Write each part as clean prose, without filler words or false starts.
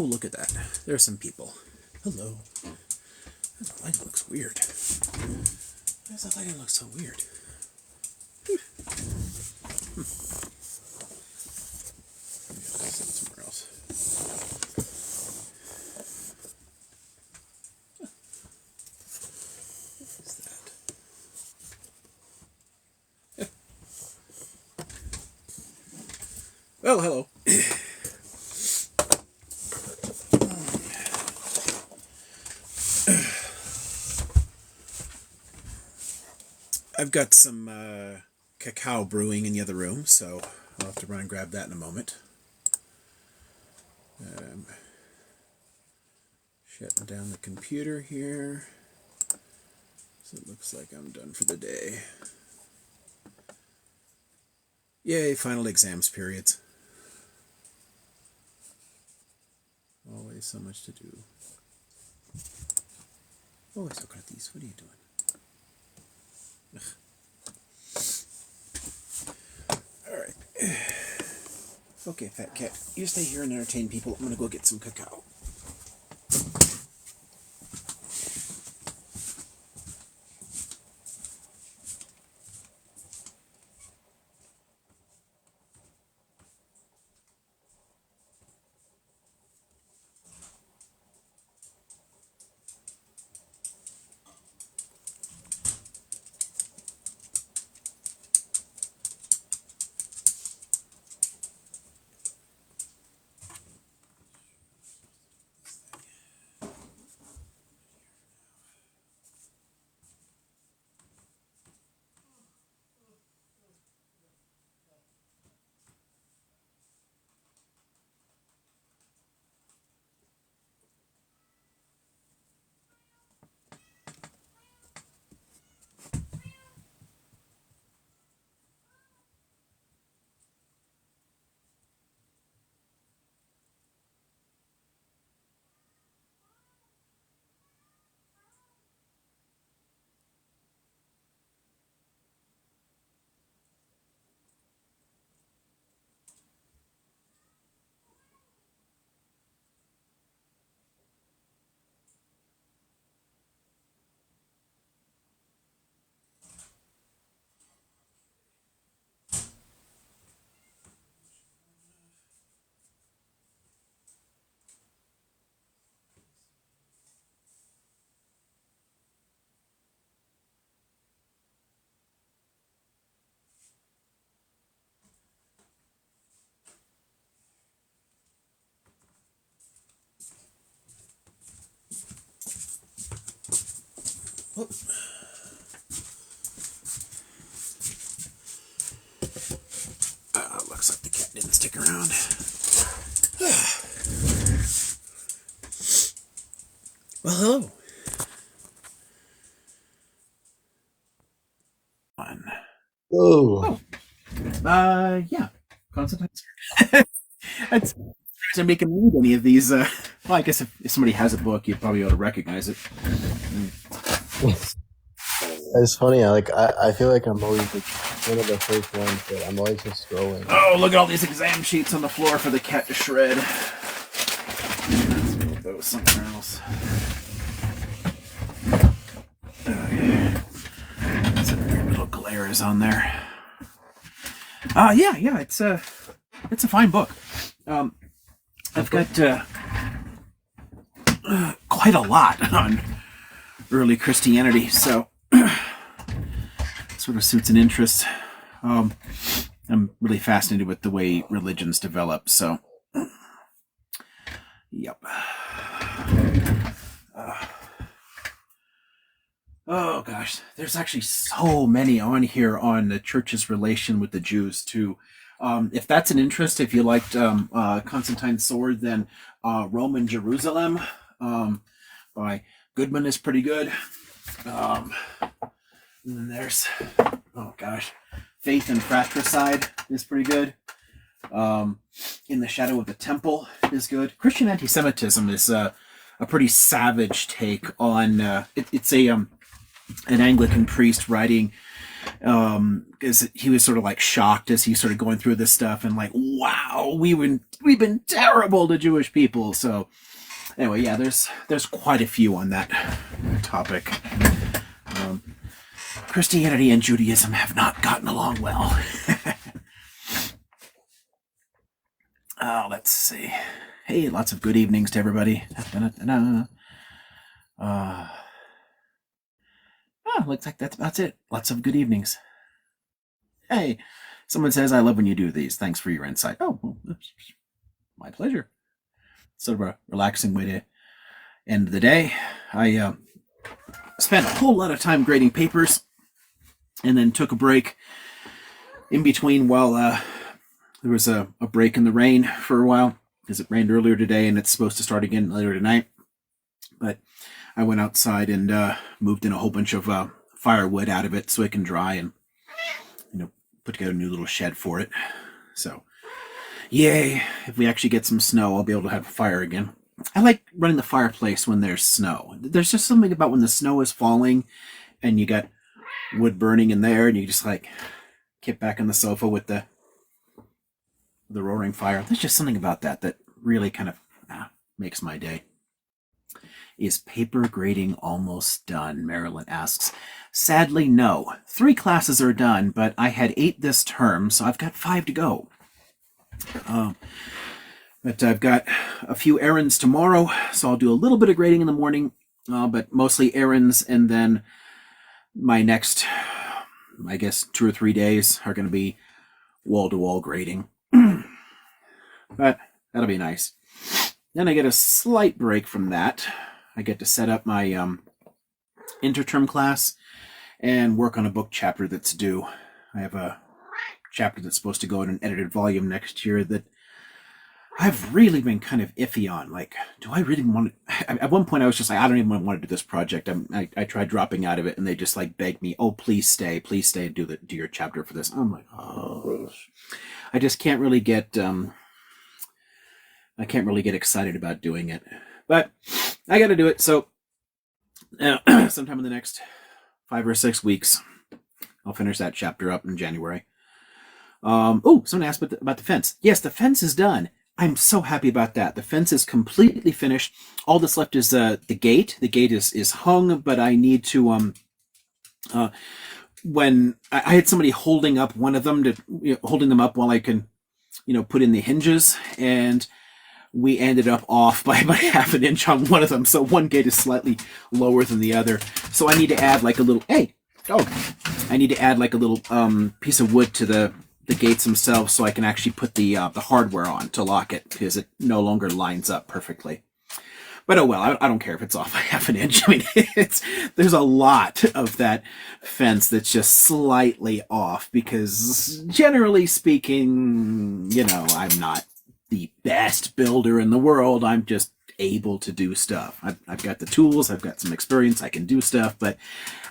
look at that. There's some people. Hello. The lighting looks weird. Why does the lighting look so weird? Sit somewhere else. What is that? Well, hello. I've got some cacao brewing in the other room, so I'll have to run and grab that in a moment. Shutting down the computer here. So it looks like I'm done for the day. Yay, final exams periods. Always so much to do. Oh, I still got these. What are you doing? Alright. Okay, fat cat. You stay here and entertain people. I'm gonna go get some cacao. Oh. Looks like the cat didn't stick around. Well, hello. Oh. Yeah. Constantine. That's to make him read any of these. Well, I guess if somebody has a book, you'd probably ought to recognize it. It's funny. I feel like I'm always one of the first ones, but I'm always just scrolling. Oh, look at all these exam sheets on the floor for the cat to shred. Let's put those somewhere else. Okay. Some little glares on there. Yeah, it's a fine book. I've got quite a lot on early Christianity, so sort of suits an interest. I'm really fascinated with the way religions develop, so yep. Oh gosh, there's actually so many on here on the church's relation with the Jews too. If that's an interest, if you liked Constantine's Sword, then Roman Jerusalem by Goodman is pretty good. And then there's, oh gosh, Faith and Fratricide is pretty good. In the Shadow of the Temple is good. Christian anti-Semitism is a pretty savage take on it's an Anglican priest writing Because he was sort of like shocked as he started going through this stuff and like, wow, we've been terrible to Jewish people. So anyway, yeah, there's quite a few on that topic. Christianity and Judaism have not gotten along well. Let's see. Hey, lots of good evenings to everybody. Looks like that's it. Lots of good evenings. Hey, someone says, I love when you do these. Thanks for your insight. Oh, well, my pleasure. Sort of a relaxing way to end the day. I spent a whole lot of time grading papers and then took a break in between while there was a break in the rain for a while because it rained earlier today and it's supposed to start again later tonight. But I went outside and moved in a whole bunch of firewood out of it so it can dry and put together a new little shed for it. So, yay! If we actually get some snow, I'll be able to have a fire again. I like running the fireplace when there's snow. There's just something about when the snow is falling and you got wood burning in there and you just like get back on the sofa with the roaring fire. There's just something about that really kind of makes my day. Is paper grading almost done? Marilyn asks. Sadly, no. 3 classes are done, but I had 8 this term, so I've got 5 to go. But I've got a few errands tomorrow, so I'll do a little bit of grading in the morning, but mostly errands, and then my next, I guess, 2 or 3 days are going to be wall-to-wall grading. But that'll be nice. Then I get a slight break from that. I get to set up my interterm class and work on a book chapter that's due. I have a chapter that's supposed to go in an edited volume next year that I've really been kind of iffy on. Like, do I really want to? At one point, I was just like, I don't even want to do this project. I tried dropping out of it, and they just like begged me, "Oh, please stay, and do your chapter for this." I'm like, oh, I just can't really get. I can't really get excited about doing it, but I got to do it. So, sometime in the next 5 or 6 weeks, I'll finish that chapter up in January. Someone asked about the fence. Yes, the fence is done. I'm so happy about that. The fence is completely finished. All that's left is the gate. The gate is hung, but I need to when I had somebody holding up one of them holding them up while I can put in the hinges, and we ended up off by about half an inch on one of them. So one gate is slightly lower than the other. So I need to add like a little I need to add like a little piece of wood to the gates themselves so I can actually put the hardware on to lock it because it no longer lines up perfectly. But oh well, I don't care if it's off by half an inch. I mean, there's a lot of that fence that's just slightly off because generally speaking, I'm not the best builder in the world. I'm just able to do stuff. I've got the tools, I've got some experience, I can do stuff, but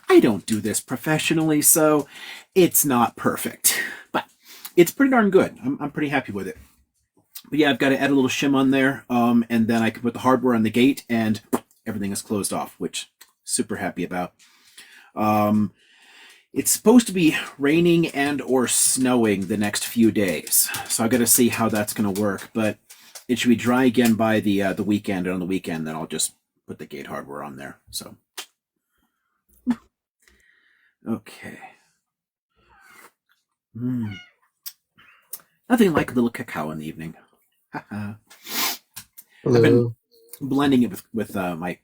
I don't do this professionally, so it's not perfect. But it's pretty darn good. I'm pretty happy with it. But yeah, I've got to add a little shim on there, and then I can put the hardware on the gate, and everything is closed off, which super happy about. It's supposed to be raining and or snowing the next few days, so I've got to see how that's going to work. But it should be dry again by the weekend, and on the weekend, then I'll just put the gate hardware on there. So, okay. Nothing like a little cacao in the evening. I've been blending it with my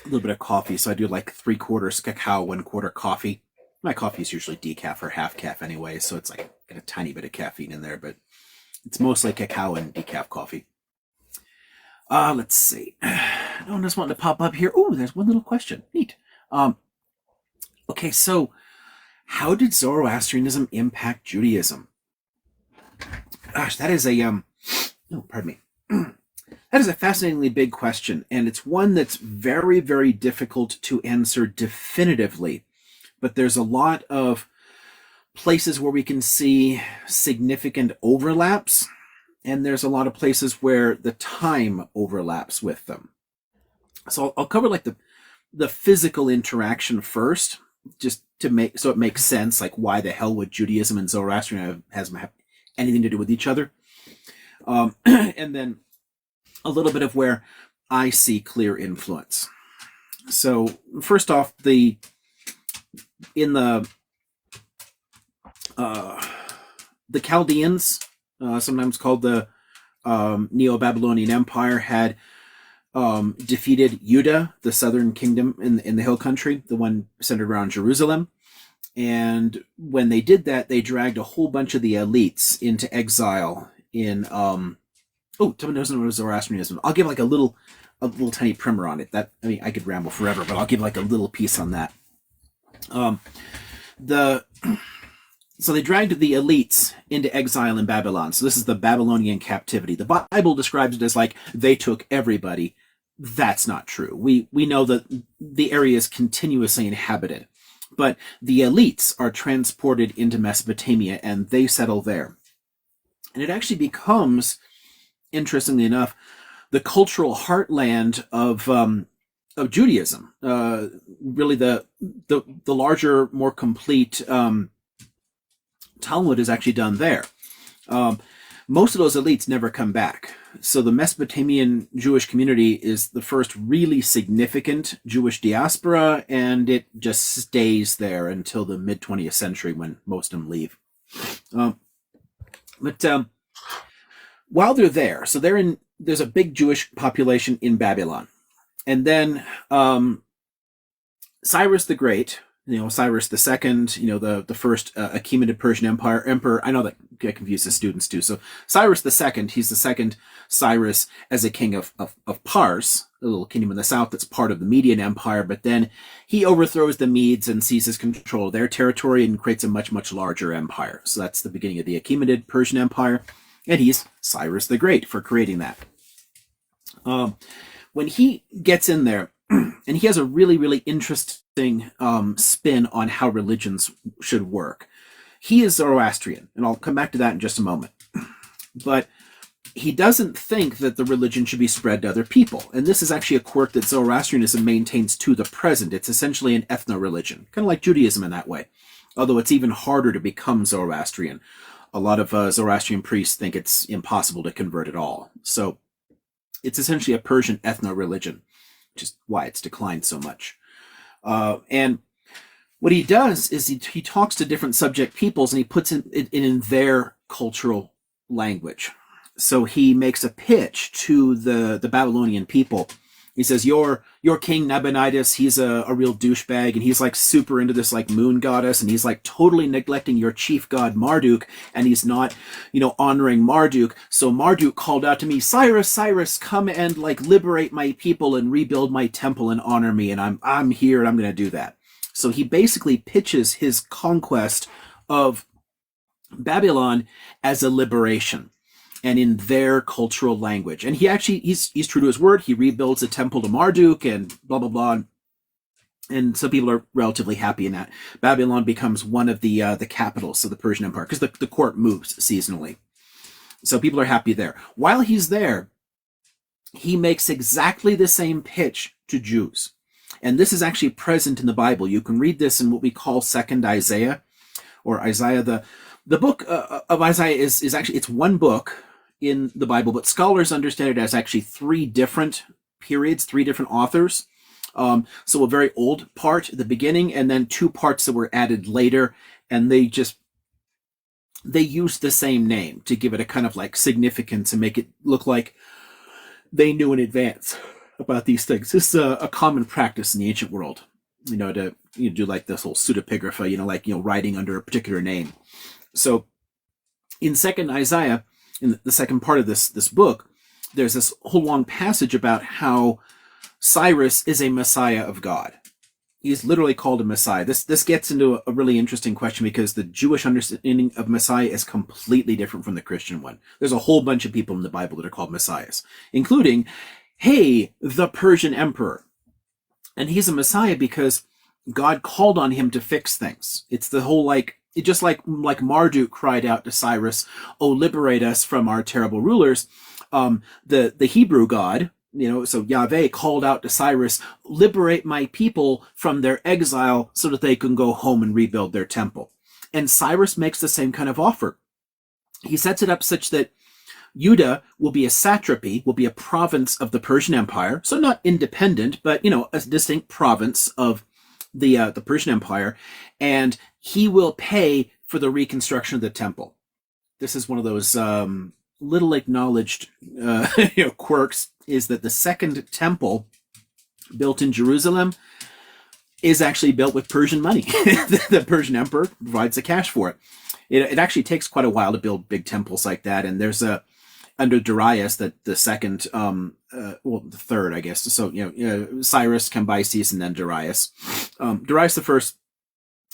little bit of coffee, so I do like 3/4 cacao, 1/4 coffee. My coffee is usually decaf or half calf anyway, so it's like got a tiny bit of caffeine in there, but it's mostly cacao and decaf coffee. Let's see. No one just wanted to pop up here. Oh, there's one little question. Neat. Okay, so how did Zoroastrianism impact Judaism? Gosh, that is a pardon me. That is a fascinatingly big question, and it's one that's very, very difficult to answer definitively. But there's a lot of places where we can see significant overlaps, and there's a lot of places where the time overlaps with them. So I'll cover like the physical interaction first, just to make so it makes sense, like why the hell would Judaism and Zoroastrianism have anything to do with each other? And then a little bit of where I see clear influence. So first off, in the Chaldeans, sometimes called the Neo-Babylonian Empire, had defeated Judah, the southern kingdom in the hill country, the one centered around Jerusalem. And when they did that, they dragged a whole bunch of the elites into exile in someone doesn't know what Zoroastrianism. I'll give like a little tiny primer on it. That, I mean, I could ramble forever, but I'll give like a little piece on that. So they dragged the elites into exile in Babylon. So this is the Babylonian captivity. The Bible describes it as like they took everybody. That's not true. We know that the area is continuously inhabited, but the elites are transported into Mesopotamia and they settle there. And it actually becomes, interestingly enough, the cultural heartland of Judaism. Really, the larger, more complete Talmud is actually done there. Most of those elites never come back. So the Mesopotamian Jewish community is the first really significant Jewish diaspora, and it just stays there until the mid-20th century when most of them leave. But while they're there, so there's a big Jewish population in Babylon. And then Cyrus the Great, Cyrus the Second, the first Achaemenid Persian emperor. I know that get confuses students too. So Cyrus the Second, he's the second Cyrus as a king of Pars, a little kingdom in the south that's part of the Median Empire. But then he overthrows the Medes and seizes control of their territory and creates a much, much larger empire. So that's the beginning of the Achaemenid Persian Empire. And he's Cyrus the Great for creating that. When he gets in there, and he has a really, really interesting spin on how religions should work. He is Zoroastrian, and I'll come back to that in just a moment. But he doesn't think that the religion should be spread to other people. And this is actually a quirk that Zoroastrianism maintains to the present. It's essentially an ethno-religion, kind of like Judaism in that way. Although it's even harder to become Zoroastrian. A lot of Zoroastrian priests think it's impossible to convert at all. So it's essentially a Persian ethno-religion, which is why it's declined so much. And what he does is he talks to different subject peoples and he puts it in their cultural language. So he makes a pitch to the Babylonian people. He says, your king Nabonidus, he's a real douchebag, and he's like super into this like moon goddess, and he's like totally neglecting your chief god Marduk, and he's not, honoring Marduk. So Marduk called out to me, Cyrus, come and like liberate my people and rebuild my temple and honor me, and I'm here and I'm going to do that. So he basically pitches his conquest of Babylon as a liberation, and in their cultural language. And he's true to his word. He rebuilds a temple to Marduk and blah, blah, blah. And some people are relatively happy in that. Babylon becomes one of the capitals of the Persian Empire because the court moves seasonally. So people are happy there. While he's there, he makes exactly the same pitch to Jews. And this is actually present in the Bible. You can read this in what we call Second Isaiah, or Isaiah. The book of Isaiah is actually, it's one book in the Bible, but scholars understand it as actually three different periods, three different authors. So a very old part at the beginning, and then two parts that were added later, and they used the same name to give it a kind of like significance and make it look like they knew in advance about these things. This is a common practice in the ancient world, to do like this whole pseudepigrapha, writing under a particular name. So in Second Isaiah, in the second part of this book, there's this whole long passage about how Cyrus is a Messiah of God. He's literally called a Messiah. This gets into a really interesting question because the Jewish understanding of Messiah is completely different from the Christian one. There's a whole bunch of people in the Bible that are called Messiahs, including, the Persian emperor. And he's a Messiah because God called on him to fix things. It's the whole just like Marduk cried out to Cyrus, "Oh, liberate us from our terrible rulers." The Hebrew God, So Yahweh called out to Cyrus, liberate my people from their exile so that they can go home and rebuild their temple. And Cyrus makes the same kind of offer. He sets it up such that Judah will be a satrapy, will be a province of the Persian Empire, so not independent, but a distinct province of the Persian Empire, and he will pay for the reconstruction of the temple. This is one of those little acknowledged quirks, is that the second temple built in Jerusalem is actually built with Persian money. The Persian emperor provides the cash for it. It actually takes quite a while to build big temples like that, and there's under Darius, that the second, the third, I guess. So Cyrus, Cambyses, and then Darius. Darius the first.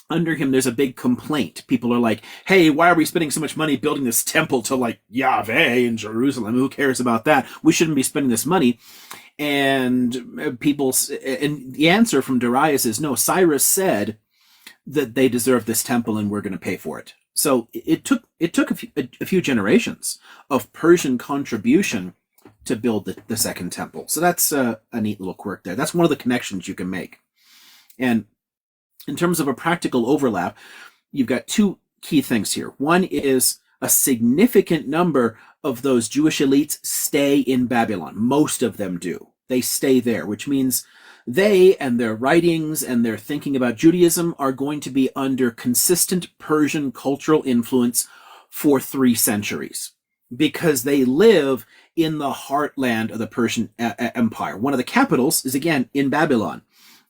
Under him, there's a big complaint. People are like, "Hey, why are we spending so much money building this temple to like Yahweh in Jerusalem? Who cares about that? We shouldn't be spending this money." And and the answer from Darius is, no, Cyrus said that they deserve this temple and we're going to pay for it. So it took a few generations of Persian contribution to build the second temple. So that's a neat little quirk there. That's one of the connections you can make. And in terms of a practical overlap, you've got two key things here. One is a significant number of those Jewish elites stay in Babylon. Most of them do. They stay there, which means they and their writings and their thinking about Judaism are going to be under consistent Persian cultural influence for 3 centuries, because they live in the heartland of the Persian Empire. One of the capitals is, again, in Babylon,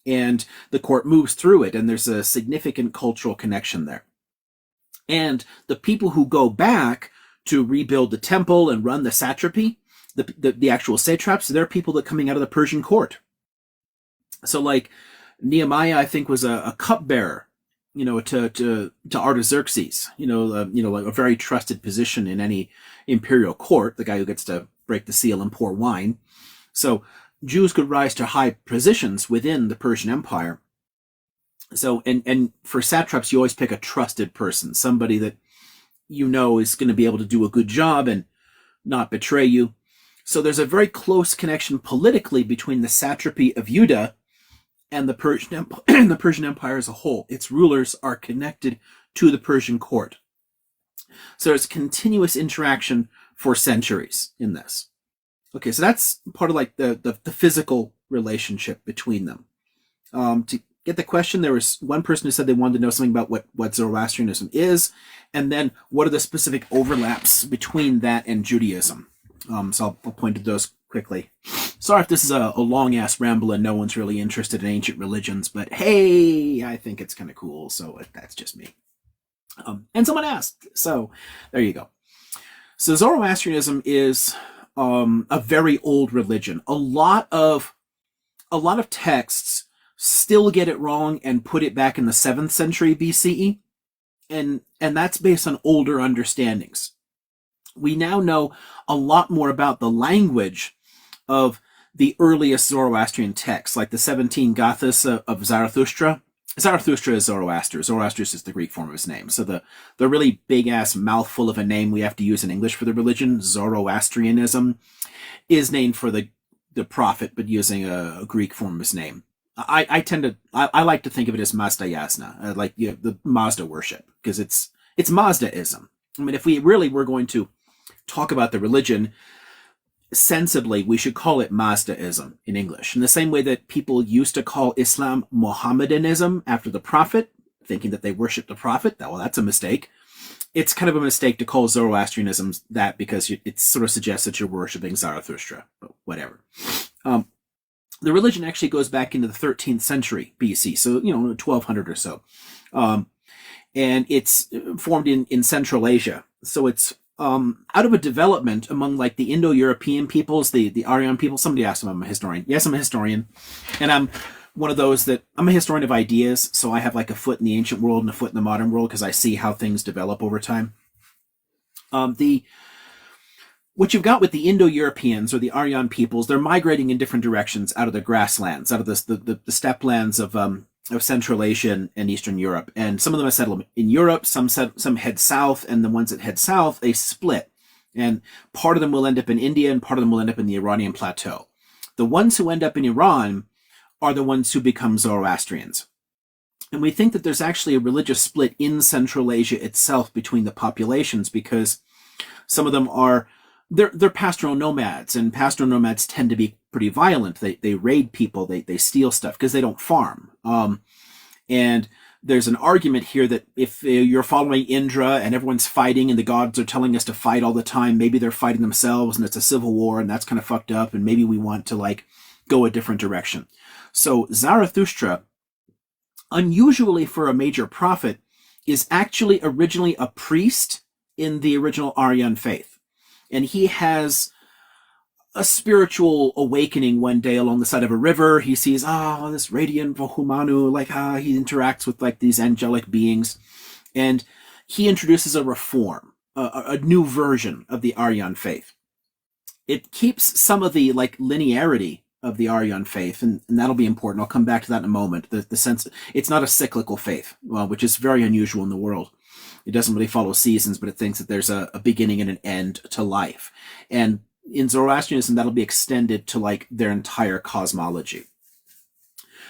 and the court moves through it, and there's a significant cultural connection there. And the people who go back to rebuild the temple and run the satrapy, the actual satraps, they're people that are coming out of the Persian court. So like Nehemiah, I think, was a cupbearer, to Artaxerxes, like a very trusted position in any imperial court, the guy who gets to break the seal and pour wine. So Jews could rise to high positions within the Persian Empire. So, and for satraps, you always pick a trusted person, somebody that is going to be able to do a good job and not betray you. So there's a very close connection politically between the satrapy of Judah and the Persian Empire as a whole. Its rulers are connected to the Persian court. So there's continuous interaction for centuries in this. Okay, so that's part of like the physical relationship between them. To get the question, there was one person who said they wanted to know something about what Zoroastrianism is, and then what are the specific overlaps between that and Judaism. So I'll point to those quickly. Sorry if this is a long-ass ramble and no one's really interested in ancient religions, but hey, I think it's kind of cool, so that's just me. And someone asked, so there you go. So Zoroastrianism is a very old religion. A lot of texts still get it wrong and put it back in the 7th century BCE, and that's based on older understandings. We now know a lot more about the language of the earliest Zoroastrian texts, like the 17 Gathas of Zarathustra. Zarathustra is Zoroaster. Zoroaster is the Greek form of his name. So the really big-ass mouthful of a name we have to use in English for the religion, Zoroastrianism, is named for the prophet, but using a Greek form of his name. I like to think of it as Mazda Yasna, like the Mazda worship, because it's Mazdaism. I mean, if we really were going to talk about the religion sensibly, we should call it Mazdaism in English. In the same way that people used to call Islam Mohammedanism after the prophet, thinking that they worship the prophet. Well, that's a mistake. It's kind of a mistake to call Zoroastrianism that, because it sort of suggests that you're worshiping Zarathustra, but whatever. The religion actually goes back into the 13th century BC, so 1200 or so. And it's formed in Central Asia. So it's out of a development among like the Indo-European peoples, the Aryan people. Somebody asked if I'm a historian. Yes, I'm a historian. And I'm one of those I'm a historian of ideas, so I have like a foot in the ancient world and a foot in the modern world because I see how things develop over time. What you've got with the Indo-Europeans or the Aryan peoples, they're migrating in different directions out of the grasslands, out of the steppe lands of Central Asia and Eastern Europe. And some of them are settled in Europe, some head south, and the ones that head south, they split. And part of them will end up in India, and part of them will end up in the Iranian plateau. The ones who end up in Iran are the ones who become Zoroastrians. And we think that there's actually a religious split in Central Asia itself between the populations, because some of them are they're pastoral nomads, and pastoral nomads tend to be pretty violent. They raid people, they steal stuff because they don't farm. And there's an argument here that if you're following Indra and everyone's fighting and the gods are telling us to fight all the time, maybe they're fighting themselves and it's a civil war, and that's kind of fucked up, and maybe we want to like go a different direction. So Zarathustra, unusually for a major prophet, is actually originally a priest in the original Aryan faith. And he has a spiritual awakening one day along the side of a river. He sees, this radiant Vohumanu, he interacts with like these angelic beings. And he introduces a reform, a new version of the Aryan faith. It keeps some of the like linearity of the Aryan faith, and that'll be important. I'll come back to that in a moment. The sense it's not a cyclical faith, which is very unusual in the world. It doesn't really follow seasons, but it thinks that there's a beginning and an end to life. And in Zoroastrianism, that'll be extended to like their entire cosmology.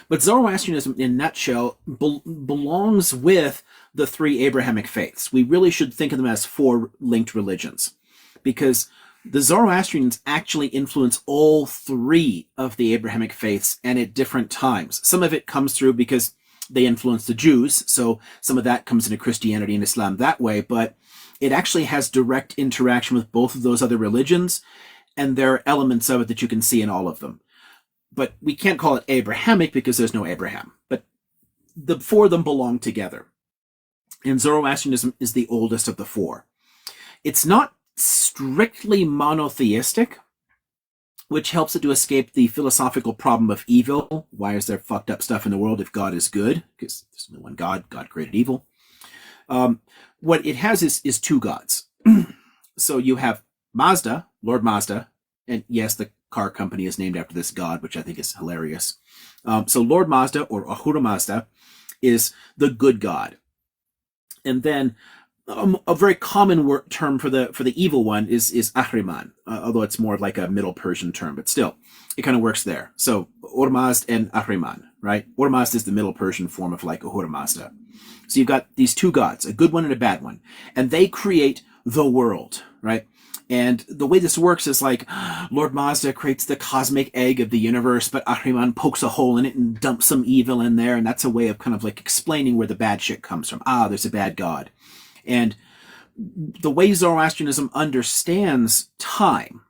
But Zoroastrianism, in a nutshell, belongs with the three Abrahamic faiths. We really should think of them as four linked religions, because the Zoroastrians actually influence all three of the Abrahamic faiths, and at different times. Some of it comes through because they influence the Jews, so some of that comes into Christianity and Islam that way, but it actually has direct interaction with both of those other religions, and there are elements of it that you can see in all of them. But we can't call it Abrahamic because there's no Abraham, but the four of them belong together. And Zoroastrianism is the oldest of the four. It's not strictly monotheistic, which helps it to escape the philosophical problem of evil. Why is there fucked up stuff in the world if God is good? Because there's only one God. God created evil. What it has is two gods. So you have Mazda, Lord Mazda, and yes, the car company is named after this god, which I think is hilarious. So Lord Mazda, or Ahura Mazda, is the good god. And then a very common term for the evil one is Ahriman, although it's more like a Middle Persian term, but still, it kind of works there. So Ormazd and Ahriman, right? Ormazd is the Middle Persian form of like Ahura Mazda. So you've got these two gods, a good one and a bad one, and they create the world, right? And the way this works is like Lord Mazda creates the cosmic egg of the universe, but Ahriman pokes a hole in it and dumps some evil in there, and that's a way of kind of like explaining where the bad shit comes from. There's a bad god. And the way Zoroastrianism understands time,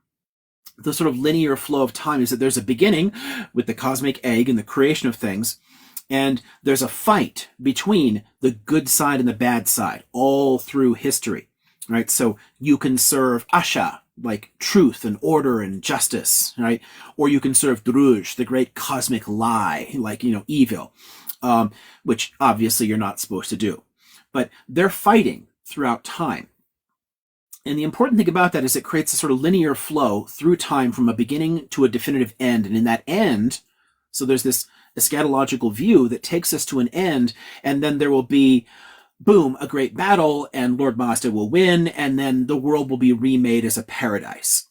the sort of linear flow of time, is that there's a beginning with the cosmic egg and the creation of things, and there's a fight between the good side and the bad side all through history, right? So you can serve Asha, like truth and order and justice, right? Or you can serve Druj, the great cosmic lie, like, evil, which obviously you're not supposed to do. But they're fighting throughout time. And the important thing about that is it creates a sort of linear flow through time from a beginning to a definitive end. And in that end, so there's this eschatological view that takes us to an end, and then there will be, boom, a great battle, and Lord Mazda will win, and then the world will be remade as a paradise.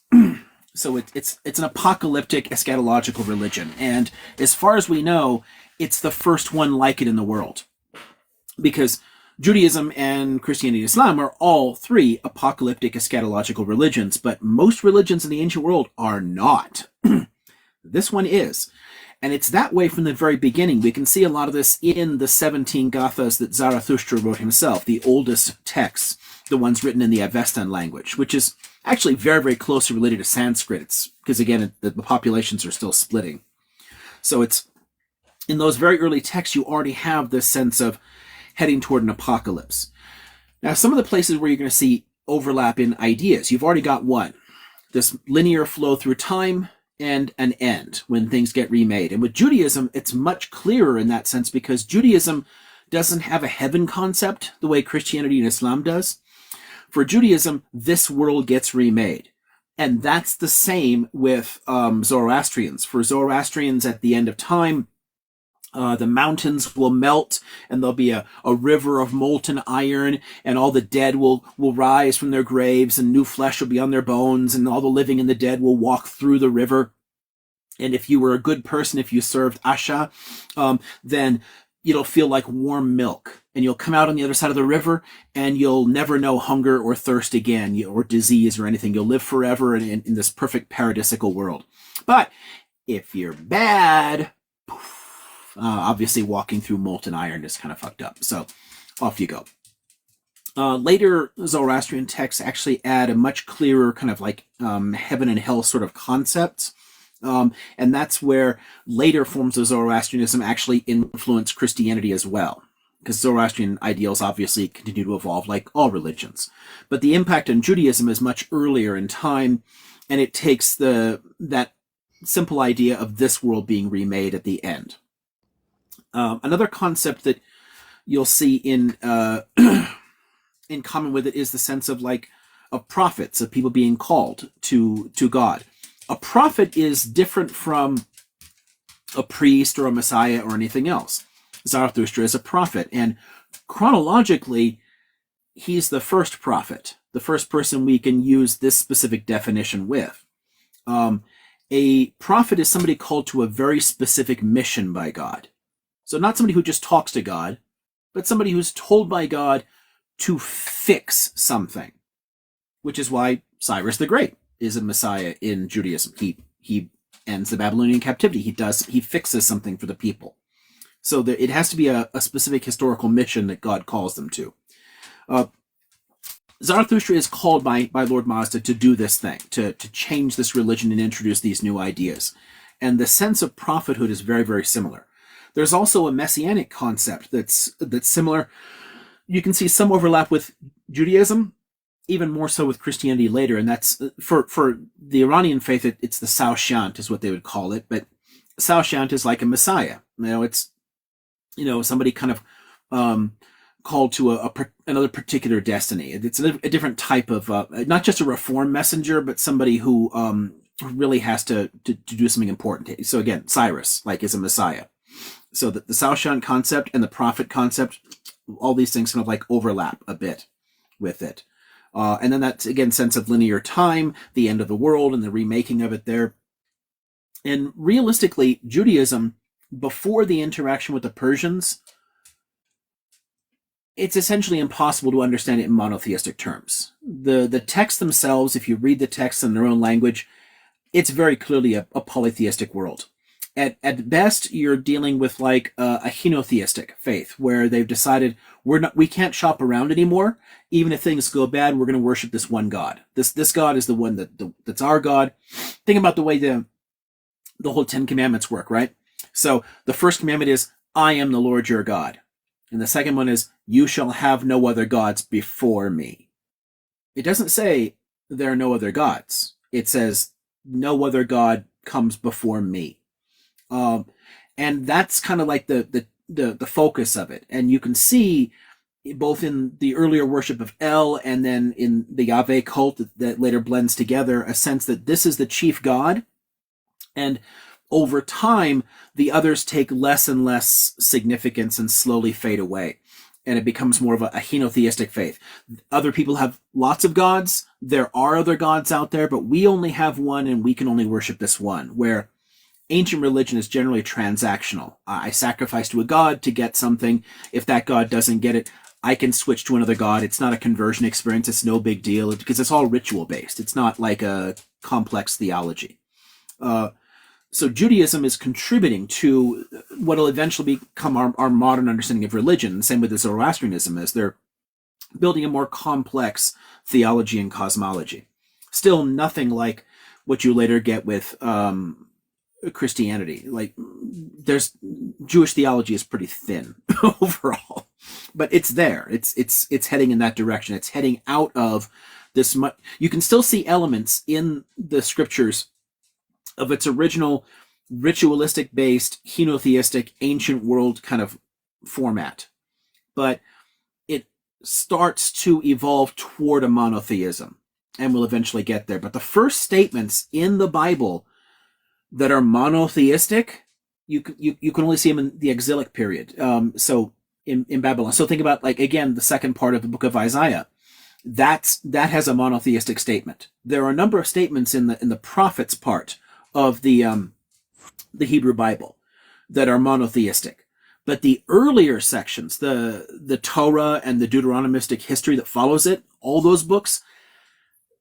So it's an apocalyptic eschatological religion. And as far as we know, it's the first one like it in the world. Because Judaism and Christianity and Islam are all three apocalyptic eschatological religions, but most religions in the ancient world are not. This one is. And it's that way from the very beginning. We can see a lot of this in the 17 Gathas that Zarathustra wrote himself, the oldest texts, the ones written in the Avestan language, which is actually very, very closely related to Sanskrit. It's because, again, the populations are still splitting. So it's in those very early texts, you already have this sense of heading toward an apocalypse. Now, some of the places where you're going to see overlap in ideas, you've already got one, this linear flow through time and an end when things get remade. And with Judaism, it's much clearer in that sense because Judaism doesn't have a heaven concept the way Christianity and Islam does. For Judaism, this world gets remade. And that's the same with Zoroastrians. For Zoroastrians, at the end of time, the mountains will melt, and there'll be a river of molten iron, and all the dead will rise from their graves, and new flesh will be on their bones, and all the living and the dead will walk through the river. And if you were a good person, if you served Asha, then it'll feel like warm milk. And you'll come out on the other side of the river, and you'll never know hunger or thirst again, or disease or anything. You'll live forever in this perfect paradisical world. But if you're bad, obviously walking through molten iron is kind of fucked up. So off you go. Later Zoroastrian texts actually add a much clearer kind of like heaven and hell sort of concepts. And that's where later forms of Zoroastrianism actually influence Christianity as well. Because Zoroastrian ideals obviously continue to evolve like all religions. But the impact on Judaism is much earlier in time, and it takes that simple idea of this world being remade at the end. Another concept that you'll see in common with it is the sense of like of prophets, of people being called to God. A prophet is different from a priest or a messiah or anything else. Zarathustra is a prophet, and chronologically, he's the first prophet, the first person we can use this specific definition with. A prophet is somebody called to a very specific mission by God. So not somebody who just talks to God, but somebody who's told by God to fix something, which is why Cyrus the Great is a messiah in Judaism. He ends the Babylonian captivity. He fixes something for the people. So it has to be a specific historical mission that God calls them to. Zarathustra is called by Lord Mazda to do this thing, to change this religion and introduce these new ideas. And the sense of prophethood is very, very similar. There's also a messianic concept that's similar. You can see some overlap with Judaism, even more so with Christianity later, and that's for the Iranian faith. It's the Saoshyant is what they would call it, but Saoshyant is like a messiah. It's somebody kind of called to another particular destiny. It's a different type of not just a reform messenger, but somebody who really has to do something important. So again, Cyrus is a messiah. So the Saoshyant concept and the prophet concept, all these things kind of like overlap a bit with it. And then that's, again, sense of linear time, the end of the world, and the remaking of it there. And realistically, Judaism, before the interaction with the Persians, it's essentially impossible to understand it in monotheistic terms. The texts themselves, if you read the texts in their own language, it's very clearly a polytheistic world. At best, you're dealing with like a henotheistic faith, where they've decided we can't shop around anymore. Even if things go bad, we're going to worship this one God. This God is the one that's our God. Think about the way the whole Ten Commandments work, right? So the first commandment is, I am the Lord your God. And the second one is, you shall have no other gods before me. It doesn't say there are no other gods. It says no other God comes before me. And that's kind of like the focus of it. And you can see both in the earlier worship of El and then in the Yahweh cult that later blends together a sense that this is the chief God. And over time, the others take less and less significance and slowly fade away. And it becomes more of a henotheistic faith. Other people have lots of gods. There are other gods out there, but we only have one and we can only worship this one, where ancient religion is generally transactional. I sacrifice to a god to get something. If that god doesn't get it, I can switch to another god. It's not a conversion experience. It's no big deal because it's all ritual based. It's not like a complex theology. So Judaism is contributing to what will eventually become our modern understanding of religion. Same with Zoroastrianism, as they're building a more complex theology and cosmology. Still nothing like what you later get with Christianity. Like, Jewish theology is pretty thin overall, but it's there. It's heading in that direction. It's heading out of this. You can still see elements in the scriptures of its original ritualistic based henotheistic ancient world kind of format, but it starts to evolve toward a monotheism and will eventually get there. But the first statements in the Bible that are monotheistic, you can only see them in the exilic period. So in Babylon. So think about, like, again, the second part of the book of Isaiah. That has a monotheistic statement. There are a number of statements in the prophets part of the the Hebrew Bible, that are monotheistic. But the earlier sections, the Torah and the Deuteronomistic history that follows it, all those books,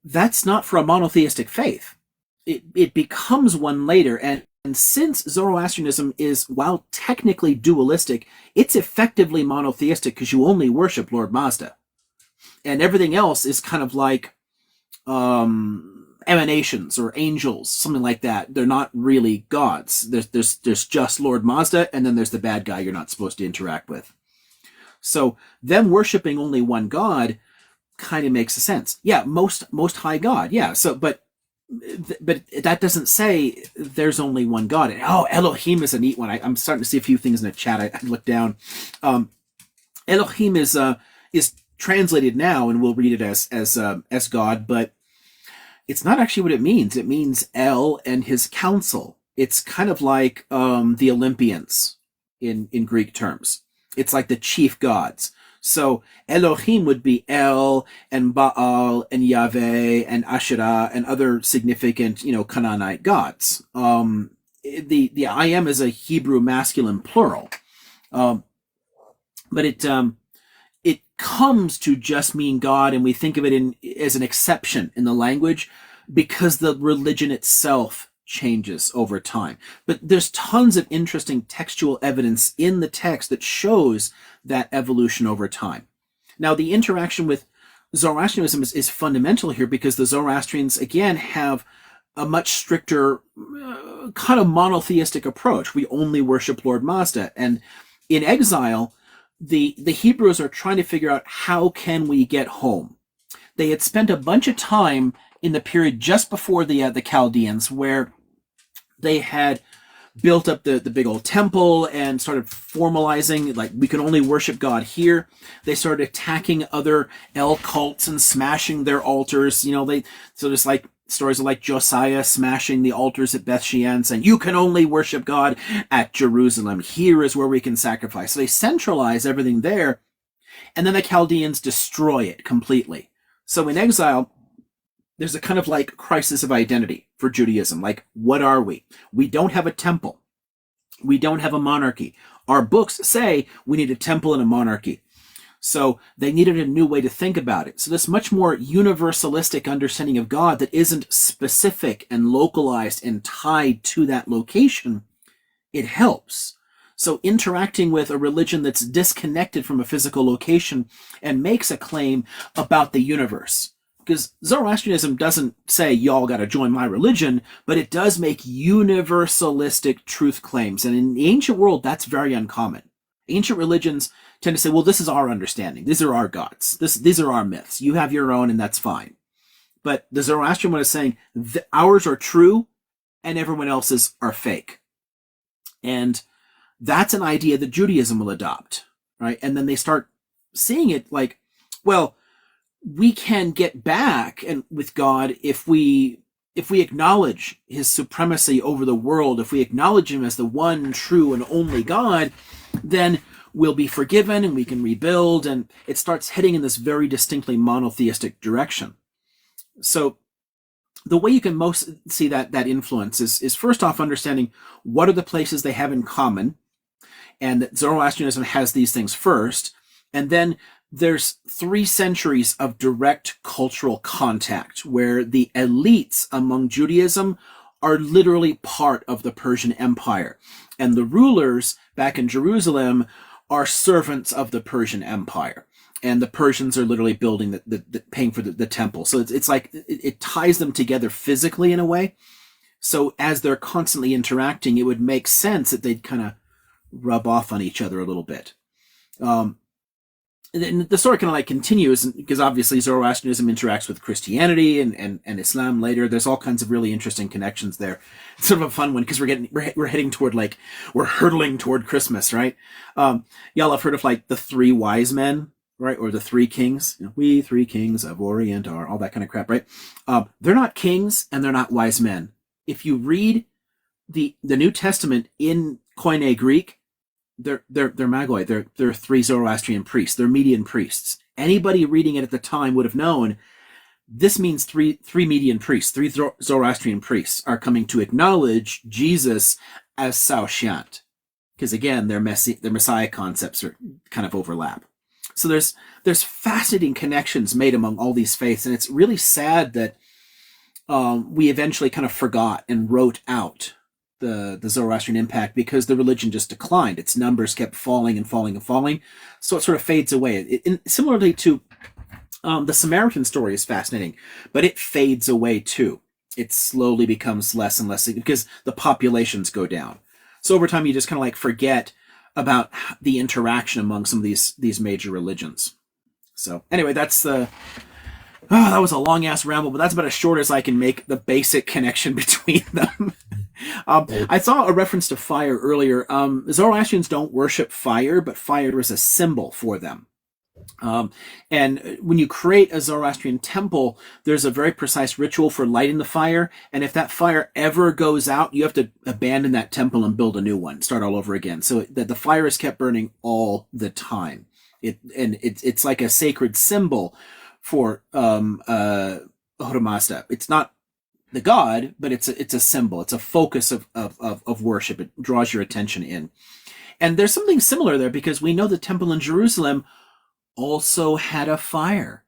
that's not for a monotheistic faith. It becomes one later, and since Zoroastrianism is, while technically dualistic, it's effectively monotheistic because you only worship Lord Mazda. And everything else is kind of like emanations or angels, something like that. They're not really gods. There's just Lord Mazda, and then there's the bad guy you're not supposed to interact with. So them worshiping only one god kind of makes sense. Yeah, most high god. Yeah. So, but that doesn't say there's only one god. And, oh, Elohim is a neat one. I'm starting to see a few things in the chat. I looked down. Elohim is translated now, and we'll read it as God, but it's not actually what it means. It means El and his council. It's kind of like the Olympians in Greek terms. It's like the chief gods. So Elohim would be El and Baal and Yahweh and Asherah and other significant, Canaanite gods. The I am is a Hebrew masculine plural, but it comes to just mean God, and we think of it as an exception in the language because the religion itself changes over time. But there's tons of interesting textual evidence in the text that shows that evolution over time. Now, the interaction with Zoroastrianism is fundamental here because the Zoroastrians, again, have a much stricter kind of monotheistic approach. We only worship Lord Mazda. And in exile, the Hebrews are trying to figure out how can we get home. They had spent a bunch of time in the period just before the Chaldeans, where they had built up the big old temple and started formalizing, like, we can only worship God here. They started attacking other El cults and smashing their altars. So there's like stories of like Josiah smashing the altars at Beth Shean, saying, you can only worship God at Jerusalem. Here is where we can sacrifice. So they centralize everything there, and then the Chaldeans destroy it completely. So in exile, there's a kind of like crisis of identity for Judaism. Like, what are we? We don't have a temple. We don't have a monarchy. Our books say we need a temple and a monarchy. So they needed a new way to think about it. So this much more universalistic understanding of God that isn't specific and localized and tied to that location, it helps. So interacting with a religion that's disconnected from a physical location and makes a claim about the universe. Because Zoroastrianism doesn't say, y'all got to join my religion, but it does make universalistic truth claims. And in the ancient world, that's very uncommon. Ancient religions tend to say, well, this is our understanding. These are our gods. These are our myths. You have your own, and that's fine. But the Zoroastrian one is saying, ours are true, and everyone else's are fake. And that's an idea that Judaism will adopt, right? And then they start seeing it like, well, we can get back and with God if we acknowledge his supremacy over the world, if we acknowledge him as the one true and only God, then we'll be forgiven and we can rebuild. And it starts heading in this very distinctly monotheistic direction. So the way you can most see that influence is first off understanding what are the places they have in common, and that Zoroastrianism has these things first. And then there's 3 centuries of direct cultural contact where the elites among Judaism are literally part of the Persian Empire. And the rulers back in Jerusalem are servants of the Persian Empire. And the Persians are literally building paying for the temple. So it's like it ties them together physically in a way. So as they're constantly interacting, it would make sense that they'd kind of rub off on each other a little bit. And the story kind of like continues because obviously Zoroastrianism interacts with Christianity and Islam later. There's all kinds of really interesting connections there. It's sort of a fun one because we're heading toward we're hurtling toward Christmas, right? Y'all have heard of like the 3 wise men, right? Or the 3 kings. We 3 kings of Orient are all that kind of crap, right? They're not kings and they're not wise men. If you read the New Testament in Koine Greek, they're magoi. They're 3 Zoroastrian priests. They're Median priests. Anybody reading it at the time would have known This means three Median priests, three Zoroastrian priests are coming to acknowledge Jesus as Saoshyant. Because again, their Messiah concepts are kind of overlap. So there's fascinating connections made among all these faiths, and it's really sad that we eventually kind of forgot and wrote out the Zoroastrian impact because the religion just declined. Its numbers kept falling and falling and falling, so it sort of fades away. Similarly to the Samaritan story is fascinating, but it fades away too. It slowly becomes less and less because the populations go down. So over time, you just kind of like forget about the interaction among some of these major religions. So anyway, that's the. Oh, that was a long ass ramble, but that's about as short as I can make the basic connection between them. I saw a reference to fire earlier. Zoroastrians don't worship fire, but fire is a symbol for them. And when you create a Zoroastrian temple, there's a very precise ritual for lighting the fire. And if that fire ever goes out, you have to abandon that temple and build a new one, start all over again. So that the fire is kept burning all the time. It's like a sacred symbol for Ahura Mazda. It's not the god, but it's a symbol. It's a focus of worship. It draws your attention in. And there's something similar there because we know the temple in Jerusalem also had a fire.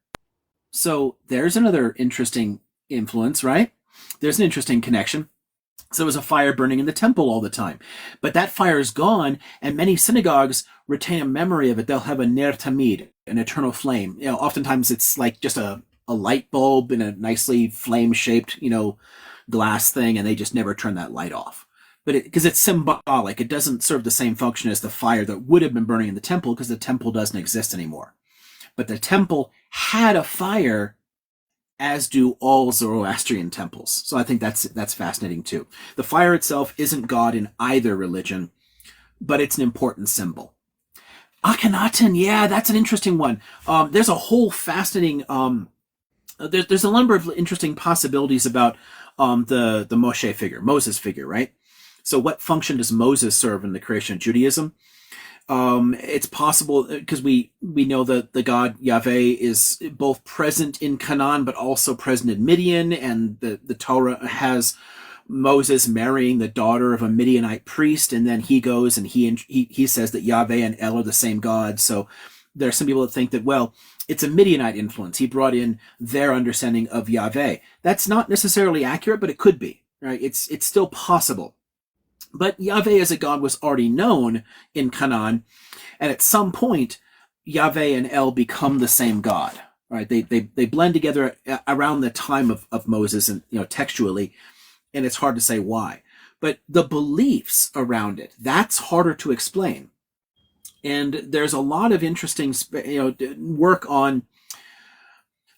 So there's another interesting influence, right? There's an interesting connection. So there was a fire burning in the temple all the time. But that fire is gone, and many synagogues retain a memory of it. They'll have a ner tamid, an eternal flame. Oftentimes it's like just a light bulb in a nicely flame-shaped, glass thing, and they just never turn that light off. But because it's symbolic, it doesn't serve the same function as the fire that would have been burning in the temple because the temple doesn't exist anymore. But the temple had a fire, as do all Zoroastrian temples. So I think that's fascinating too. The fire itself isn't God in either religion, but it's an important symbol. Akhenaten, yeah, that's an interesting one. There's a whole fascinating. There's a number of interesting possibilities about the Moshe figure, Moses figure, right? So what function does Moses serve in the creation of Judaism? It's possible because we know that the God Yahweh is both present in Canaan but also present in Midian, and the Torah has Moses marrying the daughter of a Midianite priest, and then he goes and he says that Yahweh and El are the same God. So there are some people that think that, well, it's a Midianite influence. He brought in their understanding of Yahweh. That's not necessarily accurate, but it could be, right? It's still possible. But Yahweh as a god was already known in Canaan, and at some point, Yahweh and El become the same god. Right? They blend together around the time of Moses, and textually, and it's hard to say why. But the beliefs around it, that's harder to explain. And there's a lot of interesting work on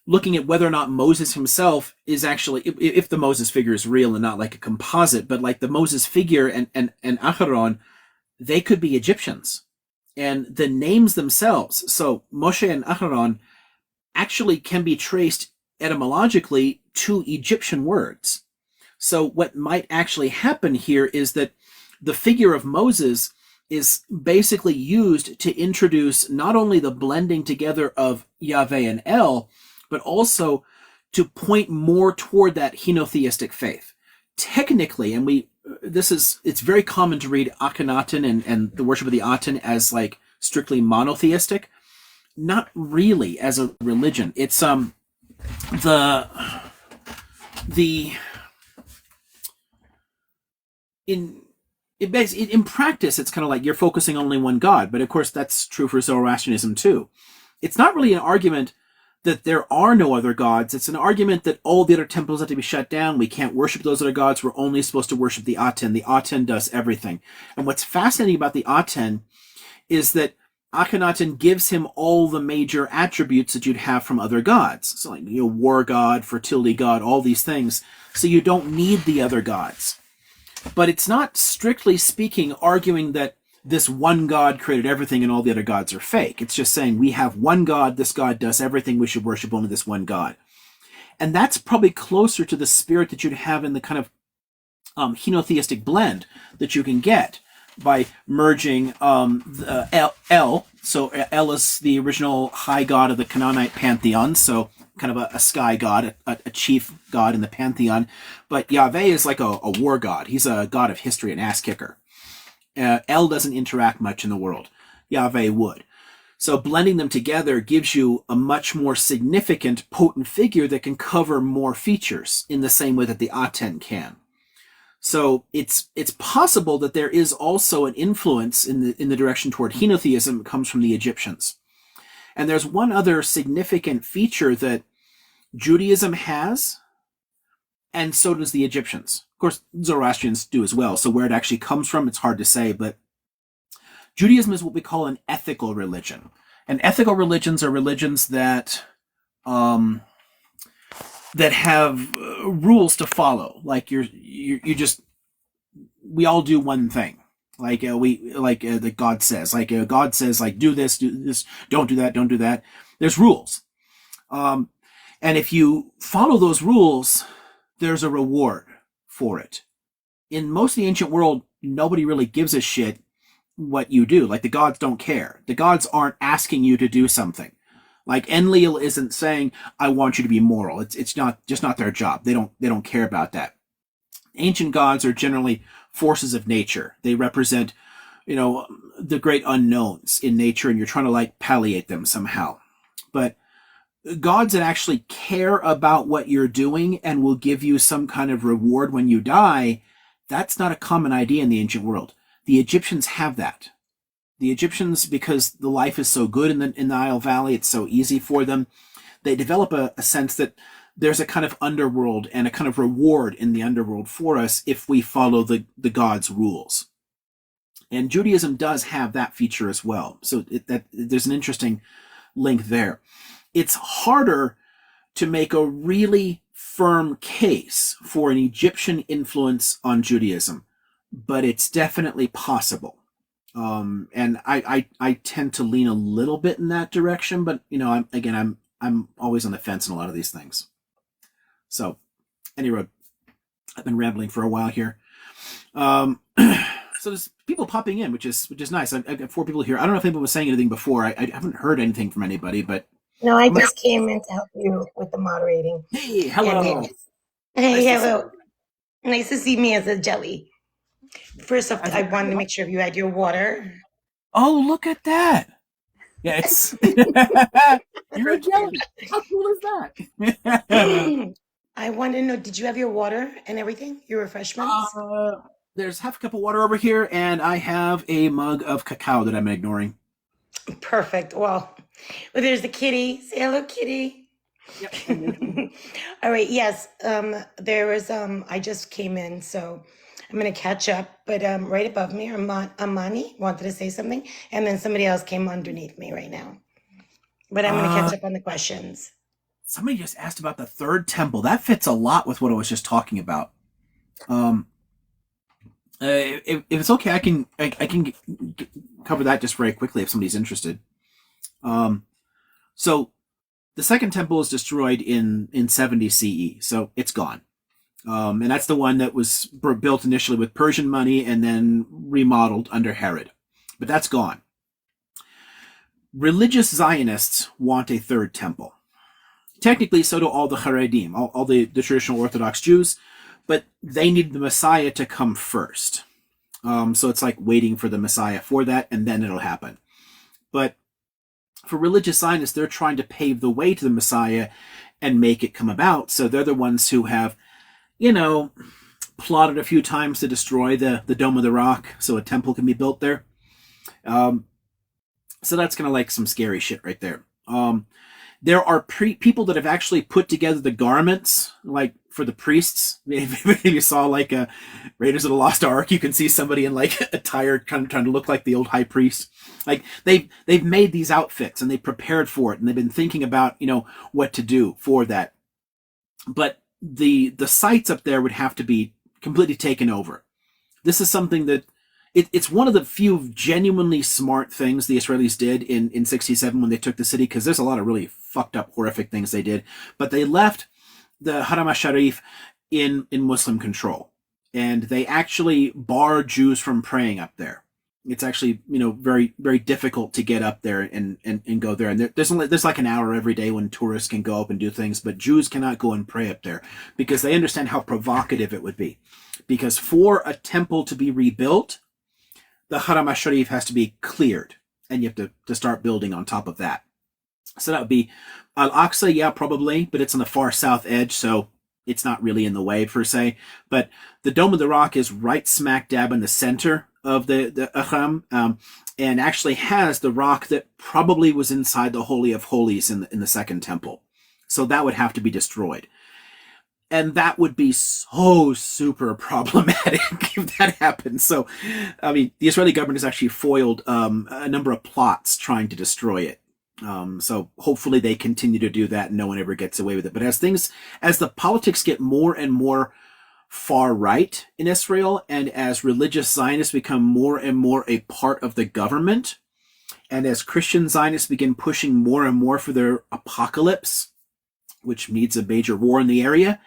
looking at whether or not Moses himself is actually, if the Moses figure is real and not like a composite, but like the Moses figure and Aharon, they could be Egyptians. And the names themselves, so Moshe and Aharon, actually can be traced etymologically to Egyptian words. So what might actually happen here is that the figure of Moses is basically used to introduce not only the blending together of Yahweh and El, but also to point more toward that henotheistic faith. Technically, and it's very common to read Akhenaten and the worship of the Aten as like strictly monotheistic. Not really as a religion. It's in practice, it's kind of like you're focusing on only one God, but of course that's true for Zoroastrianism too. It's not really an argument that there are no other gods. It's an argument that all the other temples have to be shut down. We can't worship those other gods. We're only supposed to worship the Aten. The Aten does everything. And what's fascinating about the Aten is that Akhenaten gives him all the major attributes that you'd have from other gods. So like, war god, fertility god, all these things. So you don't need the other gods. But it's not, strictly speaking, arguing that this one God created everything and all the other gods are fake. It's just saying we have one God, this God does everything, we should worship only this one God. And that's probably closer to the spirit that you'd have in the kind of henotheistic blend that you can get by merging El. So El is the original high god of the Canaanite pantheon, so kind of a sky god, a chief god in the pantheon. But Yahweh is like a war god. He's a god of history, an ass kicker. El doesn't interact much in the world. Yahweh would. So blending them together gives you a much more significant, potent figure that can cover more features in the same way that the Aten can. So it's possible that there is also an influence in the direction toward henotheism that comes from the Egyptians. And there's one other significant feature that Judaism has, and so does the Egyptians. Of course, Zoroastrians do as well. So where it actually comes from, it's hard to say, but Judaism is what we call an ethical religion. And ethical religions are religions that that have rules to follow. Like you just, we all do one thing. Like that God says. Like God says, like do this, don't do that, don't do that. There's rules, and if you follow those rules, there's a reward for it. In most of the ancient world, nobody really gives a shit what you do. Like the gods don't care. The gods aren't asking you to do something. Like Enlil isn't saying, "I want you to be moral." It's not their job. They don't care about that. Ancient gods are generally forces of nature. They represent, the great unknowns in nature, and you're trying to like palliate them somehow. But gods that actually care about what you're doing and will give you some kind of reward when you die, that's not a common idea in the ancient world. The Egyptians have that. The Egyptians, because the life is so good in the Nile Valley, it's so easy for them, they develop a sense that there's a kind of underworld and a kind of reward in the underworld for us if we follow the gods' rules. And Judaism does have that feature as well. So there's an interesting link there. It's harder to make a really firm case for an Egyptian influence on Judaism, but it's definitely possible. And I tend to lean a little bit in that direction, but I'm always on the fence in a lot of these things. So, anyway, I've been rambling for a while here. So there's people popping in, which is nice. I've got 4 people here. I don't know if anyone was saying anything before. I haven't heard anything from anybody, but no, I just came in to help you with the moderating. Hey, hello. Hey, hello. Nice to see me as a jelly. First off, I wanted to make sure you had your water. Oh, look at that. Yeah, it's you're a jelly. How cool is that? I wanted to know, did you have your water and everything? Your refreshments? There's half a cup of water over here, and I have a mug of cacao that I'm ignoring. Perfect. Well, there's the kitty. Say hello, kitty. Yep. All right. Yes. There was. I just came in, so I'm gonna catch up. But right above me, Amani wanted to say something, and then somebody else came underneath me right now. But I'm gonna catch up on the questions. Somebody just asked about the third temple. That fits a lot with what I was just talking about. If it's okay, I can cover that just very quickly if somebody's interested. So the second temple is destroyed in 70 CE, so it's gone. And that's the one that was built initially with Persian money and then remodeled under Herod. But that's gone. Religious Zionists want a third temple. Technically, so do all the Haredim, all the traditional Orthodox Jews, but they need the Messiah to come first. So it's like waiting for the Messiah for that, and then it'll happen. But for religious Zionists, they're trying to pave the way to the Messiah and make it come about. So they're the ones who have, plotted a few times to destroy the Dome of the Rock so a temple can be built there. So that's kind of like some scary shit right there. There are people that have actually put together the garments, like for the priests. If you saw like a Raiders of the Lost Ark, you can see somebody in like attire kind of trying to look like the old high priest. Like they've made these outfits and they prepared for it and they've been thinking about what to do for that. But the sites up there would have to be completely taken over. This is something that it's one of the few genuinely smart things the Israelis did in 67 when they took the city, because there's a lot of really fucked up, horrific things they did. But they left the Haram HaSharif in Muslim control. And they actually barred Jews from praying up there. It's actually very very difficult to get up there and go there. And there's like an hour every day when tourists can go up and do things, but Jews cannot go and pray up there because they understand how provocative it would be. Because for a temple to be rebuilt, the Haram al-Sharif has to be cleared, and you have to start building on top of that. So that would be Al-Aqsa, yeah, probably, but it's on the far south edge, so it's not really in the way per se. But the Dome of the Rock is right smack dab in the center of the Haram, and actually has the rock that probably was inside the Holy of Holies in the Second Temple. So that would have to be destroyed. And that would be so super problematic if that happened. So, I mean, the Israeli government has actually foiled a number of plots trying to destroy it. So hopefully they continue to do that and no one ever gets away with it. But as the politics get more and more far right in Israel, and as religious Zionists become more and more a part of the government, and as Christian Zionists begin pushing more and more for their apocalypse, which needs a major war in the area,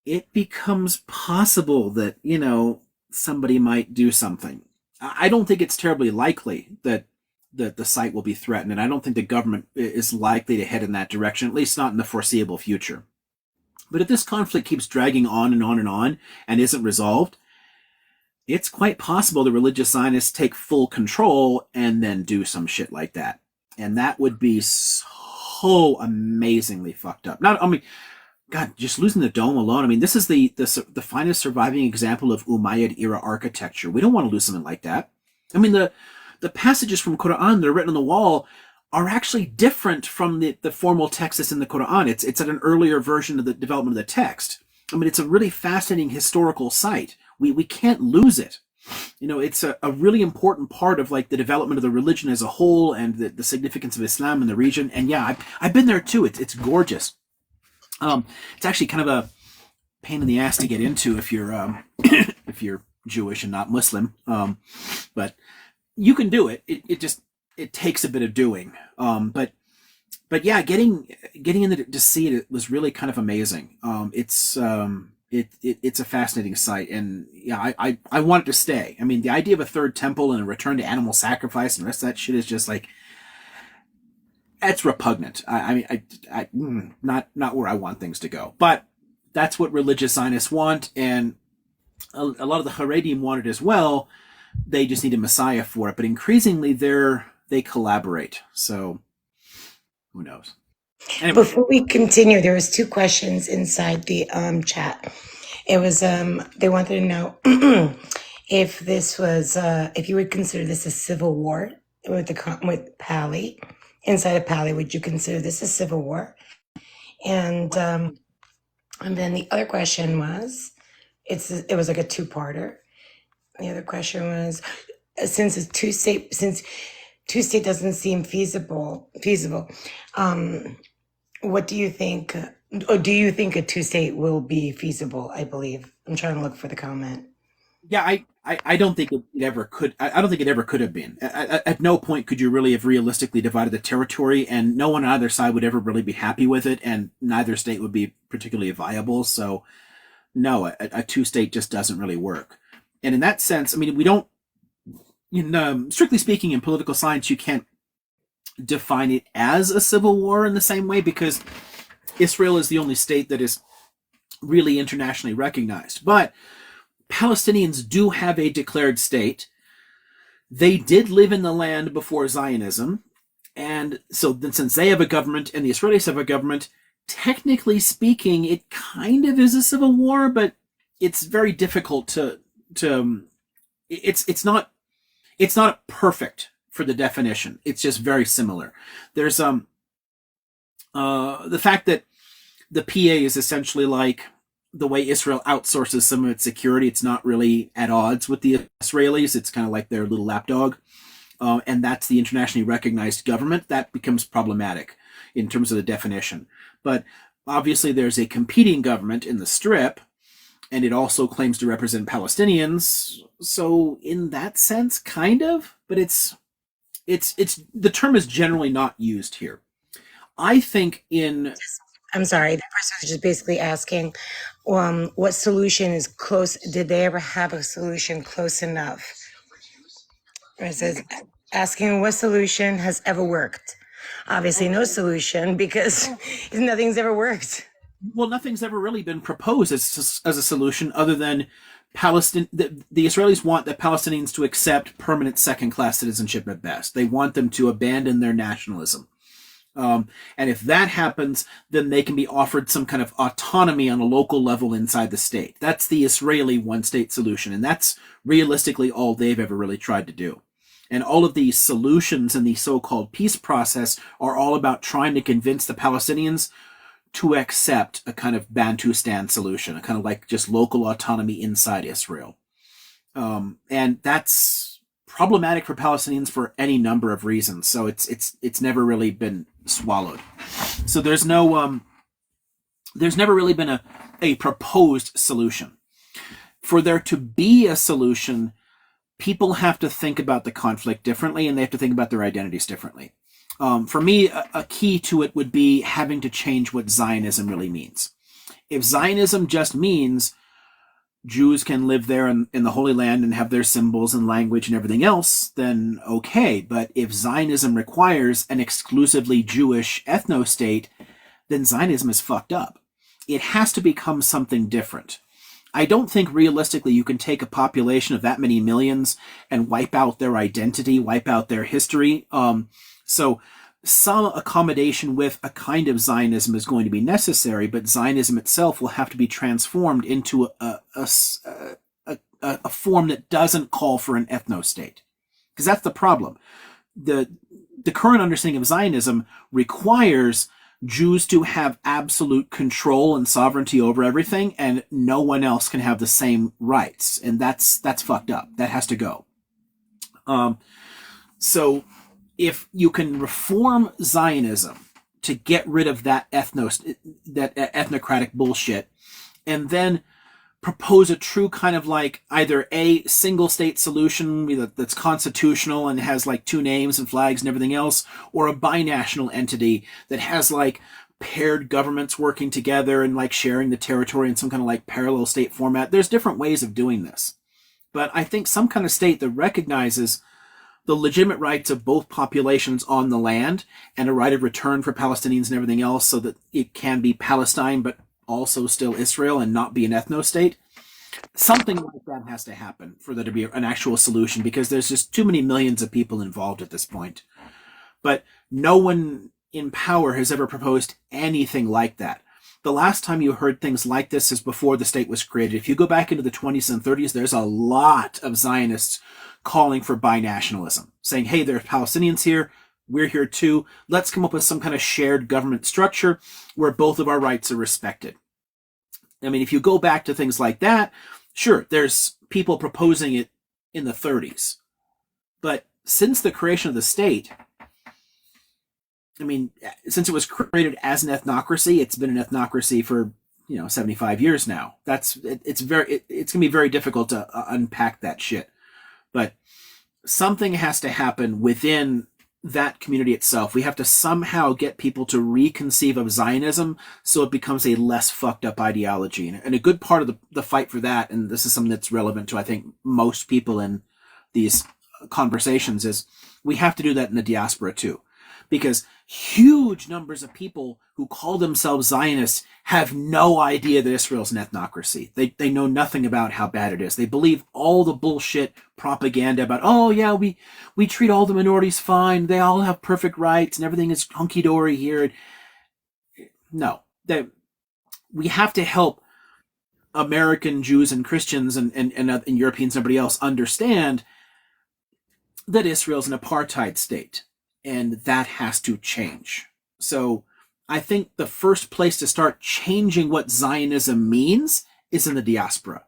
it becomes possible that, somebody might do something. I don't think it's terribly likely that the site will be threatened, and I don't think the government is likely to head in that direction, at least not in the foreseeable future. But if this conflict keeps dragging on and on and on and isn't resolved, it's quite possible the religious Zionists take full control and then do some shit like that. And that would be so amazingly fucked up. God, just losing the dome alone. I mean, this is the finest surviving example of Umayyad era architecture. We don't want to lose something like that. I mean, the passages from Quran that are written on the wall are actually different from the formal text that's in the Quran. It's at an earlier version of the development of the text. I mean, it's a really fascinating historical site. We can't lose it. It's a really important part of like the development of the religion as a whole and the significance of Islam in the region. And yeah, I've been there too. It's gorgeous. It's actually kind of a pain in the ass to get into if you're if you're Jewish and not Muslim. But you can do it. It takes a bit of doing. But yeah, getting in to see it was really kind of amazing. It's a fascinating site, and yeah, I want it to stay. I mean, the idea of a third temple and a return to animal sacrifice and the rest of that shit is just like, that's repugnant. Not where I want things to go. But that's what religious Zionists want, and a lot of the Haredim want it as well. They just need a messiah for it. But increasingly, they collaborate. So who knows? Anyway. Before we continue, there was two questions inside the chat. It was they wanted to know if this was if you would consider this a civil war with Pali. Inside of Pali, would you consider this a civil war? And then the other question was, it was like a two-parter. The other question was, since two state doesn't seem feasible, what do you think? Or do you think a two-state will be feasible? I believe I'm trying to look for the comment. Yeah, I don't think it ever could. I don't think it ever could have been. At no point could you really have realistically divided the territory, and no one on either side would ever really be happy with it, and neither state would be particularly viable. So, no, a two-state just doesn't really work. And in that sense, I mean, we don't. Strictly speaking, in political science, you can't define it as a civil war in the same way because Israel is the only state that is really internationally recognized, but Palestinians do have a declared state. They did live in the land before Zionism. And so then since they have a government and the Israelis have a government, technically speaking, it kind of is a civil war, but it's very difficult to it's not perfect for the definition. It's just very similar. There's the fact that the PA is essentially like the way Israel outsources some of its security. It's not really at odds with the Israelis. It's kind of like their little lapdog. And that's the internationally recognized government. That becomes problematic in terms of the definition. But obviously there's a competing government in the Strip, and it also claims to represent Palestinians. So in that sense, kind of, but it's the term is generally not used here. I think I'm sorry, that person was just basically asking what solution is close. Did they ever have a solution close enough It says asking what solution has ever worked. Obviously, no solution because nothing's ever worked. Well, nothing's ever really been proposed as a solution other than the Israelis want the Palestinians to accept permanent second-class citizenship at best. They want them to abandon their nationalism. And if that happens, then they can be offered some kind of autonomy on a local level inside the state. That's the Israeli one-state solution, and that's realistically all they've ever really tried to do. And all of these solutions in the so-called peace process are all about trying to convince the Palestinians to accept a kind of Bantustan solution, a kind of like just local autonomy inside Israel. And that's problematic for Palestinians for any number of reasons. So it's never really been swallowed. So there's never really been a proposed solution. For there to be a solution, people have to think about the conflict differently, and they have to think about their identities differently. For me, a key to it would be having to change what Zionism really means. If Zionism just means Jews can live there in the Holy Land and have their symbols and language and everything else, then okay. But if Zionism requires an exclusively Jewish ethno-state, then Zionism is fucked up. It has to become something different. I don't think realistically you can take a population of that many millions and wipe out their identity, wipe out their history. So some accommodation with a kind of Zionism is going to be necessary, but Zionism itself will have to be transformed into a form that doesn't call for an ethno-state. Because that's the problem. The current understanding of Zionism requires Jews to have absolute control and sovereignty over everything, and no one else can have the same rights. And that's fucked up. That has to go. So if you can reform Zionism to get rid of that ethnocratic bullshit, and then propose a true kind of like either a single state solution that's constitutional and has like two names and flags and everything else, or a binational entity that has like paired governments working together and like sharing the territory in some kind of like parallel state format. There's different ways of doing this. But I think some kind of state that recognizes the legitimate rights of both populations on the land and a right of return for Palestinians and everything else so that it can be Palestine but also still Israel and not be an ethno-state. Something like that has to happen for there to be an actual solution, because there's just too many millions of people involved at this point. But no one in power has ever proposed anything like that. The last time you heard things like this is before the state was created. If you go back into the 20s and 30s, there's a lot of Zionists calling for binationalism, saying, hey, there's Palestinians here, we're here too, let's come up with some kind of shared government structure where both of our rights are respected. I mean, if you go back to things like that, sure, there's people proposing it in the 30s. But since the creation of the state, I mean, since it was created as an ethnocracy, it's been an ethnocracy for 75 years now. It's gonna be very difficult to unpack that shit. But something has to happen within that community itself. We have to somehow get people to reconceive of Zionism so it becomes a less fucked up ideology. And a good part of the fight for that, and this is something that's relevant to, I think, most people in these conversations, is we have to do that in the diaspora too. Because huge numbers of people who call themselves Zionists have no idea that Israel's an ethnocracy. They know nothing about how bad it is. They believe all the bullshit propaganda about, oh yeah, we treat all the minorities fine, they all have perfect rights, and everything is hunky-dory here. No. We have to help American Jews and Christians and Europeans and everybody else understand that Israel's an apartheid state. And that has to change. So I think the first place to start changing what Zionism means is in the diaspora.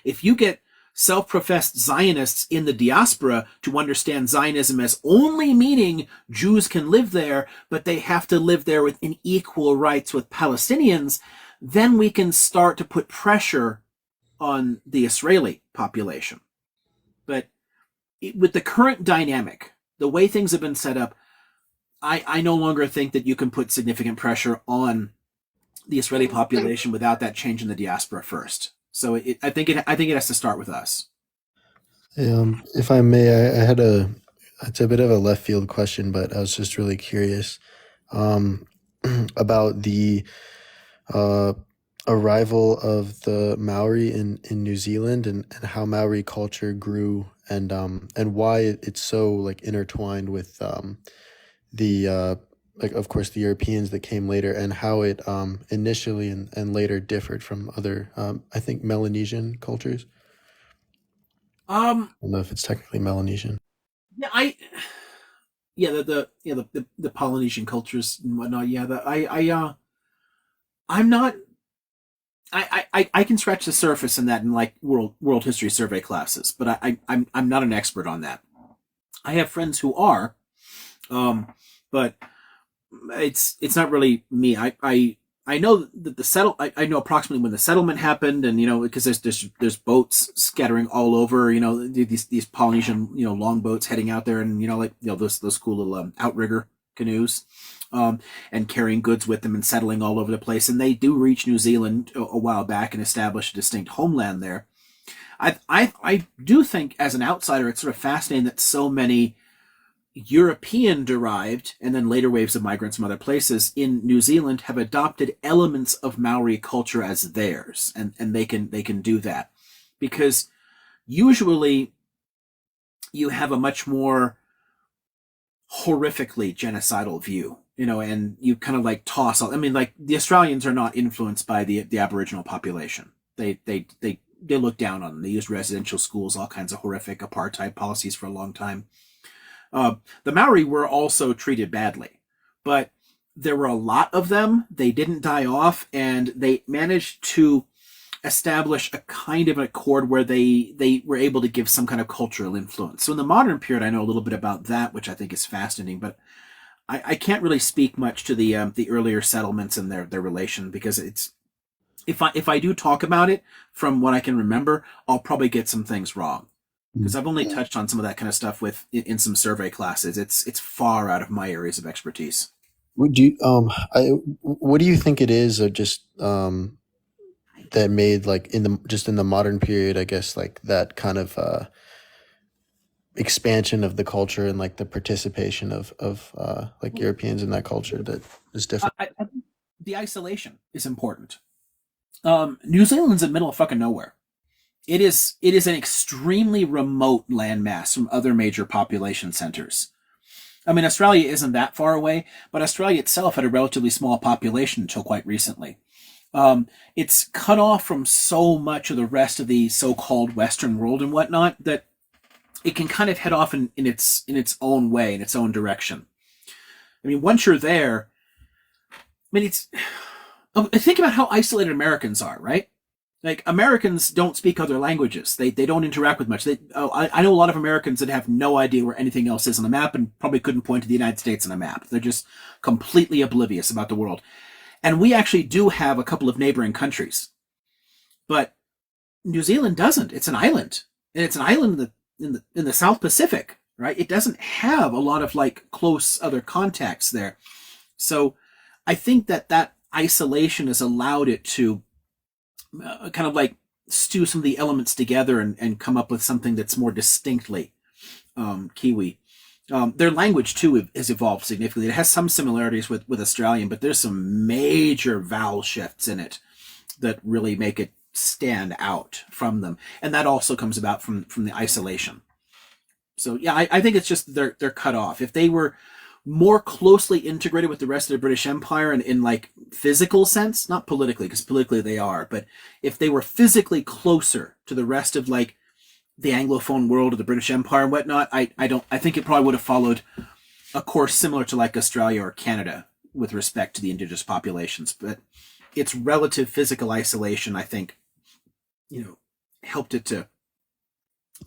If you get self-professed Zionists in the diaspora to understand Zionism as only meaning Jews can live there, but they have to live there in equal rights with Palestinians, then we can start to put pressure on the Israeli population. But with the current dynamic, the way things have been set up, I no longer think that you can put significant pressure on the Israeli population without that change in the diaspora first. So I think it has to start with us. If I may, I had it's a bit of a left field question, but I was just really curious um, about the uh, arrival of the Maori in New Zealand and how Maori culture grew and why it's so like intertwined with the like of course the Europeans that came later and how it initially and later differed from other I think Melanesian cultures. Um, I don't know if it's technically Melanesian. yeah, yeah, the Polynesian cultures and whatnot. Yeah, I'm not. I can scratch the surface in that in like world history survey classes, but I'm not an expert on that. I have friends who are, but it's not really me. I know that I know approximately when the settlement happened, and because there's boats scattering all over. These Polynesian longboats heading out there, and like those cool little outrigger canoes, um, and carrying goods with them and settling all over the place. And they do reach New Zealand a while back and establish a distinct homeland there. I do think as an outsider, it's sort of fascinating that so many European derived and then later waves of migrants from other places in New Zealand have adopted elements of Maori culture as theirs, and they can do that because usually you have a much more horrifically genocidal view, and you kind of like toss all. I mean, like the Australians are not influenced by the Aboriginal population. They look down on them. They use residential schools, all kinds of horrific apartheid policies for a long time. The Maori were also treated badly, but there were a lot of them. They didn't die off, and they managed to establish a kind of an accord where they were able to give some kind of cultural influence. So in the modern period, I know a little bit about that, which I think is fascinating, but I can't really speak much to the earlier settlements and their relation because it's if I do talk about it from what I can remember, I'll probably get some things wrong because I've only touched on some of that kind of stuff in some survey classes. It's far out of my areas of expertise. Would you what do you think it is or just that made like in the just in the modern period, I guess like that kind of expansion of the culture and like the participation of like Europeans in that culture that is different. I think the isolation is important. New Zealand's in the middle of fucking nowhere. It is an extremely remote landmass from other major population centers. I mean, Australia isn't that far away, but Australia itself had a relatively small population until quite recently. It's cut off from so much of the rest of the so-called Western world and whatnot that it can kind of head off in its own way, in its own direction. I mean, once you're there, I mean, think about how isolated Americans are, right? Like Americans don't speak other languages. They don't interact with much. I know a lot of Americans that have no idea where anything else is on a map and probably couldn't point to the United States on a map. They're just completely oblivious about the world. And we actually do have a couple of neighboring countries, but New Zealand doesn't. It's an island, and it's an island in the South Pacific, right? It doesn't have a lot of like close other contacts there. So I think that isolation has allowed it to kind of like stew some of the elements together and come up with something that's more distinctly Kiwi. Their language too has evolved significantly. It has some similarities with Australian, but there's some major vowel shifts in it that really make it stand out from them, and that also comes about from the isolation. So yeah, I think it's just they're cut off. If they were more closely integrated with the rest of the British Empire in like physical sense, not politically, because politically they are, but if they were physically closer to the rest of like the Anglophone world or the British Empire and whatnot, I think it probably would have followed a course similar to like Australia or Canada with respect to the indigenous populations. But its relative physical isolation, I think, helped it to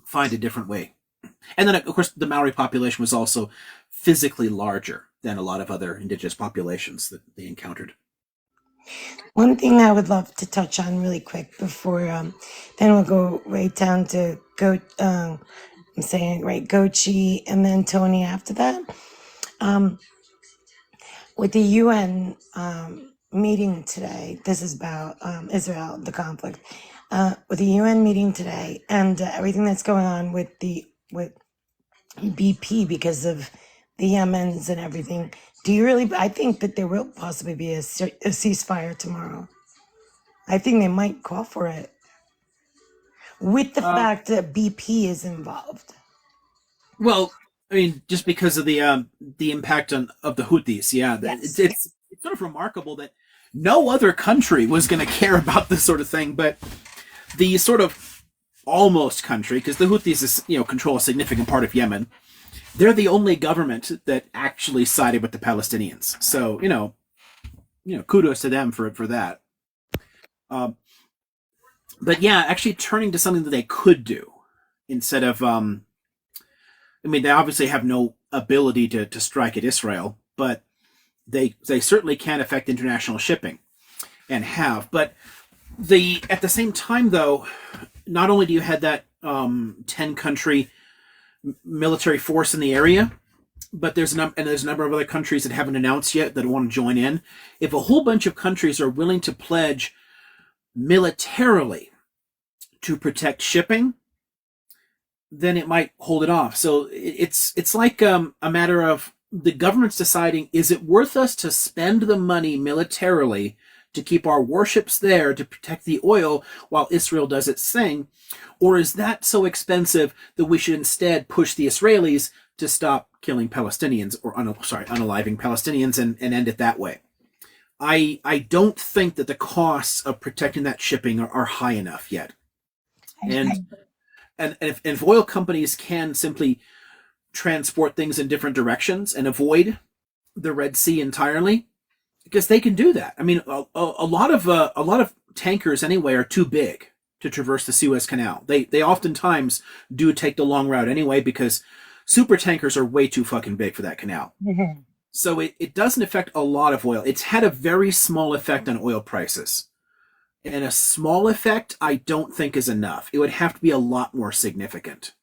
find a different way. And then, of course, the Maori population was also physically larger than a lot of other indigenous populations that they encountered. One thing I would love to touch on really quick before then we'll go right down to I'm saying it right, Gochi and then Tony after that. Um, with the UN meeting today, this is about Israel, the conflict. with the UN meeting today and everything that's going on with with BP because of the Yemens and everything, do you really? I think that there will possibly be a ceasefire tomorrow. I think they might call for it with the Um, fact that BP is involved. well, I mean, just because of the impact on of the Houthis, yeah, Yes. it's sort of remarkable that no other country was going to care about this sort of thing, but the sort of almost country, because the Houthis is, control a significant part of Yemen. They're the only government that actually sided with the Palestinians. So kudos to them for that. Um, but yeah, actually turning to something that they could do instead of I mean, they obviously have no ability to strike at Israel, but they certainly can affect international shipping and have. But at the same time, though, not only do you have that 10 country military force in the area, but there's a number of other countries that haven't announced yet that want to join in. If a whole bunch of countries are willing to pledge militarily to protect shipping, then it might hold it off. So it's like a matter of the government's deciding, is it worth us to spend the money militarily to keep our warships there to protect the oil while Israel does its thing? Or is that so expensive that we should instead push the Israelis to stop killing Palestinians or unaliving Palestinians and end it that way? I don't think that the costs of protecting that shipping are high enough yet. And if oil companies can simply transport things in different directions and avoid the Red Sea entirely, because they can do that. I mean, a lot of tankers anyway are too big to traverse the Suez Canal. They oftentimes do take the long route anyway because super tankers are way too fucking big for that canal. Mhm. So it doesn't affect a lot of oil. It's had a very small effect on oil prices. And a small effect, I don't think is enough. It would have to be a lot more significant.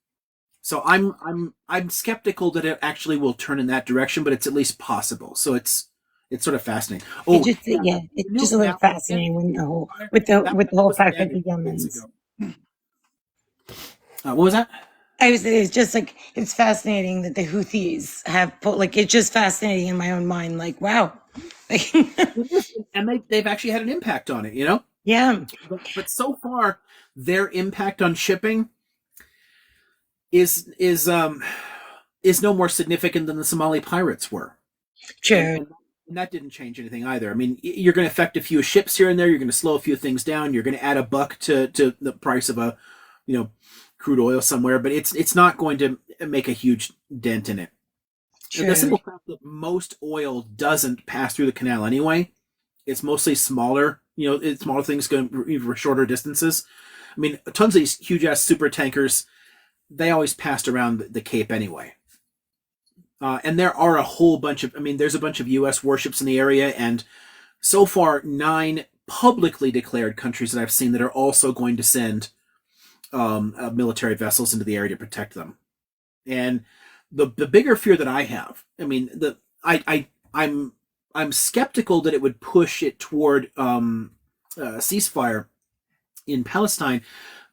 So I'm skeptical that it actually will turn in that direction, but it's at least possible. So it's sort of fascinating. It Oh, just yeah, yeah, the it's new just a little canal fascinating when the whole that with the whole was fact that abandoned the 2 days Yemens. ago. What was that? I was it's just like it's fascinating that the Houthis have put like it's just fascinating in my own mind. Like wow, like, It is, and they've actually had an impact on it, yeah, But so far, their impact on shipping is is um is no more significant than the Somali pirates were. and true, and, and that didn't change anything either. I mean, you're going to affect a few ships here and there. You're going to slow a few things down. You're going to add a buck to the price of a, crude oil somewhere, but it's not going to make a huge dent in it. The true, simple fact that most oil doesn't pass through the canal anyway, it's mostly smaller. It's smaller things going for shorter distances. I mean, tons of these huge ass super tankers, they always passed around the Cape anyway. And there are a whole bunch of, I mean, there's a bunch of U.S. warships in the area, and so far, 9 publicly declared countries that I've seen that are also going to send military vessels into the area to protect them. And the bigger fear that I have, I mean, I'm skeptical that it would push it toward ceasefire in Palestine.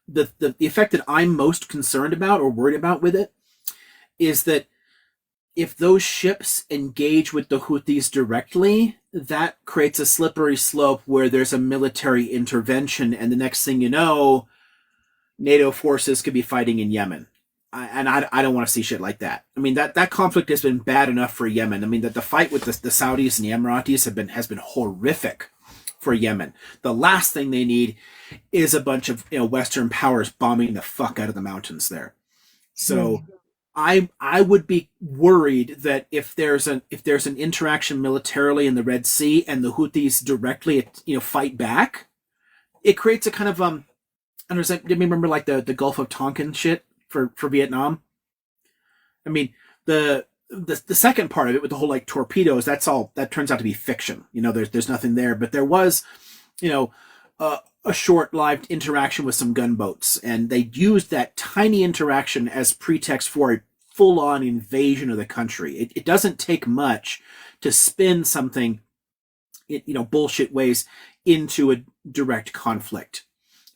The effect that I'm most concerned about or worried about with it is that if those ships engage with the Houthis directly, that creates a slippery slope where there's a military intervention, and the next thing you know, NATO forces could be fighting in Yemen. I don't want to see shit like that. I mean, that conflict has been bad enough for Yemen. I mean, that the fight with the Saudis and the Emiratis has been horrific for Yemen. The last thing they need is a bunch of Western powers bombing the fuck out of the mountains there. So I would be worried that if there's an interaction militarily in the Red Sea and the Houthis directly fight back, it creates a kind of I don't know, remember like the Gulf of Tonkin shit for Vietnam? I mean, the second part of it with the whole like torpedoes, that turns out to be fiction. There's nothing there, but there was, a short-lived interaction with some gunboats, and they used that tiny interaction as pretext for a full-on invasion of the country. It doesn't take much to spin something, bullshit ways into a direct conflict.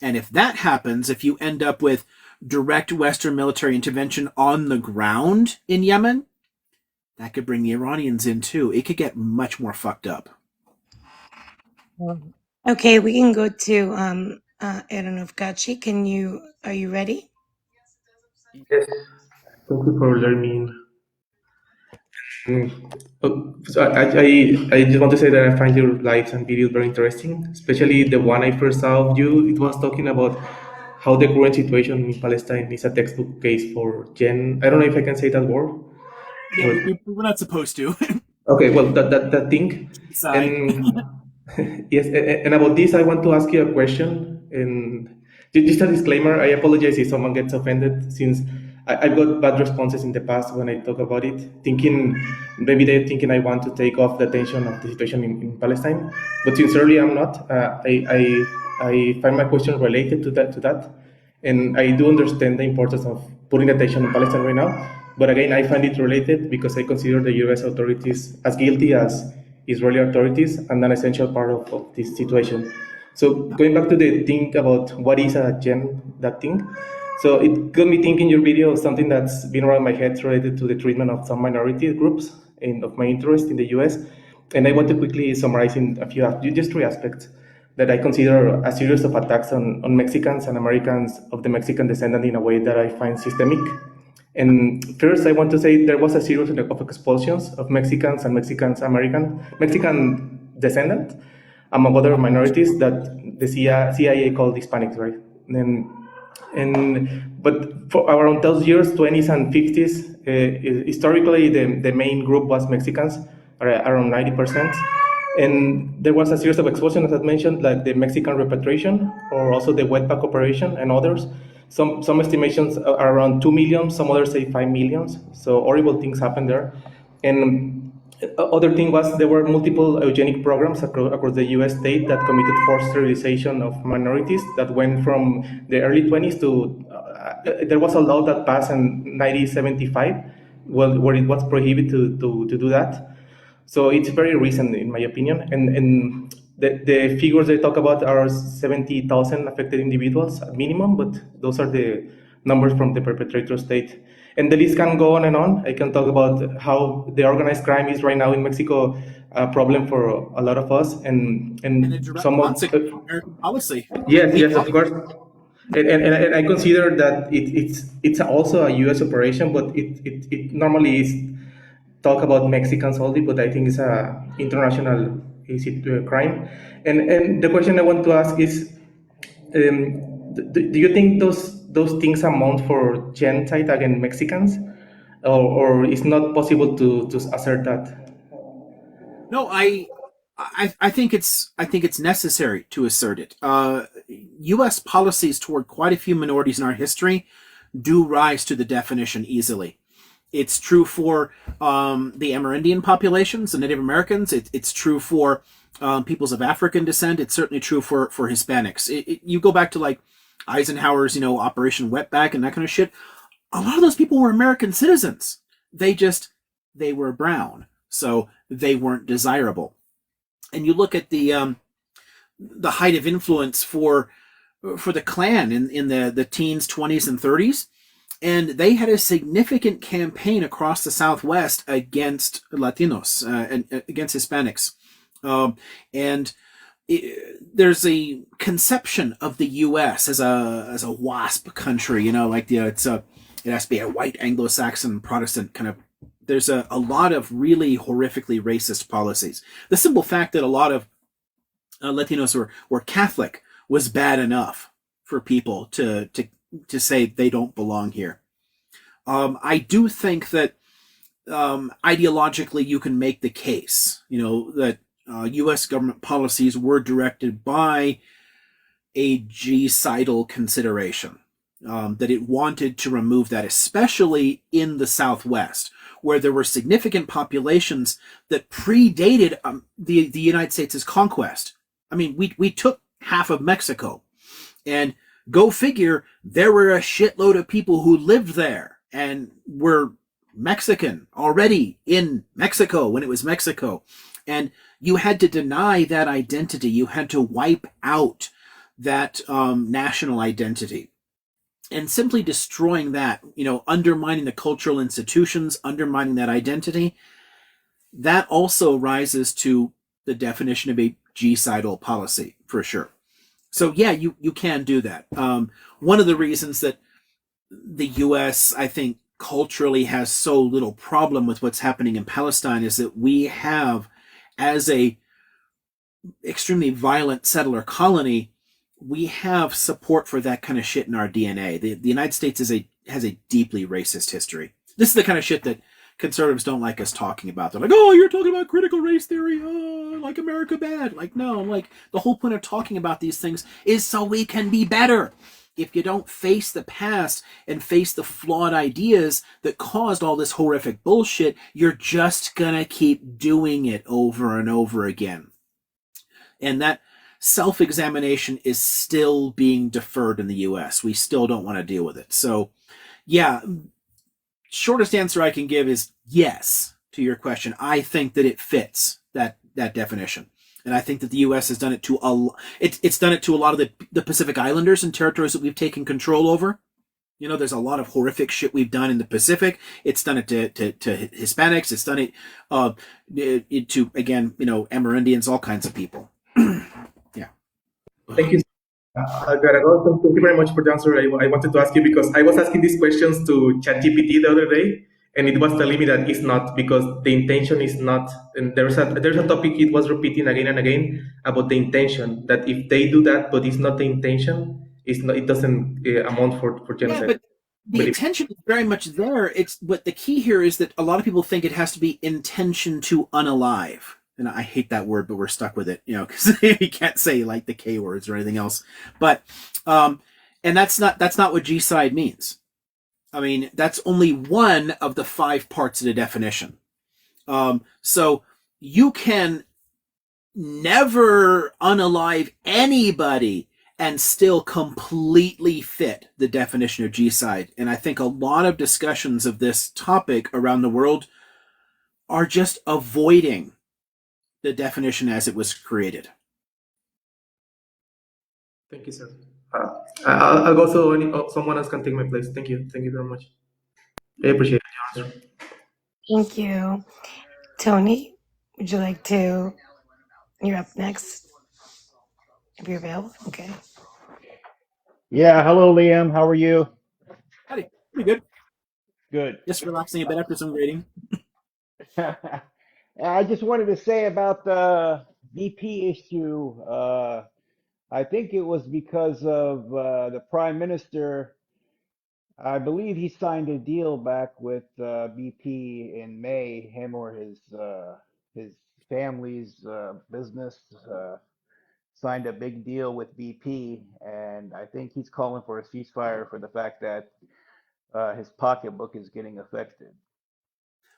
And if that happens, if you end up with direct Western military intervention on the ground in Yemen, that could bring the Iranians in too. It could get much more fucked up. Okay, we can go to I don't know if Gachi, are you ready? Yes, thank you for letting me in. So I just want to say that I find your lives and videos very interesting, especially the one I first saw of you. It was talking about how the current situation in Palestine is a textbook case for Gen. I don't know if I can say that word, Yeah, but we're not supposed to. okay, well, that thing. Decide. And yes, and about this, I want to ask you a question. And just a disclaimer, I apologize if someone gets offended, since I've got bad responses in the past when I talk about it, thinking maybe they're thinking I want to take off the attention of the situation in Palestine. But sincerely, I'm not. I find my question related to that. And I do understand the importance of putting attention in Palestine right now. But again, I find it related because I consider the US authorities as guilty as Israeli authorities and an essential part of this situation. So going back to the thing about what is a gen, that thing. So it got me thinking your video of something that's been around my head related to the treatment of some minority groups of my interest in the US. And I want to quickly summarize in a few, just three aspects that I consider a series of attacks on Mexicans and Americans of the Mexican descent in a way that I find systemic. And first, I want to say there was a series of expulsions of Mexicans and Mexican descendants, among other minorities that the CIA called Hispanics, right? But for around those years, 20s and 50s, historically the main group was Mexicans, around 90%. And there was a series of expulsions, as I mentioned, like the Mexican repatriation, or also the wetback operation and others. Some estimations are around 2 million, some others say 5 millions. So horrible things happened there. And other thing was there were multiple eugenic programs across the U.S. state that committed forced sterilization of minorities that went from the early 20s to there was a law that passed in 1975, well, where it was prohibited to do that. So it's very recent, in my opinion. And the figures they talk about are 70,000 affected individuals at minimum, but those are the numbers from the perpetrator state. And the list can go on and on. I can talk about how the organized crime is right now in Mexico a problem for a lot of us, And a and direct some of consequence of American policy. yes, yes, of course. And I consider that it's also a U.S. operation, but it normally is talk about Mexicans only, but I think it's a international crime. And the question I want to ask is, do you think those things amount for genocide against Mexicans, or it's not possible to assert that? No, I think it's necessary to assert it. U.S. policies toward quite a few minorities in our history do rise to the definition easily. It's true for the Amerindian populations, the Native Americans. It's true for peoples of African descent. It's certainly true for Hispanics. You go back to like Eisenhower's, Operation Wetback and that kind of shit. A lot of those people were American citizens. They were brown, so they weren't desirable. And you look at the height of influence for the Klan in the teens, 20s, and 30s. And they had a significant campaign across the Southwest against Latinos and against Hispanics. And there's a conception of the U.S. as a WASP country, like it has to be a white Anglo-Saxon Protestant kind of. There's a lot of really horrifically racist policies. The simple fact that a lot of Latinos were Catholic was bad enough for people to say they don't belong here. I do think that ideologically you can make the case, that U.S. government policies were directed by a genocidal consideration, that it wanted to remove that, especially in the Southwest, where there were significant populations that predated the United States' conquest. I mean, we took half of Mexico, and go figure, there were a shitload of people who lived there and were Mexican already in Mexico when it was Mexico. And you had to deny that identity. You had to wipe out that national identity. And simply destroying that, undermining the cultural institutions, undermining that identity, that also rises to the definition of a genocidal policy for sure. So yeah, you can do that. One of the reasons that the U.S. I think culturally has so little problem with what's happening in Palestine is that we have, as a extremely violent settler colony, we have support for that kind of shit in our DNA. The United States has a deeply racist history. This is the kind of shit that conservatives don't like us talking about. They're like, "Oh, you're talking about critical race theory. Oh, like America bad." Like, no, like the whole point of talking about these things is so we can be better. If you don't face the past and face the flawed ideas that caused all this horrific bullshit, you're just gonna keep doing it over and over again. And that self-examination is still being deferred in the US. We still don't want to deal with it. So, yeah, shortest answer I can give is yes to your question. I think that it fits that definition. And I think that the U.S. has done it to it's done it to a lot of the Pacific Islanders and territories that we've taken control over. There's a lot of horrific shit we've done in the Pacific. It's done it to Hispanics. It's done it to, again, Amerindians, all kinds of people. Yeah. Thank you. Thank you very much for the answer. I wanted to ask you because I was asking these questions to ChatGPT the other day, and it was telling me that it's not because the intention is not. And there's a topic it was repeating again and again about the intention. That if they do that, but it's not the intention, it doesn't amount for Yeah, genocide. but the intention is very much there. It's but the key here is that a lot of people think it has to be intention to unalive. And I hate that word, but we're stuck with it, because you can't say like the K words or anything else. But and that's not what genocide means. I mean, that's only one of the 5 parts of the definition. So you can never unalive anybody and still completely fit the definition of genocide. And I think a lot of discussions of this topic around the world are just avoiding the definition as it was created. Thank you, sir. I'll go so someone else can take my place. Thank you. Thank you very much. I appreciate your answer. Thank you. Tony, would you like to? You're up next. If you're available. Okay. Yeah, hello, Liam. How are you? Howdy. Pretty good. Good. Just relaxing a bit after some grading. I just wanted to say about the VP issue. I think it was because of the Prime Minister. I believe he signed a deal back with BP in May. Him or his family's business signed a big deal with BP, and I think he's calling for a ceasefire for the fact that his pocketbook is getting affected.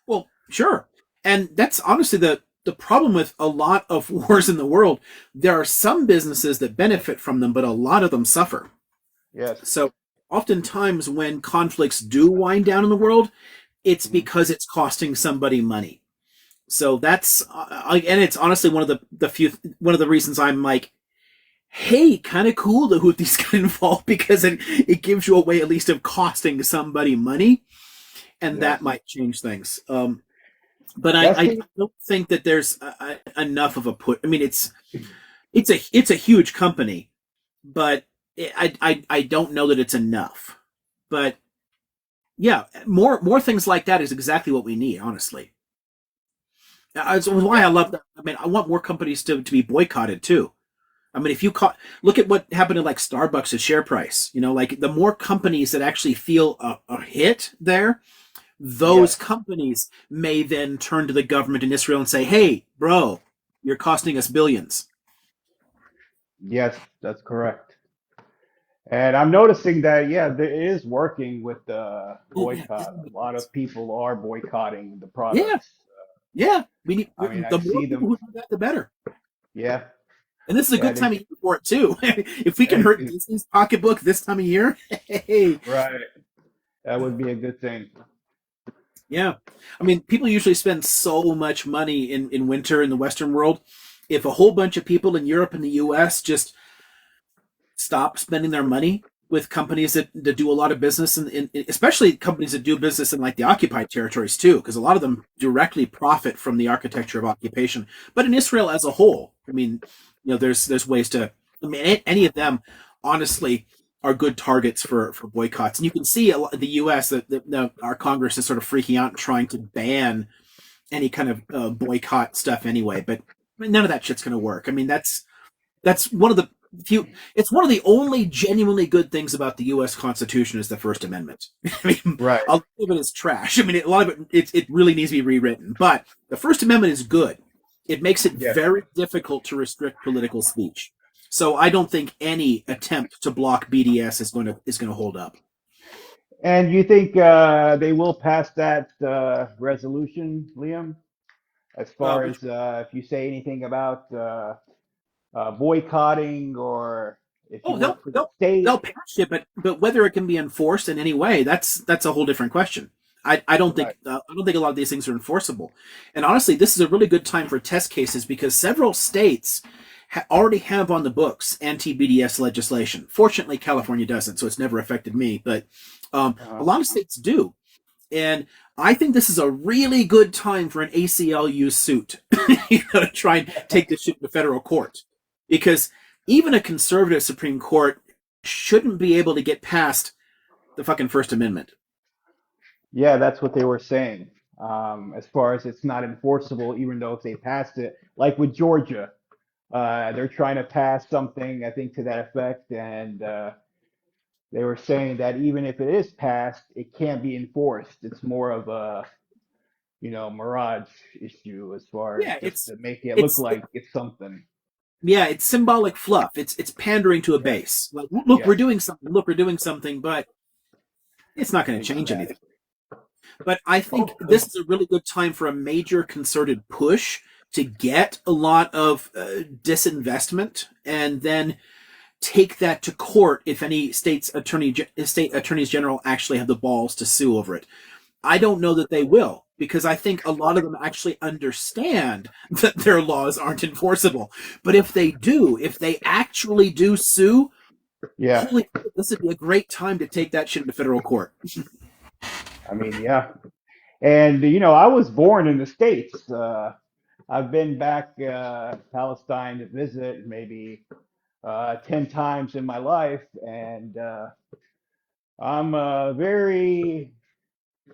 Well, sure. And that's honestly the problem with a lot of wars in the world. There are some businesses that benefit from them, but a lot of them suffer. Yes. So oftentimes when conflicts do wind down in the world, it's Mhm. because it's costing somebody money. So that's and it's honestly one of the reasons I'm like, hey, kind of cool to who these get involved, because it gives you a way at least of costing somebody money, and that Yes. might change things. But That's I the don't think that there's enough of a put. I mean, it's a huge company, but I don't know that it's enough. But yeah, more things like that is exactly what we need, honestly. It's why I love that. I mean, I want more companies to be boycotted too. I mean, if you look at what happened to like Starbucks' share price, like the more companies that actually feel a hit there, those yes, companies may then turn to the government in Israel and say, hey, bro, you're costing us billions. yes, that's correct. And I'm noticing that it is working with the Oh, yeah. boycott. A lot of people are boycotting the Yeah. products. Yeah. We need I mean, I the more see people them. who do that, the better. Yeah, And this is a yeah, good time of year for it too. If we can hurt Disney's pocketbook this time of year, hey, right. That would be a good thing. yeah. I mean, people usually spend so much money in winter in the Western world. If a whole bunch of people in Europe and the US just stop spending their money with companies that do a lot of business especially companies that do business in like the occupied territories too, because a lot of them directly profit from the architecture of occupation. But in Israel as a whole, I mean, there's ways to. I mean, any of them, honestly, are good targets for boycotts. And you can see the U.S. that our Congress is sort of freaking out and trying to ban any kind of boycott stuff anyway. But I mean, none of that shit's going to work. I mean, that's one of the few. It's one of the only genuinely good things about the U.S. Constitution is the First Amendment. I mean, Right. a lot of it is trash. I mean, a lot of it really needs to be rewritten. But the First Amendment is good. It makes it Yeah. very difficult to restrict political speech. So I don't think any attempt to block BDS is going to hold up. And you think they will pass that resolution, Liam, as far Which as if you say anything about boycotting or if you Oh, they'll work for the they'll state? they'll patch it, but whether it can be enforced in any way, that's a whole different question. I don't Right. think I don't think a lot of these things are enforceable. And honestly, this is a really good time for test cases because several states already have on the books anti-BDS legislation. Fortunately, California doesn't, so it's never affected me. But a Uh, lot of states do, and I think this is a really good time for an ACLU suit, to try and take this shit to federal court, because even a conservative Supreme Court shouldn't be able to get past the fucking First Amendment. yeah, that's what they were saying. As far as it's not enforceable, even though if they passed it, like with Georgia, they're trying to pass something, I think, to that effect, and they were saying that even if it is passed, it can't be enforced. It's more of a, mirage issue as far as Yeah, just to make it look it's like it's something. yeah, it's symbolic fluff. It's pandering to a Yeah. base. Like, look, we're Yes. doing something. Look, we're doing something, but it's not going to change anything. Exactly. But I think this Okay. is a really good time for a major concerted push to get a lot of disinvestment and then take that to court if any state attorneys general actually have the balls to sue over it. I don't know that they will because I think a lot of them actually understand that their laws aren't enforceable. But if they do, if they actually do sue, Yeah. holy shit, this would be a great time to take that shit into federal court. I mean, yeah. And I was born in the States. I've been back Palestine to visit maybe 10 times in my life, and I'm very,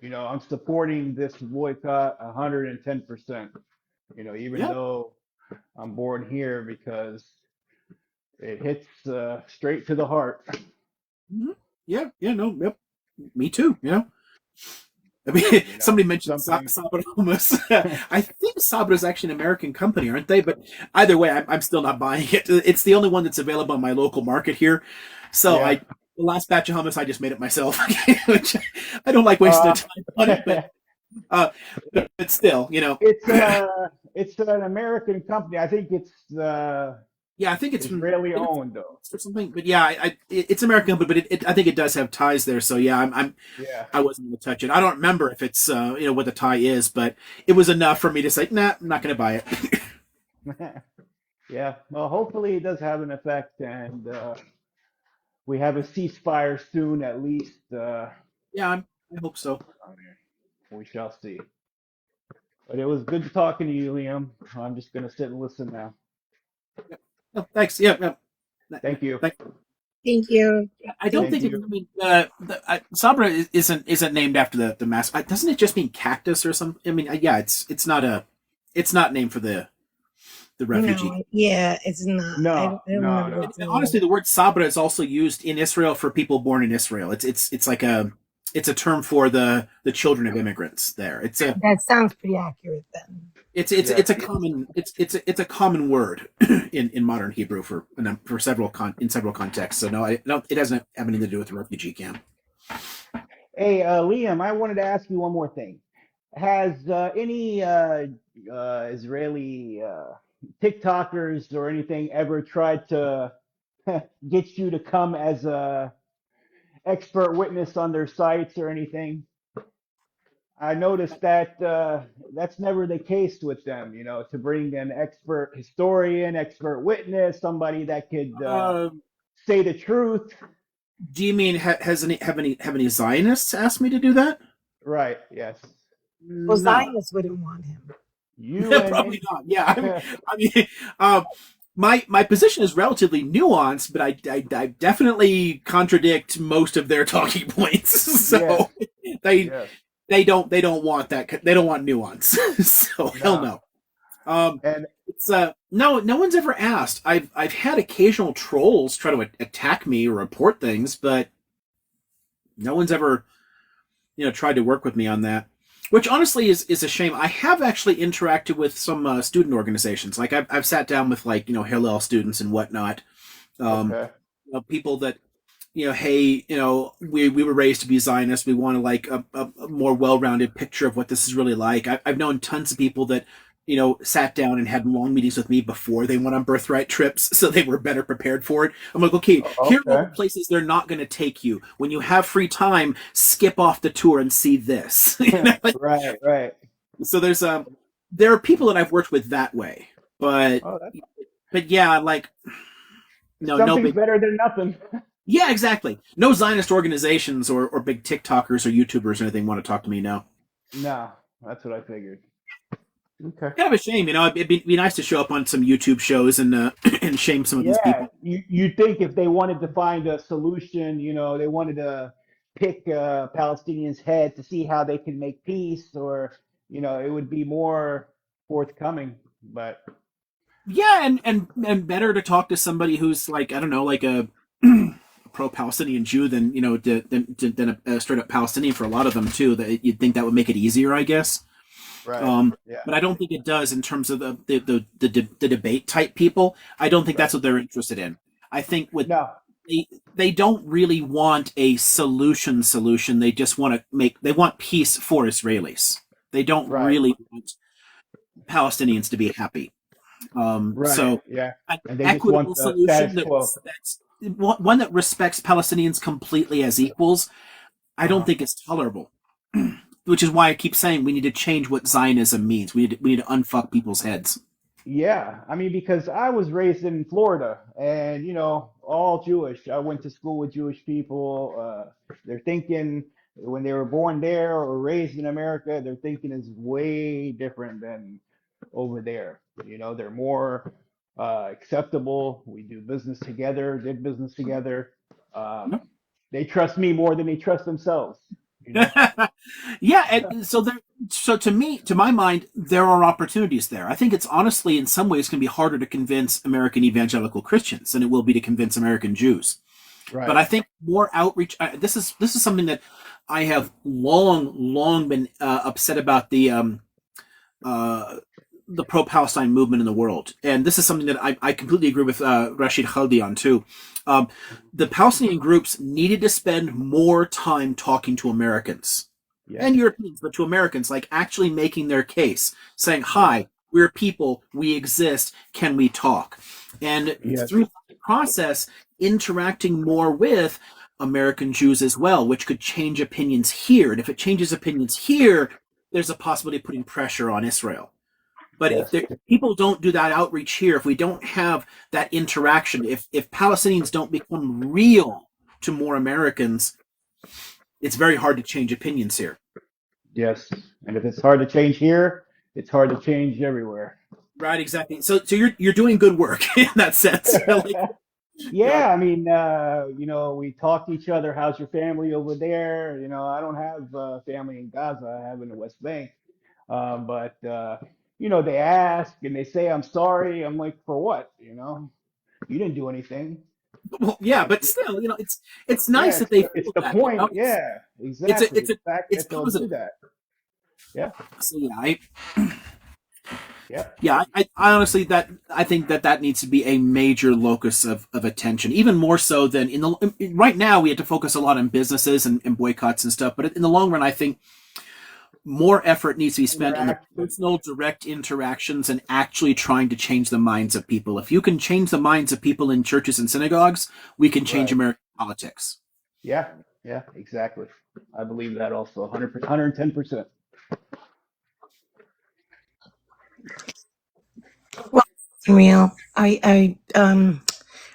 I'm supporting this boycott 110%. Even Yeah. though I'm born here because it hits straight to the heart. Mhm. Yeah. Yeah. No. Yep. Me too. I mean, somebody mentioned Something. Sabra Hummus. I think Sabra is actually an American company, aren't they? But either way, I'm still not buying it. It's the only one that's available in my local market here. So Yeah. the last batch of hummus, I just made it myself, which I don't like wasting Uh, the time on it, uh, but still, it's it's an American company. I think it's yeah, I think it's from Israeli maybe owned though. or something. But yeah, it's American, but I think it does have ties there. So yeah, Yeah. I wasn't going to touch it. I don't remember if it's what the tie is, but it was enough for me to say, nah, I'm not going to buy it. Yeah. Well, hopefully it does have an effect, and we have a ceasefire soon, at least. Yeah, I hope so. I mean, we shall see. But it was good talking to you, Liam. I'm just gonna sit and listen now. Oh, thanks. Yeah, yeah. Thank you. Thank, Thank you. I don't Thank think it. you. I mean, Sabra isn't named after the mask. Doesn't it just mean cactus or something? I mean, yeah, it's not named for the refugee. No, yeah, it's not. No, I don't no, remember And no. its name. honestly, the word Sabra is also used in Israel for people born in Israel. It's like a term for the children of immigrants. There, That sounds pretty accurate then. Yeah. it's a common word in modern Hebrew for several contexts. So no, it doesn't have anything to do with the refugee camp. Hey, Liam, I wanted to ask you one more thing. Has any Israeli TikTokers or anything ever tried to get you to come as a expert witness on their sites or anything? I noticed that that's never the case with them, to bring an expert historian, expert witness, somebody that could Uh, say the truth. Do you mean have any Zionists asked me to do that? Right. Yes. Well, No. Zionists wouldn't want him. You and Probably me. not. Yeah, I mean, uh, my position is relatively nuanced, but I definitely contradict most of their talking points. Yes. So they Yes. they don't want that. They don't want nuance. So hell No. no. Um, And it's no one's ever asked. I've had occasional trolls try to attack me or report things, but no one's ever tried to work with me on that, which honestly is a shame. I have actually interacted with some student organizations. Like I've sat down with like Hillel students and whatnot. Um, okay. People that hey, we were raised to be Zionists. We want to like a more well-rounded picture of what this is really like. I've known tons of people that sat down and had long meetings with me before they went on birthright trips, so they were better prepared for it. I'm like, okay, here are all the Okay. places they're not going to take you. When you have free time, skip off the tour and see this. You know? Right. Right. So there are people that I've worked with that way, but Oh, that's yeah, like no something's big. better than nothing. Yeah, exactly. No Zionist organizations or big TikTokers or YouTubers or anything want to talk to me now. No, that's what I figured. Okay. Kind of a shame, It'd be nice to show up on some YouTube shows and and shame some of these Yeah, people. you think if they wanted to find a solution, they wanted to pick Palestinians' head to see how they can make peace, or it would be more forthcoming. But Yeah, and better to talk to somebody who's like I don't know, like a pro-Palestinian Jew than than a straight up Palestinian for a lot of them too. That you'd think that would make it easier, I guess. right, yeah, But I don't think it does in terms of the debate type people. I don't think right. that's what they're interested in. I think with No, they don't really want a solution. They just want to they want peace for Israelis. They don't right, really want Palestinians to be happy. right, So yeah. an And they just equitable want the status solution that quo. respects one that respects Palestinians completely as equals, I don't Uh-huh. think is tolerable. Which is why I keep saying we need to change what Zionism means. We need to unfuck people's heads. Yeah, I mean, because I was raised in Florida and, all Jewish. I went to school with Jewish people. They're thinking when they were born there or raised in America, their thinking is way different than over there. They're more acceptable. We do business together, did business together. Um, they trust me more than they trust themselves, you know? Yeah, and so to me, to my mind, there are opportunities there. I think it's honestly, in some ways, going to be harder to convince American evangelical Christians than it will be to convince American Jews. But Right, I think more outreach. This is something that I have long been upset about uh, the pro-Palestine movement in the world, and this is something that I completely agree with Rashid Khaldi on too. Um, the Palestinian groups needed to spend more time talking to Americans yes, and Europeans, but to Americans, like actually making their case, saying, yes, "Hi, we're people, we exist. Can we talk?" And yes, through the process, interacting more with American Jews as well, which could change opinions here. And if it changes opinions here, there's a possibility of putting pressure on Israel. But if yes, people don't do that outreach here, if we don't have that interaction, if Palestinians don't become real to more Americans, it's very hard to change opinions here. yes. And if it's hard to change here, it's hard to change everywhere. Right, exactly. So you're doing good work in that sense. Like, Yeah, I mean, we talk to each other. How's your family over there? I don't have family in Gaza. I have in the West Bank. But they ask and they say, "I'm sorry." I'm like, "For what?" You didn't do anything. well, yeah, but still, it's Yeah, nice that they it's feel the that. point. Yeah, It's a exactly. it's The a fact it's that they'll do positive. that. Yeah, So yeah, yeah, I honestly that I think that needs to be a major locus of attention, even more so than right now we have to focus a lot on businesses and boycotts and stuff. But in the long run, I think more effort needs to be spent on the interaction. personal, direct interactions and actually trying to change the minds of people. If you can change the minds of people in churches and synagogues, we can change Right. American politics. Yeah, yeah, exactly. I believe that also. 100%, 110%. Well, real. I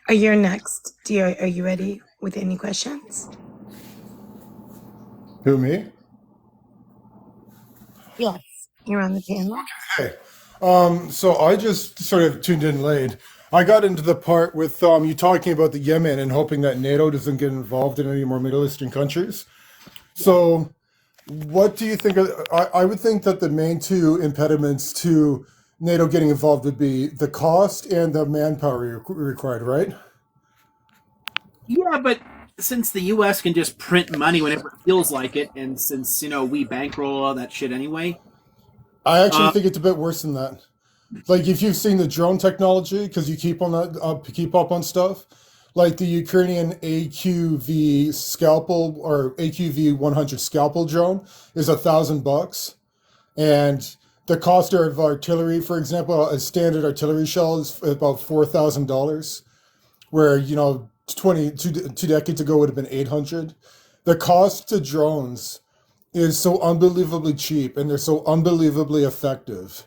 Are you next? Are you ready with any questions? Who, me? Yes. You're on the panel. Hey. So I just sort of tuned in late. I got into the part with you talking about the Yemen and hoping that NATO doesn't get involved in any more Middle Eastern countries. So, what do you think? I would think that the main two impediments to NATO getting involved would be the cost and the manpower required, right? Yeah, but since the U.S. can just print money whenever it feels like it, and since we bankroll all that shit anyway, I actually uh, think it's a bit worse than that. Like if you've seen the drone technology, because you keep on that keep up on stuff, like the Ukrainian AQV scalpel or AQV 100 scalpel drone is $1,000, and the cost of artillery, for example, a standard artillery shell is about $4,000, where 22 decades ago would have been 800. The cost to drones is so unbelievably cheap, and they're so unbelievably effective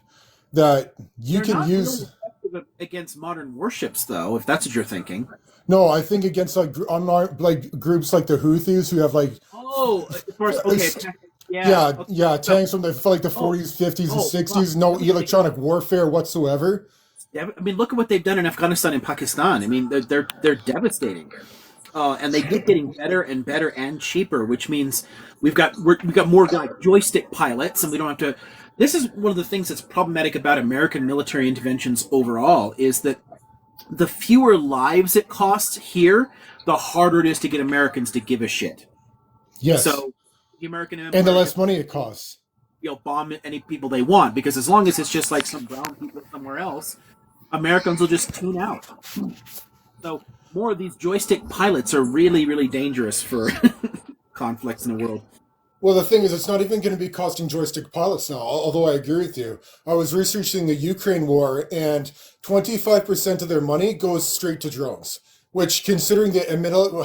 that you they're can not really use. effective against modern warships, though. If that's what you're thinking. No, I think against like unarmed like groups like the Houthis who have like Oh, as far as okay, it's- yeah, yeah, okay. yeah, So, tanks from the like the oh, 40s, 50s, and oh, fuck. 60s, no electronic warfare whatsoever. Yeah, I mean, look at what they've done in Afghanistan and Pakistan. I mean, they're devastating, and they keep getting better and better and cheaper. Which means we've got more like joystick pilots, and we don't have to. This is one of the things that's problematic about American military interventions overall is that the fewer lives it costs here, the harder it is to get Americans to give a shit. Yes, So the American and the empire can less money it costs. bomb any people they want because as long as it's just like some brown people somewhere else, Americans will just tune out. So more of these joystick pilots are really, really dangerous for conflicts in the world. Well, the thing is, it's not even going to be costing joystick pilots now, although I agree with you. I was researching the Ukraine war, and 25% of their money goes straight to drones. Which, considering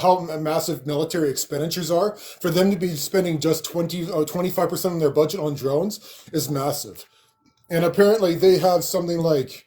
how massive military expenditures are, for them to be spending just 25% of their budget on drones is massive. And apparently, they have something like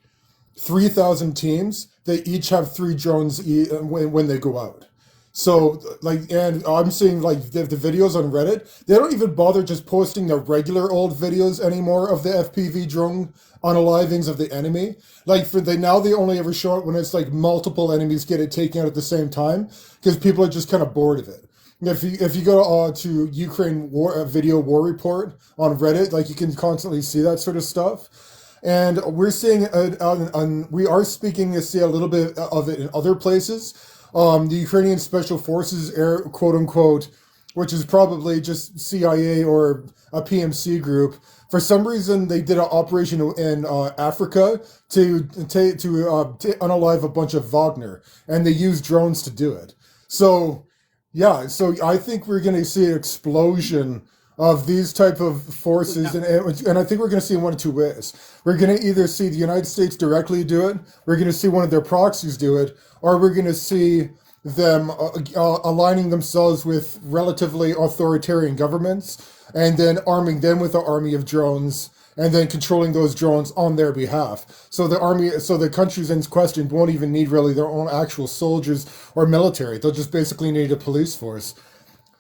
3,000 teams. They each have three drones when they go out. So, like, and I'm seeing like the videos on Reddit. They don't even bother just posting the regular old videos anymore of the FPV drone unalivings of the enemy. Like, for they now they only ever show it when it's like multiple enemies get it taken out at the same time because people are just kind of bored of it. If you go to Ukraine war video war report on Reddit, like you can constantly see that sort of stuff. And we're seeing, we are speaking to see a little bit of it in other places. The Ukrainian Special Forces, quote unquote, which is probably just CIA or a PMC group. For some reason, they did an operation in Africa to unalive a bunch of Wagner, and they used drones to do it. So, yeah, so I think we're going to see an explosion of these type of forces, and I think we're going to see one of two ways. We're going to either see the United States directly do it, we're going to see one of their proxies do it, or we're going to see them aligning themselves with relatively authoritarian governments and then arming them with an army of drones and then controlling those drones on their behalf. So the countries in question won't even need really their own actual soldiers or military. They'll just basically need a police force.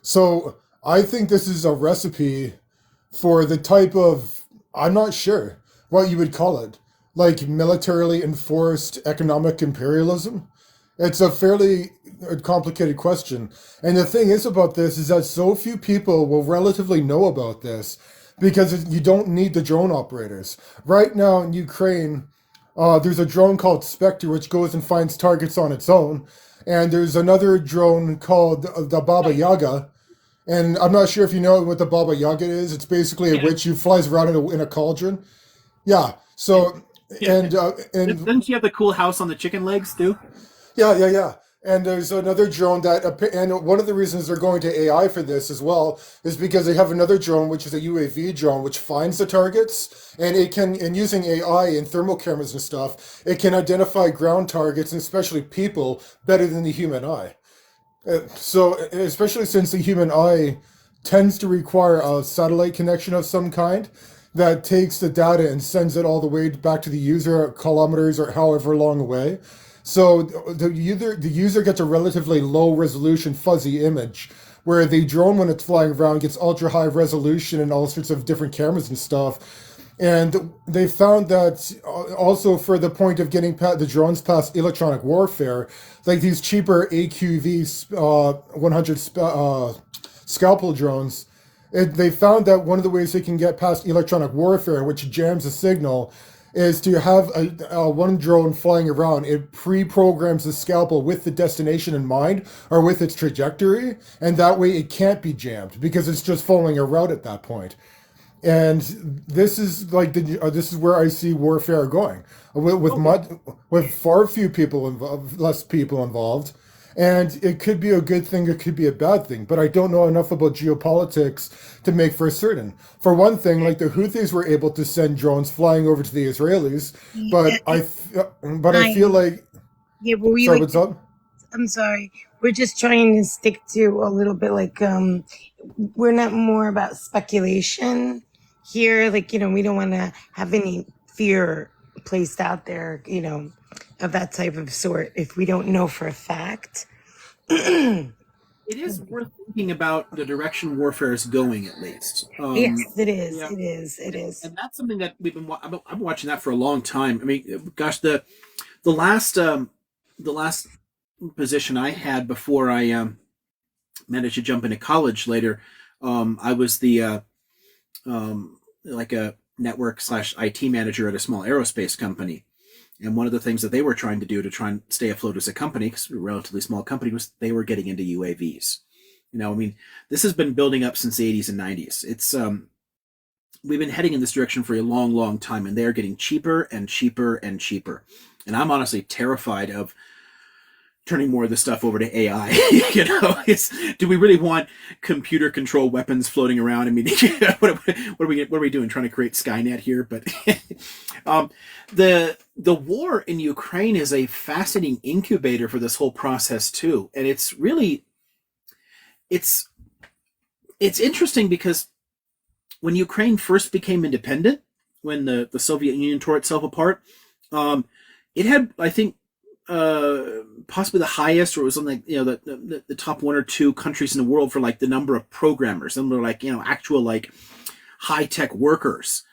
So I think this is a recipe for the type of, I'm not sure what you would call it, like militarily enforced economic imperialism. It's a fairly complicated question. And the thing is about this is that so few people will relatively know about this because you don't need the drone operators. Right now in Ukraine, there's a drone called Spectre which goes and finds targets on its own. And there's another drone called the Baba Yaga, and I'm not sure if you know what the Baba Yaga is. It's basically a Yeah, witch who flies around in a cauldron. Yeah. yeah, So yeah. and Doesn't she have the cool house on the chicken legs too? yeah. And there's another drone and one of the reasons they're going to AI for this as well is because they have another drone, which is a UAV drone, which finds the targets, and and using AI and thermal cameras and stuff, it can identify ground targets and especially people better than the human eye. So, especially since the human eye tends to require a satellite connection of some kind that takes the data and sends it all the way back to the user kilometers or however long away. So the user gets a relatively low resolution fuzzy image, where the drone, when it's flying around, gets ultra high resolution and all sorts of different cameras and stuff. And they found that also for the point of getting the drones past electronic warfare, like these cheaper AQV 100 scalpel drones, they found that one of the ways they can get past electronic warfare, which jams a signal, is to have one drone flying around. It pre-programs the scalpel with the destination in mind or with its trajectory, and that way it can't be jammed because it's just following a route at that point. And this is like this is where I see warfare going with far few people involved, less people involved, and it could be a good thing, it could be a bad thing. But I don't know enough about geopolitics to make for certain. For one thing, like the Houthis were able to send drones flying over to the Israelis, Yeah, but I feel Ryan, like yeah, but we sorry, like, what's up? I'm sorry. We're just trying to stick to a little bit like we're not more about speculation here. Like, we don't want to have any fear placed out there, of that type of sort if we don't know for a fact. Yes, It is worth thinking about the direction warfare is going, at least. it is. Yeah, It is. It and, is. and that's something that I've been watching that for a long time. I mean, gosh, the last the last position I had before I managed to jump into college later, I was the like a network slash IT manager at a small aerospace company. And one of the things that they were trying to do to try and stay afloat as a company, because we're a relatively small company, was they were getting into UAVs. I mean, this has been building up since the 80s and 90s. It's we've been heading in this direction for a long, long time, and they are getting cheaper and cheaper and cheaper. And I'm honestly terrified of turning more of the stuff over to AI. Do we really want computer controlled weapons floating around? I mean, what are we doing? Trying to create Skynet here? But the war in Ukraine is a fascinating incubator for this whole process too, and it's it's interesting because when Ukraine first became independent, when the Soviet Union tore itself apart, it had, I think, possibly the highest, or it was on like the top one or two countries in the world for like the number of programmers, number of like actual like high tech workers.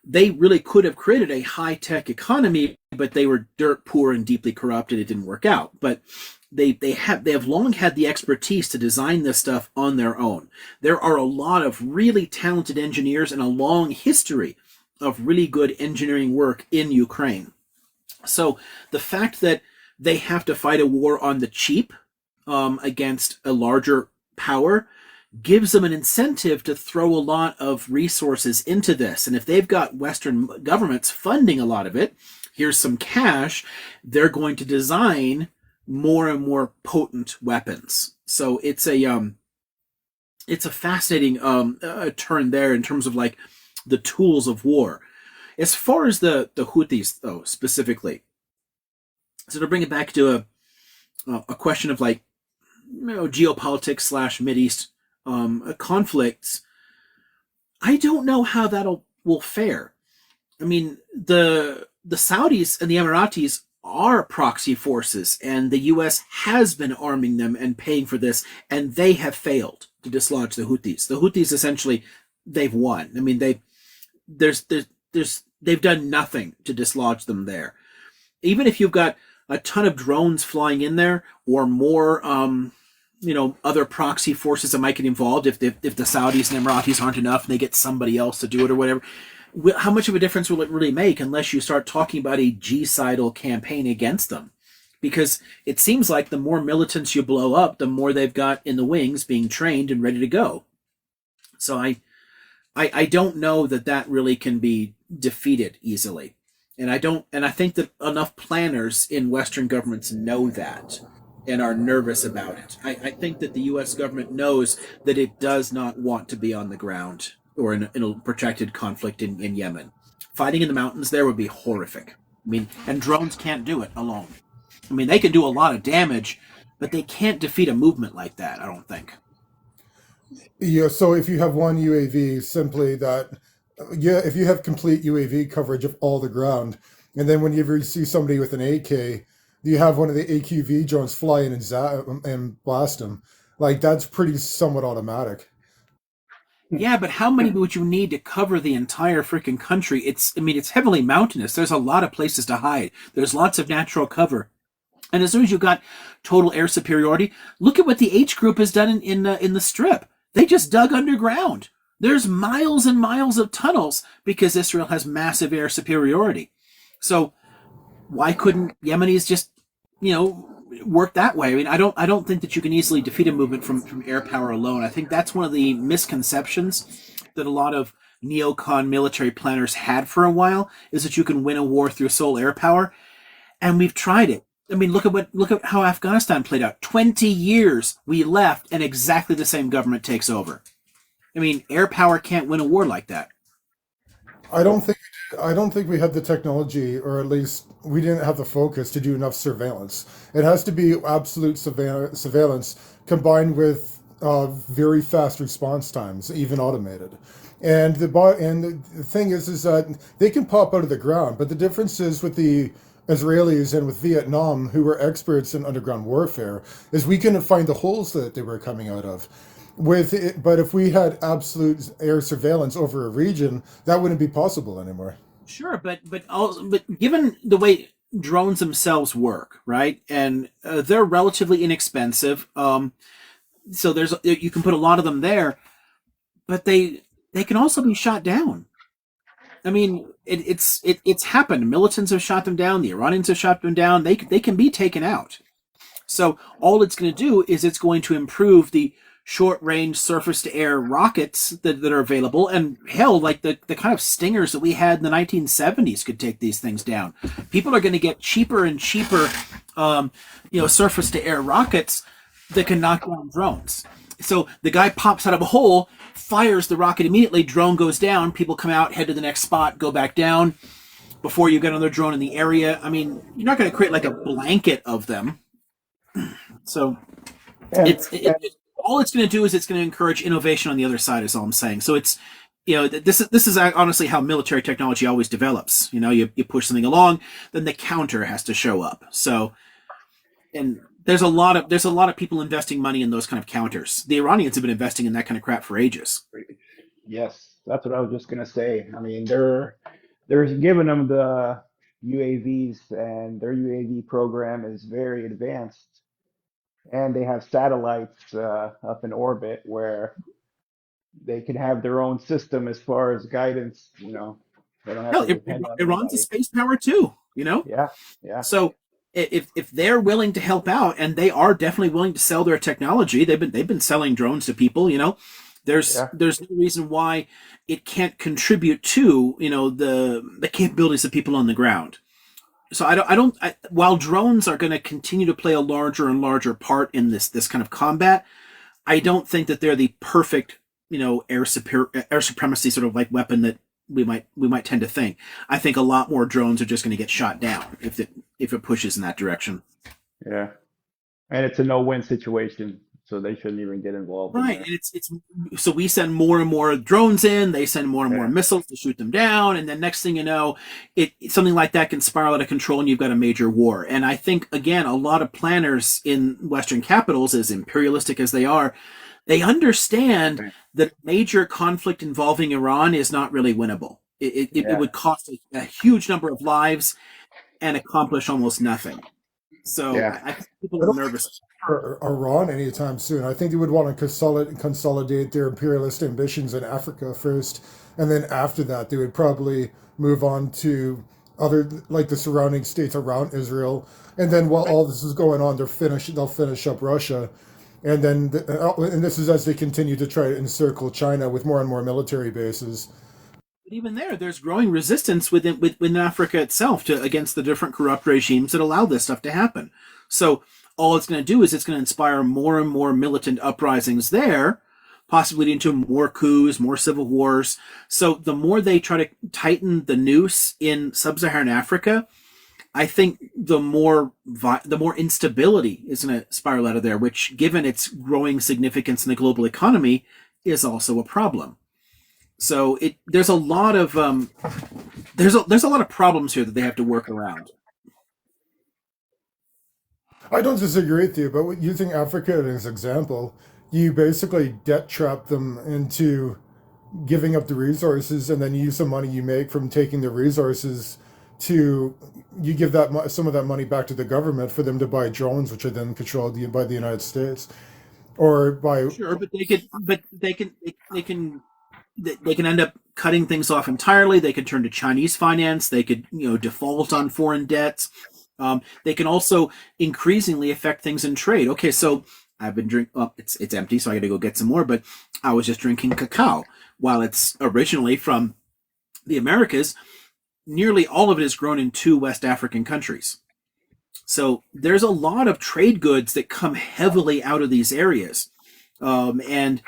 They really could have created a high tech economy, but they were dirt poor and deeply corrupt, and it didn't work out. But they have long had the expertise to design this stuff on their own. There are a lot of really talented engineers and a long history of really good engineering work in Ukraine. So the fact that they have to fight a war on the cheap against a larger power gives them an incentive to throw a lot of resources into this. And if they've got Western governments funding a lot of it, here's some cash, they're going to design more and more potent weapons. So it's a fascinating turn there in terms of like the tools of war. As far as the Houthis, though, specifically, so to bring it back to a question of like geopolitics slash Mideast conflicts, I don't know how will fare. I mean, the Saudis and the Emiratis are proxy forces, and the U.S. has been arming them and paying for this, and they have failed to dislodge the Houthis. The Houthis essentially, they've won. I mean, they've done nothing to dislodge them there. Even if you've got a ton of drones flying in there, or more other proxy forces that might get involved, if the Saudis and Emiratis aren't enough and they get somebody else to do it or whatever, how much of a difference will it really make unless you start talking about a genocidal campaign against them? Because it seems like the more militants you blow up, the more they've got in the wings being trained and ready to go. So I don't know that really can be defeated easily. And I think that enough planners in Western governments know that and are nervous about it. I think that the US government knows that it does not want to be on the ground or in a protracted conflict in Yemen. Fighting in the mountains there would be horrific. I mean, and drones can't do it alone. I mean, they can do a lot of damage, but they can't defeat a movement like that, I don't think. Yeah, so if you have one UAV, simply that, yeah, if you have complete UAV coverage of all the ground, and then whenever you see somebody with an AK, you have one of the AQV drones fly in and, and blast them. Like that's pretty somewhat automatic. Yeah, but how many would you need to cover the entire freaking country? I mean, it's heavily mountainous. There's a lot of places to hide. There's lots of natural cover. And as soon as you got total air superiority, look at what the H group has done in the strip. They just dug underground. There's miles and miles of tunnels because Israel has massive air superiority. So why couldn't Yemenis just, you know, work that way? I mean, I don't think that you can easily defeat a movement from air power alone. I think that's one of the misconceptions that a lot of neocon military planners had for a while, is that you can win a war through sole air power, and we've tried it. I mean, look at how Afghanistan played out. 20 years we left, and exactly the same government takes over. I mean, air power can't win a war like that. I don't think I don't think we had the technology, or at least we didn't have the focus to do enough surveillance. It has to be absolute surveillance combined with very fast response times, even automated. And the thing is that they can pop out of the ground, but the difference is with the Israelis and with Vietnam, who were experts in underground warfare, is we couldn't find the holes that they were coming out of. But if we had absolute air surveillance over a region, that wouldn't be possible anymore. Sure, but given the way drones themselves work, right, and they're relatively inexpensive, so there's you can put a lot of them there, but they can also be shot down. I mean, it's happened. Militants have shot them down. The Iranians have shot them down. They can be taken out. So all it's going to do is it's going to improve the short range surface to air rockets that are available. And hell, like the kind of stingers that we had in the 1970s could take these things down. People are going to get cheaper and cheaper, surface to air rockets that can knock down drones. So the guy pops out of a hole, fires the rocket immediately, drone goes down, people come out, head to the next spot, go back down before you get another drone in the area. I mean, you're not going to create like a blanket of them. So And, all it's going to do is it's going to encourage innovation on the other side. Is all I'm saying. So it's this is honestly how military technology always develops. You push something along, then the counter has to show up. So and there's a lot of people investing money in those kind of counters. The Iranians have been investing in that kind of crap for ages. yes, that's what I was just gonna say. I mean, they're giving them the UAVs, and their UAV program is very advanced, and they have satellites up in orbit where they can have their own system as far as guidance. They don't have Hell, to depend on Iran's a anybody. space power too. Yeah, yeah, So if they're willing to help out, and they are definitely willing to sell their technology, they've been selling drones to people. yeah. There's no reason why it can't contribute to the capabilities of people on the ground. So while drones are going to continue to play a larger and larger part in this kind of combat, I don't think that they're the perfect air supremacy sort of like weapon that we might tend to think. I think a lot more drones are just going to get shot down if it pushes in that direction. Yeah. And it's a no-win situation, so they shouldn't even get involved in Right, and there. it's so we send more and more drones in. They send more and more Yeah. missiles to shoot them down, and then next thing you know, something like that can spiral out of control, and you've got a major war. And I think again, a lot of planners in Western capitals, as imperialistic as they are, they understand that a major conflict involving Iran is not really winnable. It Yeah. would cost a huge number of lives and accomplish almost nothing. So Yeah. I think people I are don't think nervous. it's for Iran anytime soon. I think they would want to consolidate their imperialist ambitions in Africa first, and then after that, they would probably move on to other like the surrounding states around Israel. And then while all this is going on, they'll finish up Russia, and then and this is as they continue to try to encircle China with more and more military bases. But even there's growing resistance within Africa itself against the different corrupt regimes that allow this stuff to happen. So all it's going to do is it's going to inspire more and more militant uprisings there, possibly leading to more coups, more civil wars. So the more they try to tighten the noose in sub-Saharan Africa, I think the more instability is going to spiral out of there, which, given its growing significance in the global economy, is also a problem. So there's a lot of there's a lot of problems here that they have to work around. I don't disagree with you, but using Africa as an example, you basically debt trap them into giving up the resources, and then you use the money you make from taking the resources to you give some of that money back to the government for them to buy drones, which are then controlled by the United States or by. Sure, but they can end up cutting things off entirely. They could turn to Chinese finance. They could, default on foreign debts. They can also increasingly affect things in trade. Okay, so I've been drinking. Well, it's empty, so I got to go get some more. But I was just drinking cacao. While it's originally from the Americas, nearly all of it is grown in two West African countries. So there's a lot of trade goods that come heavily out of these areas, and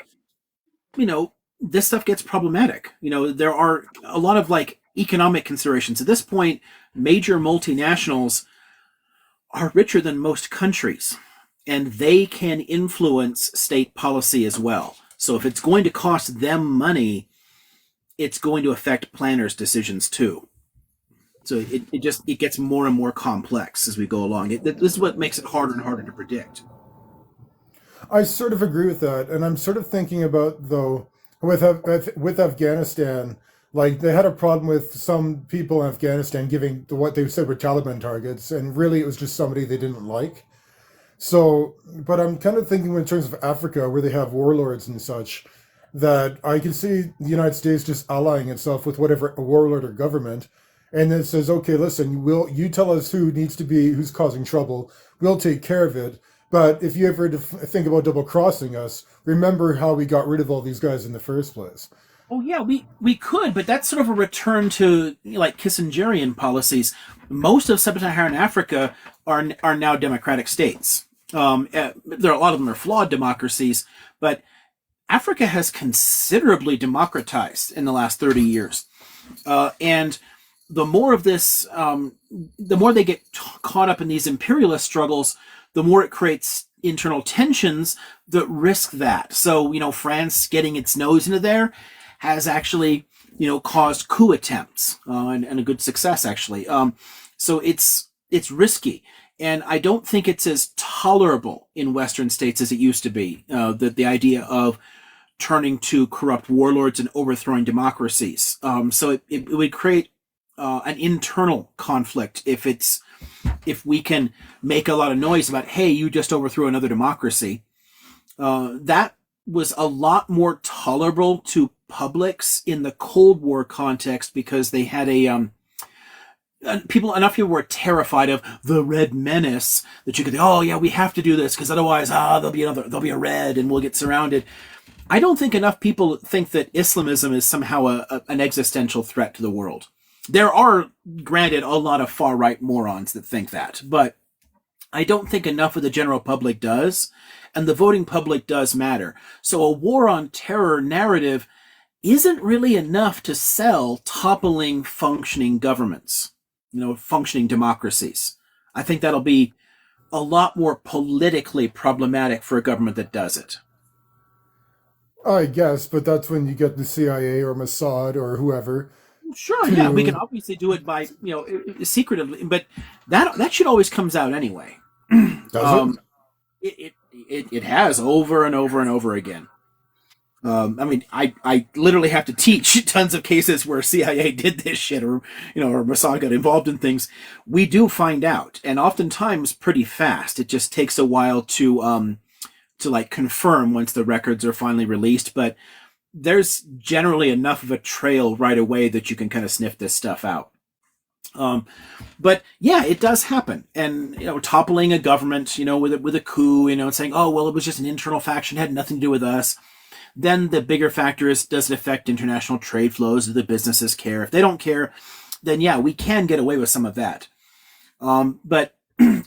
you know, this stuff gets problematic. There are a lot of like economic considerations. At this point, major multinationals are richer than most countries, and they can influence state policy as well. So if it's going to cost them money, it's going to affect planners' decisions too. So it gets more and more complex as we go along. This is what makes it harder and harder to predict. I sort of agree with that, and I'm sort of thinking about though with Afghanistan, like they had a problem with some people in Afghanistan giving what they said were Taliban targets, and really it was just somebody they didn't like. So, but I'm kind of thinking in terms of Africa, where they have warlords and such, that I can see the United States just allying itself with whatever warlord or government, and then says, okay, listen, you tell us who's causing trouble, we'll take care of it. But if you ever think about double crossing us, remember how we got rid of all these guys in the first place. Oh yeah, we could, but that's sort of a return to like Kissingerian policies. Most of sub-Saharan Africa are now democratic states. There are a lot of them are flawed democracies, but Africa has considerably democratized in the last 30 years, and the more of this, the more they get caught up in these imperialist struggles, the more it creates internal tensions that risk that. So, France getting its nose into there has actually, caused coup attempts and a good success actually. So it's risky, and I don't think it's as tolerable in Western states as it used to be. The idea of turning to corrupt warlords and overthrowing democracies. So it would create an internal conflict if we can make a lot of noise about, hey, you just overthrew another democracy. That was a lot more tolerable to publics in the Cold War context because they had enough people were terrified of the Red Menace that you could think, oh yeah, we have to do this because otherwise, there'll be a red and we'll get surrounded. I don't think enough people think that Islamism is somehow an existential threat to the world. There are, granted, a lot of far-right morons that think that, but I don't think enough of the general public does, and the voting public does matter. So a war on terror narrative isn't really enough to sell toppling functioning governments, functioning democracies. I think that'll be a lot more politically problematic for a government that does it. I guess, but that's when you get the CIA or Mossad or whoever Sure, yeah, we can to. obviously do it by secretively, but that should always comes out anyway. Does it? um, it has over and over and over again. I mean, I literally have to teach tons of cases where CIA did this shit, or or Mossad got involved in things. We do find out, and oftentimes pretty fast. It just takes a while to like confirm once the records are finally released, but there's generally enough of a trail right away that you can kind of sniff this stuff out. Um, but yeah, it does happen, and toppling a government, with a coup, and saying, oh well, it was just an internal faction, had nothing to do with us. Then the bigger factor is, does it affect international trade flows? Do the businesses care? If they don't care, then yeah, we can get away with some of that. But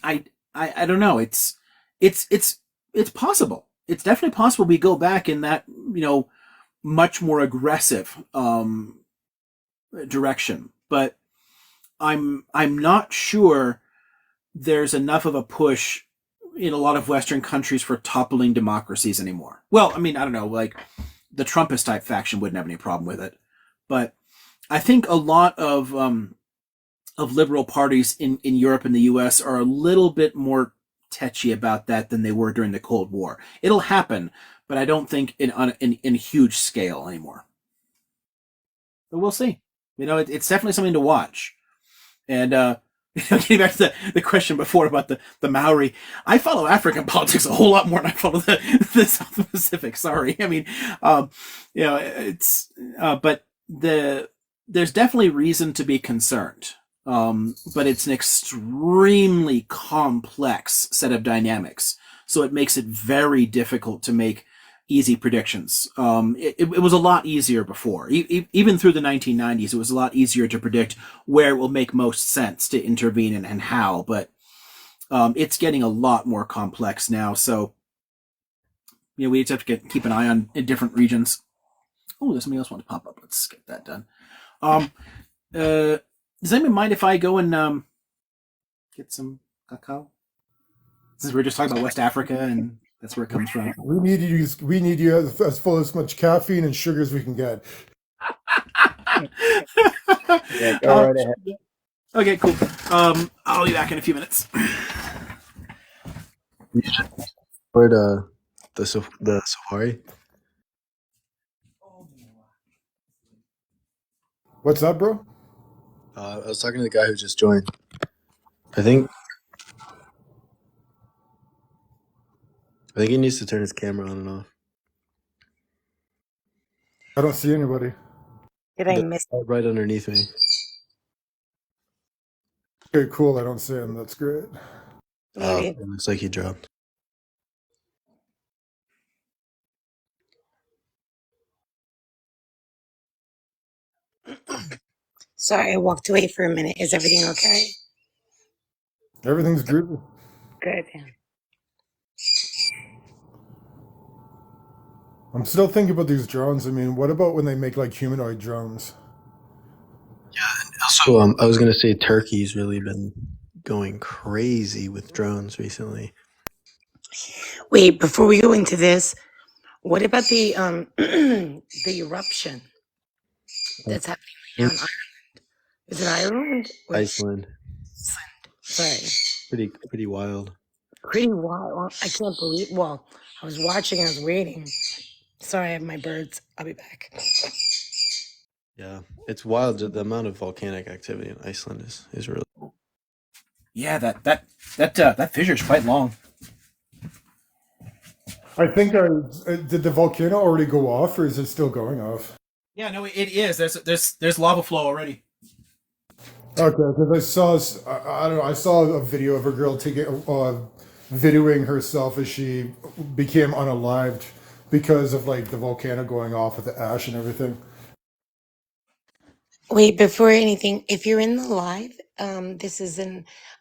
I don't know. It's possible. It's definitely possible we go back in that much more aggressive direction, but I'm not sure there's enough of a push in a lot of Western countries for toppling democracies anymore. Well, I mean, I don't know, like the Trumpist type faction wouldn't have any problem with it, but I think a lot of liberal parties in Europe and the U.S. are a little bit more tetchy about that than they were during the Cold War. It'll happen, but I don't think in huge scale anymore. But we'll see. It's definitely something to watch. And getting back to the question before about the Maori, I follow African politics a whole lot more than I follow the South Pacific. Sorry, I mean, it's but there's definitely reason to be concerned. But it's an extremely complex set of dynamics, so it makes it very difficult to make easy predictions. It was a lot easier before. Even through the 1990s, it was a lot easier to predict where it will make most sense to intervene and how, but it's getting a lot more complex now, so we just have to keep an eye on in different regions. Oh, there's somebody else want to pop up. Let's get that done. Does anyone mind if I go and get some cacao? Since we're just talking about West Africa and that's where it comes from. We need you as full as much caffeine and sugar as we can get. Yeah, go right ahead. Okay, cool. I'll be back in a few minutes. Where the safari? What's up, bro? I was talking to the guy who just joined. I think he needs to turn his camera on and off. I don't see anybody. Did I miss? Right underneath me. Okay, cool. I don't see him. That's great. Maybe. It looks like he dropped. Sorry, I walked away for a minute. Is everything okay? Everything's groovy. Good. I'm still thinking about these drones. I mean, what about when they make like humanoid drones? Also, I was gonna say Turkey's really been going crazy with drones recently. Wait, before we go into this, what about the the eruption that's happening right now in Ireland? Is it Ireland? Or Iceland. Sorry. Pretty wild. Pretty wild. I can't believe. Well, I was watching. I was waiting. Sorry, I have my birds. I'll be back. Yeah, it's wild. The amount of volcanic activity in Iceland is really. Yeah, that fissure's quite long. I think did the volcano already go off, or is it still going off? Yeah, no, it is. There's lava flow already. Okay, because I don't know, I saw a video of a girl videoing herself as she became unalived because of like the volcano going off with the ash and everything. Wait, before anything, if you're in the live, this is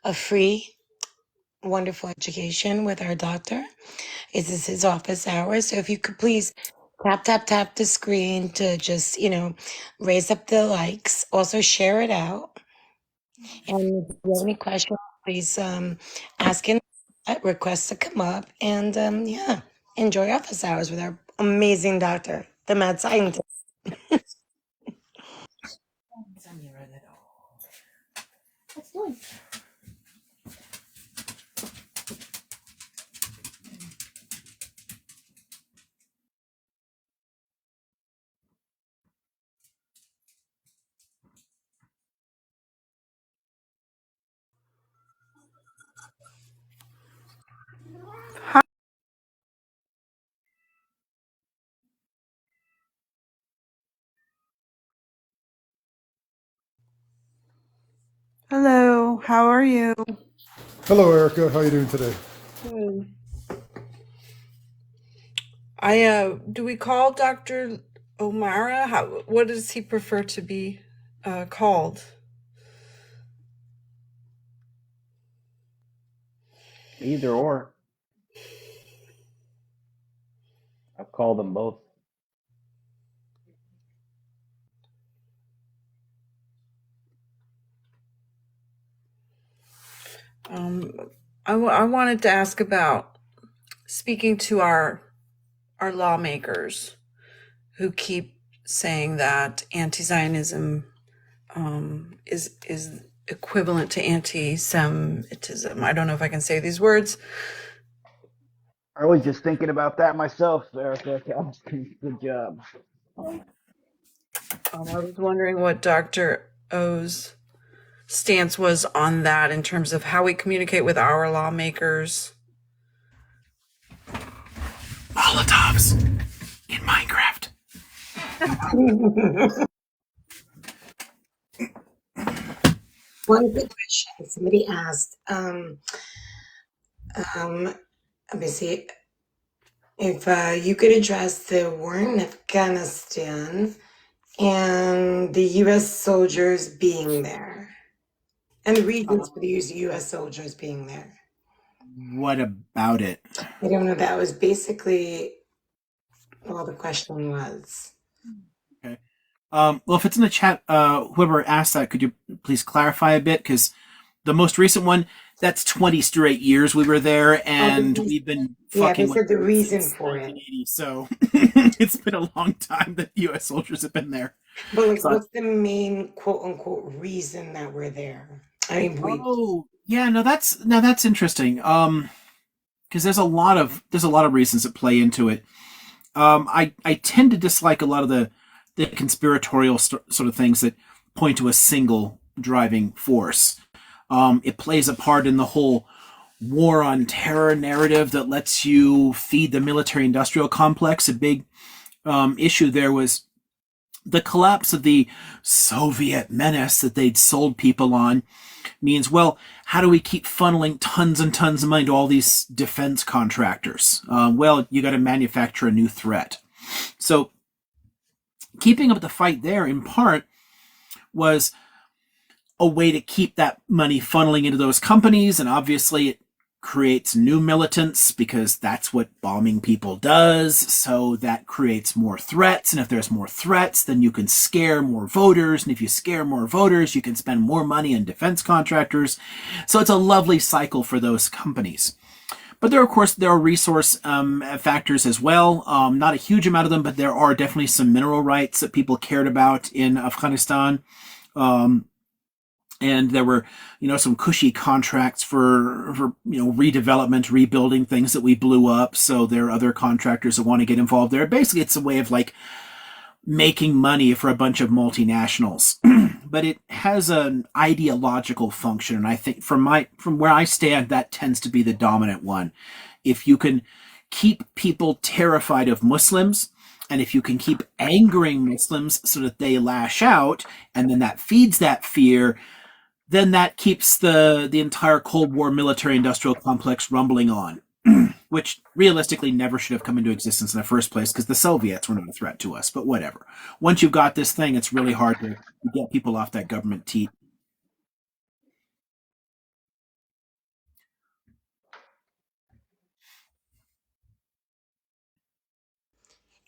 a free, wonderful education with our doctor. This is his office hours. So if you could please tap the screen to just, raise up the likes. Also share it out. And if you have any questions, please ask in request to come up. And yeah, enjoy office hours with our amazing doctor, the mad scientist. Hello, how are you? Hello, Erica. How are you doing today? Good. Do we call Dr. O'Mara? What does he prefer to be called? Either or. I've called them both. I wanted to ask about speaking to our lawmakers who keep saying that anti-Zionism is equivalent to anti-Semitism. I don't know if I can say these words. I was just thinking about that myself, Erica. Good job. I was wondering what Dr. O's stance was on that in terms of how we communicate with our lawmakers. Molotovs in Minecraft. One good question somebody asked. Let me see if you could address the war in Afghanistan and the U.S. soldiers being there, and the reasons for the U.S. soldiers being there. What about it? I don't know. That was basically all the question was. Okay. Well, if it's in the chat, whoever asked that, could you please clarify a bit? Because the most recent one, that's 20 straight years we were there, and we've been Yeah, fucking they said the with reason since for it. 1980. So it's been a long time that U.S. soldiers have been there. But like, So- what's the main quote unquote reason that we're there? I mean, Oh, yeah, no, that's interesting. Because there's a lot of reasons that play into it. I tend to dislike a lot of the conspiratorial sort of things that point to a single driving force. It plays a part in the whole war on terror narrative that lets you feed the military industrial complex. A big issue there was the collapse of the Soviet menace that they'd sold people on. Means, well, how do we keep funneling tons and tons of money to all these defense contractors? Well, you got to manufacture a new threat. So keeping up the fight there, in part, was a way to keep that money funneling into those companies, and obviously it creates new militants because that's what bombing people does. So that creates more threats, and if there's more threats, then you can scare more voters, and if you scare more voters, you can spend more money on defense contractors. So it's a lovely cycle for those companies. But there are resource factors as well. Not a huge amount of them, but there are definitely some mineral rights that people cared about in Afghanistan. And there were, some cushy contracts for redevelopment, rebuilding things that we blew up. So there are other contractors that want to get involved there. Basically, it's a way of like making money for a bunch of multinationals. But it has an ideological function, and I think from where I stand, that tends to be the dominant one. If you can keep people terrified of Muslims, and if you can keep angering Muslims so that they lash out, and then that feeds that fear, then that keeps the entire Cold War military-industrial complex rumbling on, which realistically never should have come into existence in the first place because the Soviets were not a threat to us, but whatever. Once you've got this thing, it's really hard to get people off that government teat.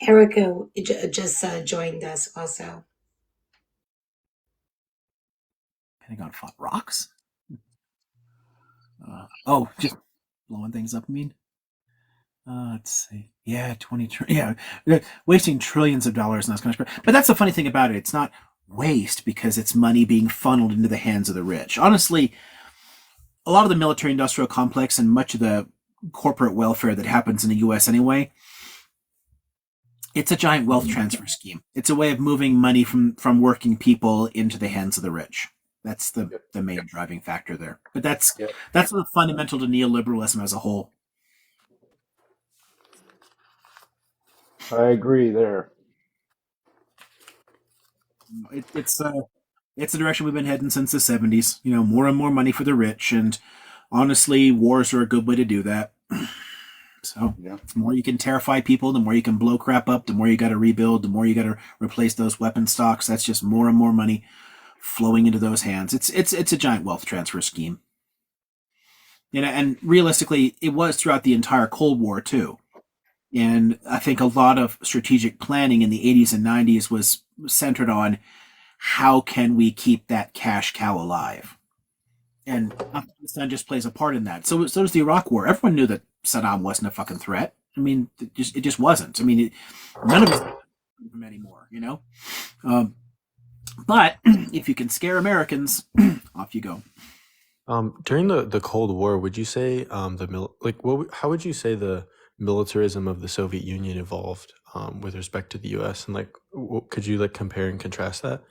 Erica just joined us also. Pentagon fought rocks? Just blowing things up, I mean? Let's see. Yeah, wasting trillions of dollars in this country. But that's the funny thing about it. It's not waste because it's money being funneled into the hands of the rich. Honestly, a lot of the military-industrial complex and much of the corporate welfare that happens in the U.S. anyway, it's a giant wealth transfer scheme. It's a way of moving money from working people into the hands of the rich. That's the main driving factor there. But that's the fundamental to neoliberalism as a whole. I agree there. It's the direction we've been heading since the 70s. More and more money for the rich, and honestly, wars are a good way to do that. So the more you can terrify people, the more you can blow crap up, the more you got to rebuild, the more you got to replace those weapon stocks. That's just more and more money flowing into those hands. It's a giant wealth transfer scheme. And realistically, it was throughout the entire Cold War too. And I think a lot of strategic planning in the 80s and 90s was centered on how can we keep that cash cow alive? And Afghanistan just plays a part in that. So does the Iraq War. Everyone knew that Saddam wasn't a fucking threat. I mean, it just wasn't. I mean, none of us anymore, But if you can scare Americans, off you go. During the Cold War, would you say how would you say the militarism of the Soviet Union evolved with respect to the U.S. and could you compare and contrast that?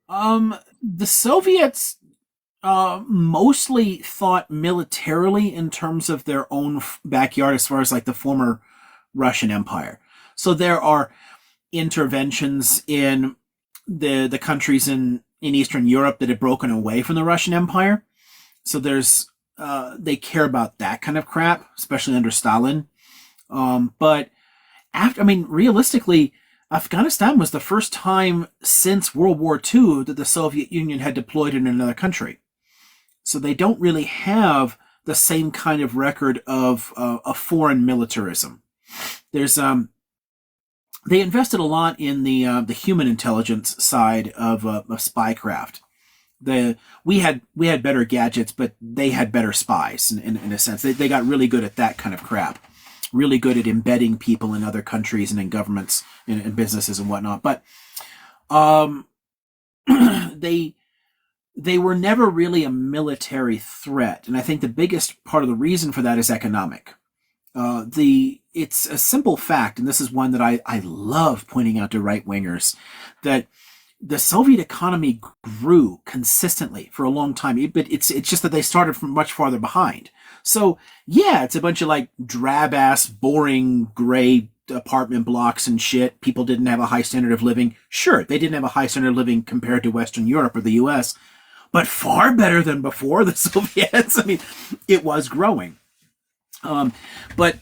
The Soviets mostly thought militarily in terms of their own backyard, as far as like the former Russian Empire. So there are interventions in the countries in Eastern Europe that had broken away from the Russian Empire. So there's they care about that kind of crap, especially under Stalin. But realistically, Afghanistan was the first time since World War II that the Soviet Union had deployed in another country. So they don't really have the same kind of record of foreign militarism. There's they invested a lot in the human intelligence side of spycraft. We had better gadgets, but they had better spies in a sense. They got really good at that kind of crap. Really good at embedding people in other countries and in governments and businesses and whatnot. But they were never really a military threat. And I think the biggest part of the reason for that is economic. It's a simple fact, and this is one that I love pointing out to right-wingers, that the Soviet economy grew consistently for a long time, but it's just that they started from much farther behind. So yeah, it's a bunch of like drab-ass, boring, gray apartment blocks and shit. People didn't have a high standard of living. Sure, they didn't have a high standard of living compared to Western Europe or the US, but far better than before the Soviets. I mean, it was growing. But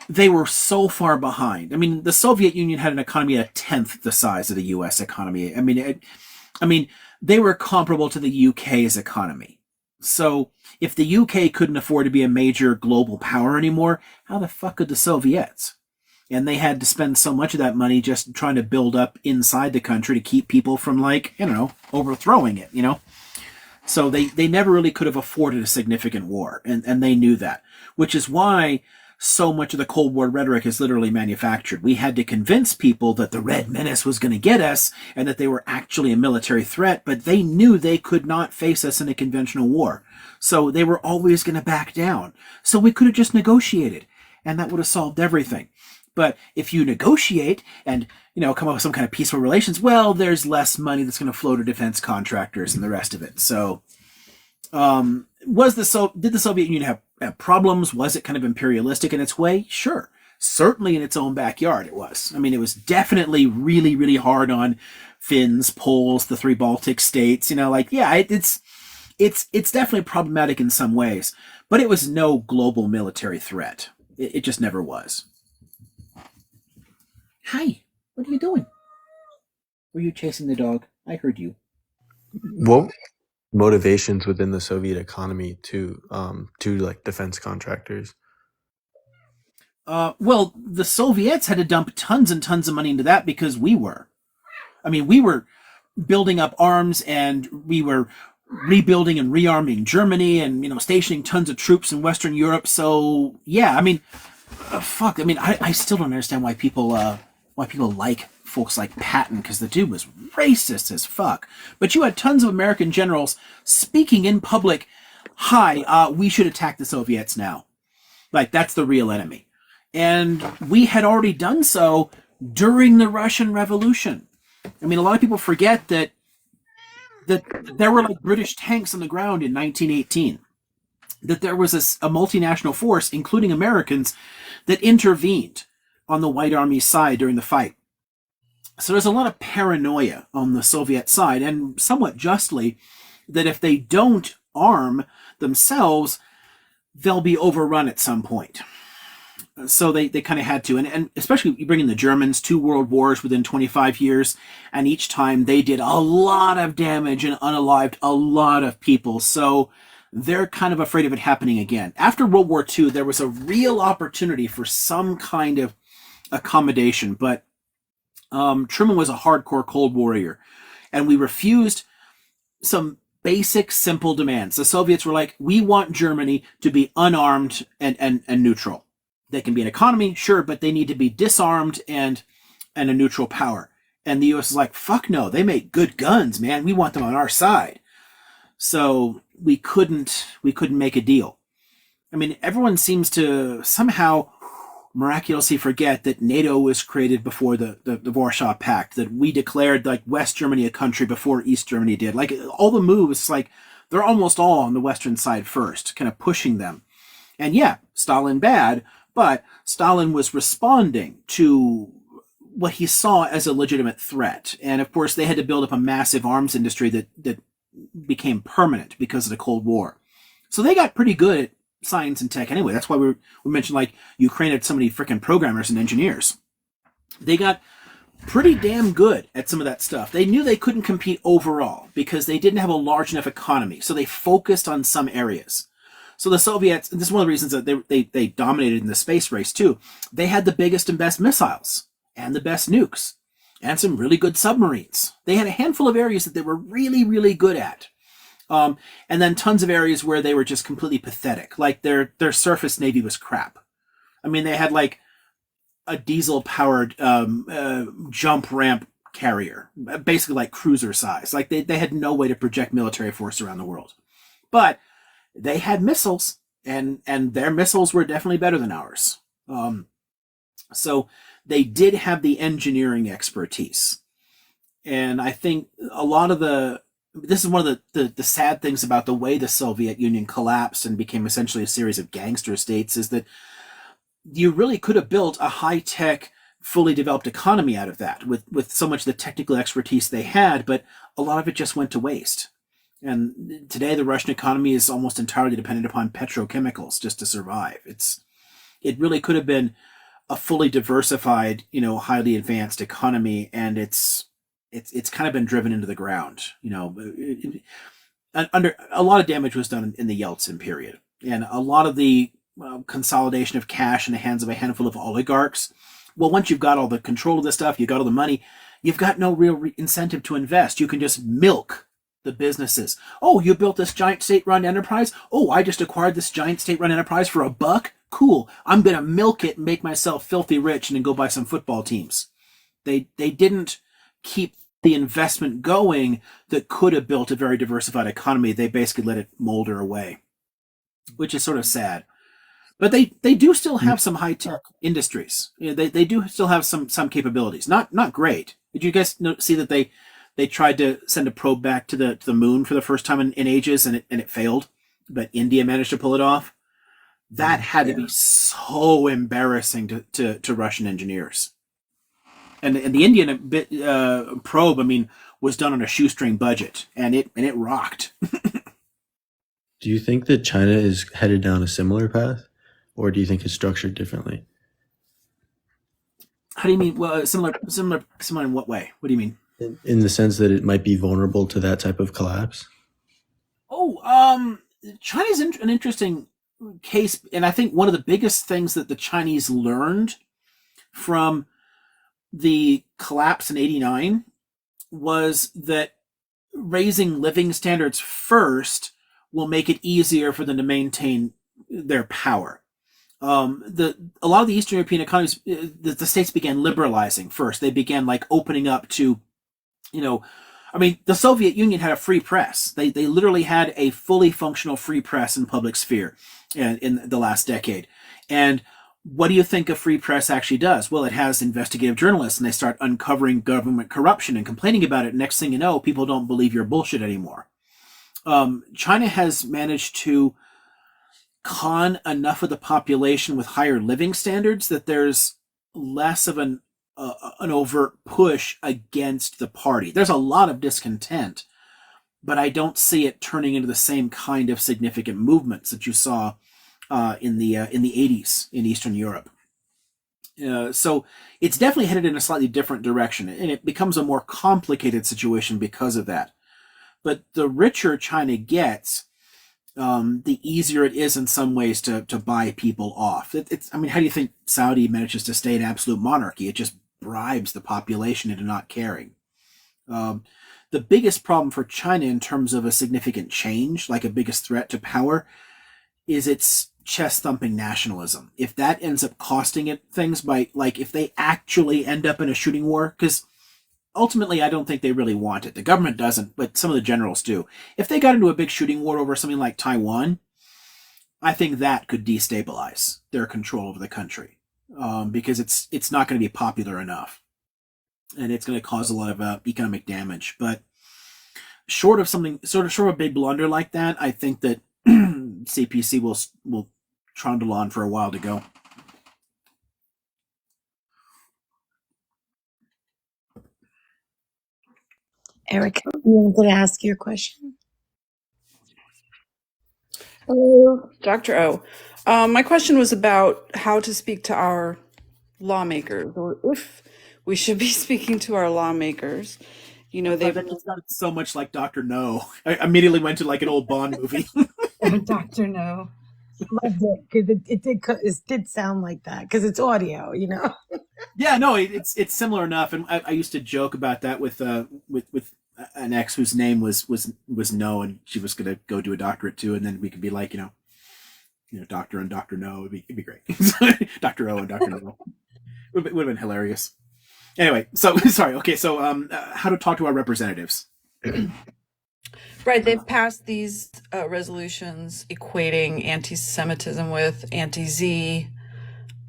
they were so far behind. I mean, the Soviet Union had an economy a tenth the size of the U.S. economy. I mean, they were comparable to the UK's economy. So if the UK couldn't afford to be a major global power anymore, how the fuck could the Soviets? And they had to spend so much of that money just trying to build up inside the country to keep people from overthrowing it, So they never really could have afforded a significant war, and they knew that, which is why so much of the Cold War rhetoric is literally manufactured. We had to convince people that the Red Menace was going to get us and that they were actually a military threat, but they knew they could not face us in a conventional war. So they were always going to back down. So we could have just negotiated, and that would have solved everything. But if you negotiate and, come up with some kind of peaceful relations, well, there's less money that's going to flow to defense contractors and the rest of it. So did the Soviet Union have problems? Was it kind of imperialistic in its way? Sure. Certainly in its own backyard it was. I mean, it was definitely really, really hard on Finns, Poles, the three Baltic states. It's definitely problematic in some ways, but it was no global military threat. It just never was. Hi, what are you doing? Were you chasing the dog? I heard you. What motivations within the Soviet economy to defense contractors? Well, the Soviets had to dump tons and tons of money into that because we were building up arms and we were rebuilding and rearming Germany and, stationing tons of troops in Western Europe. So yeah, I still don't understand why people like folks like Patton, because the dude was racist as fuck. But you had tons of American generals speaking in public, we should attack the Soviets now. Like, that's the real enemy. And we had already done so during the Russian Revolution. I mean, a lot of people forget that there were like British tanks on the ground in 1918. That there was a multinational force, including Americans, that intervened on the White Army's side during the fight. So there's a lot of paranoia on the Soviet side, and somewhat justly, that if they don't arm themselves, they'll be overrun at some point. So they kind of had to, and especially you bring in the Germans, 2 world wars within 25 years, and each time they did a lot of damage and unalived a lot of people. So they're kind of afraid of it happening again. After World War II, there was a real opportunity for some kind of accommodation, but Truman was a hardcore Cold Warrior, and we refused some basic, simple demands. The Soviets were like, we want Germany to be unarmed and neutral. They can be an economy, sure, but they need to be disarmed and a neutral power. And the U.S. is like, fuck no, they make good guns, man. We want them on our side. So we couldn't make a deal. I mean, everyone seems to somehow miraculously forget that NATO was created before the Warsaw Pact, that we declared like West Germany a country before East Germany did. Like all the moves, like they're almost all on the Western side first, kind of pushing them. And yeah, Stalin bad, but Stalin was responding to what he saw as a legitimate threat. And of course, they had to build up a massive arms industry that became permanent because of the Cold War. So they got pretty good at science and tech anyway. That's why we mentioned like Ukraine had so many freaking programmers and engineers. They got pretty damn good at some of that stuff. They knew they couldn't compete overall because they didn't have a large enough economy. So they focused on some areas. So the Soviets, and this is one of the reasons that they dominated in the space race too. They had the biggest and best missiles and the best nukes and some really good submarines. They had a handful of areas that they were really, really good at. And then tons of areas where they were just completely pathetic. Like their surface navy was crap. I mean, they had like a diesel-powered jump ramp carrier, basically like cruiser size. Like they had no way to project military force around the world. But they had missiles, and their missiles were definitely better than ours. So they did have the engineering expertise. And I think a lot of this is one of the sad things about the way the Soviet Union collapsed and became essentially a series of gangster states is that you really could have built a high-tech, fully developed economy out of that with so much of the technical expertise they had, but a lot of it just went to waste. And today the Russian economy is almost entirely dependent upon petrochemicals just to survive. It really could have been a fully diversified, highly advanced economy, and it's kind of been driven into the ground. Under a lot of damage was done in the Yeltsin period, and a lot of the consolidation of cash in the hands of a handful of oligarchs. Well, once you've got all the control of this stuff, you've got all the money, you've got no real incentive to invest. You can just milk the businesses. Oh, you built this giant state-run enterprise? Oh, I just acquired this giant state-run enterprise for $1. Cool. I'm going to milk it and make myself filthy rich and then go buy some football teams. They didn't keep the investment going that could have built a very diversified economy. They basically let it molder away, which is sort of sad. But they do still have some high-tech industries. They do still have some capabilities. Not great. Did you guys see that they tried to send a probe back to the moon for the first time in ages, and it failed, but India managed to pull it off? That had to be so embarrassing to Russian engineers. And the Indian probe, I mean, was done on a shoestring budget, and it rocked. Do you think that China is headed down a similar path, or do you think it's structured differently? How do you mean? Well, similar in what way? What do you mean? In the sense that it might be vulnerable to that type of collapse? Oh, China's an interesting case, and I think one of the biggest things that the Chinese learned from the collapse in '89 was that raising living standards first will make it easier for them to maintain their power. A lot of the Eastern European economies, the states began liberalizing first. They began like opening up to, I mean, the Soviet Union had a free press. They literally had a fully functional free press and public sphere in the last decade. And what do you think a free press actually does? Well, it has investigative journalists, and they start uncovering government corruption and complaining about it. Next thing you know, people don't believe your bullshit anymore. China has managed to con enough of the population with higher living standards that there's less of an overt push against the party. There's a lot of discontent, but I don't see it turning into the same kind of significant movements that you saw in the 80s in Eastern Europe. So it's definitely headed in a slightly different direction, and it becomes a more complicated situation because of that. But the richer China gets, the easier it is in some ways to buy people off. I mean, how do you think Saudi manages to stay an absolute monarchy? It just bribes the population into not caring. The biggest problem for China in terms of a significant change, like a biggest threat to power, is its chest-thumping nationalism. If that ends up costing it things by, like, if they actually end up in a shooting war, because ultimately, I don't think they really want it. The government doesn't, but some of the generals do. If they got into a big shooting war over something like Taiwan, I think that could destabilize their control over the country, because it's not going to be popular enough, and it's going to cause a lot of economic damage. But short of something short of a big blunder like that, I think that CPC will trundle on for a while to go. Erica, you wanted to ask your question? Hello. Dr. O. My question was about how to speak to our lawmakers, or if we should be speaking to our lawmakers. You know, they've It sounded so much like Dr. No. I immediately went to like an old Bond movie. Dr. No. Loved it because it did sound like that because it's audio, you know. Yeah, no, it's similar enough, and I used to joke about that with an ex whose name was No, and she was gonna go do a doctorate too, and then we could be like, Doctor and Dr. No, it'd be great. Dr. O and Dr. No would have been hilarious. Anyway, so sorry. Okay, so how to talk to our representatives? Right, they've passed these resolutions equating anti-Semitism with anti-Z.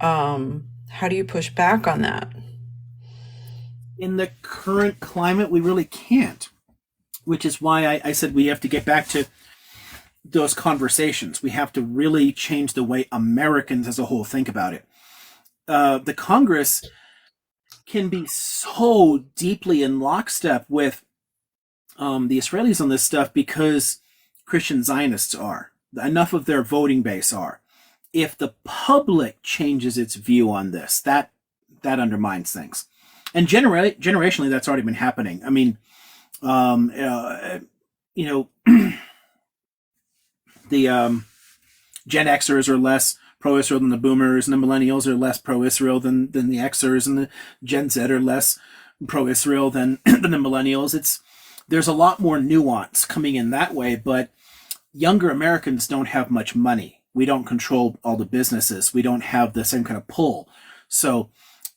How do you push back on that? In the current climate, we really can't, which is why I said we have to get back to those conversations. We have to really change the way Americans as a whole think about it. The Congress can be so deeply in lockstep with the Israelis on this stuff because Christian Zionists are. Enough of their voting base are. If the public changes its view on this, that undermines things. And generationally, that's already been happening. I mean, the Gen Xers are less pro-Israel than the Boomers, and the Millennials are less pro-Israel than the Xers, and the Gen Z are less pro-Israel than the Millennials. There's a lot more nuance coming in that way, but younger Americans don't have much money. We don't control all the businesses. We don't have the same kind of pull. So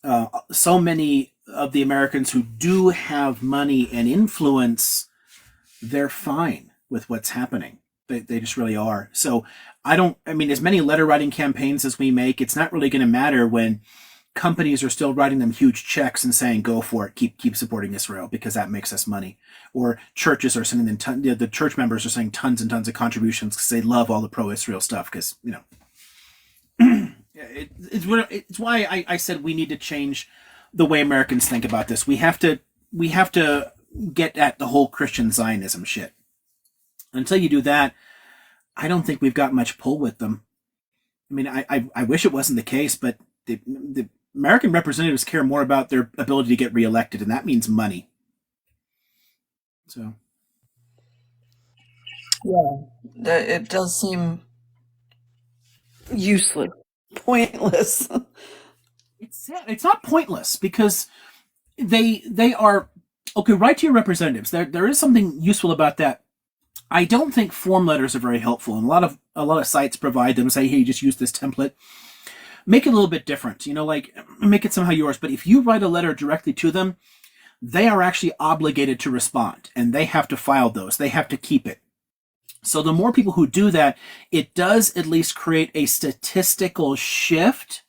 many of the Americans who do have money and influence, they're fine with what's happening. They just really are. So as many letter writing campaigns as we make, it's not really going to matter when companies are still writing them huge checks and saying, go for it, keep supporting Israel because that makes us money. Or churches are sending them the church members are saying tons and tons of contributions because they love all the pro-Israel stuff because, it's why I said we need to change the way Americans think about this. We have to get at the whole Christian Zionism shit. Until you do that, I don't think we've got much pull with them. I mean, I wish it wasn't the case, but the American representatives care more about their ability to get reelected, and that means money. So, yeah, it does seem useless, pointless. It's not pointless because they are okay. Write to your representatives. There is something useful about that. I don't think form letters are very helpful, and a lot of sites provide them. Say, hey, just use this template. Make it a little bit different, make it somehow yours. But if you write a letter directly to them, they are actually obligated to respond, and they have to file those. They have to keep it. So the more people who do that, it does at least create a statistical shift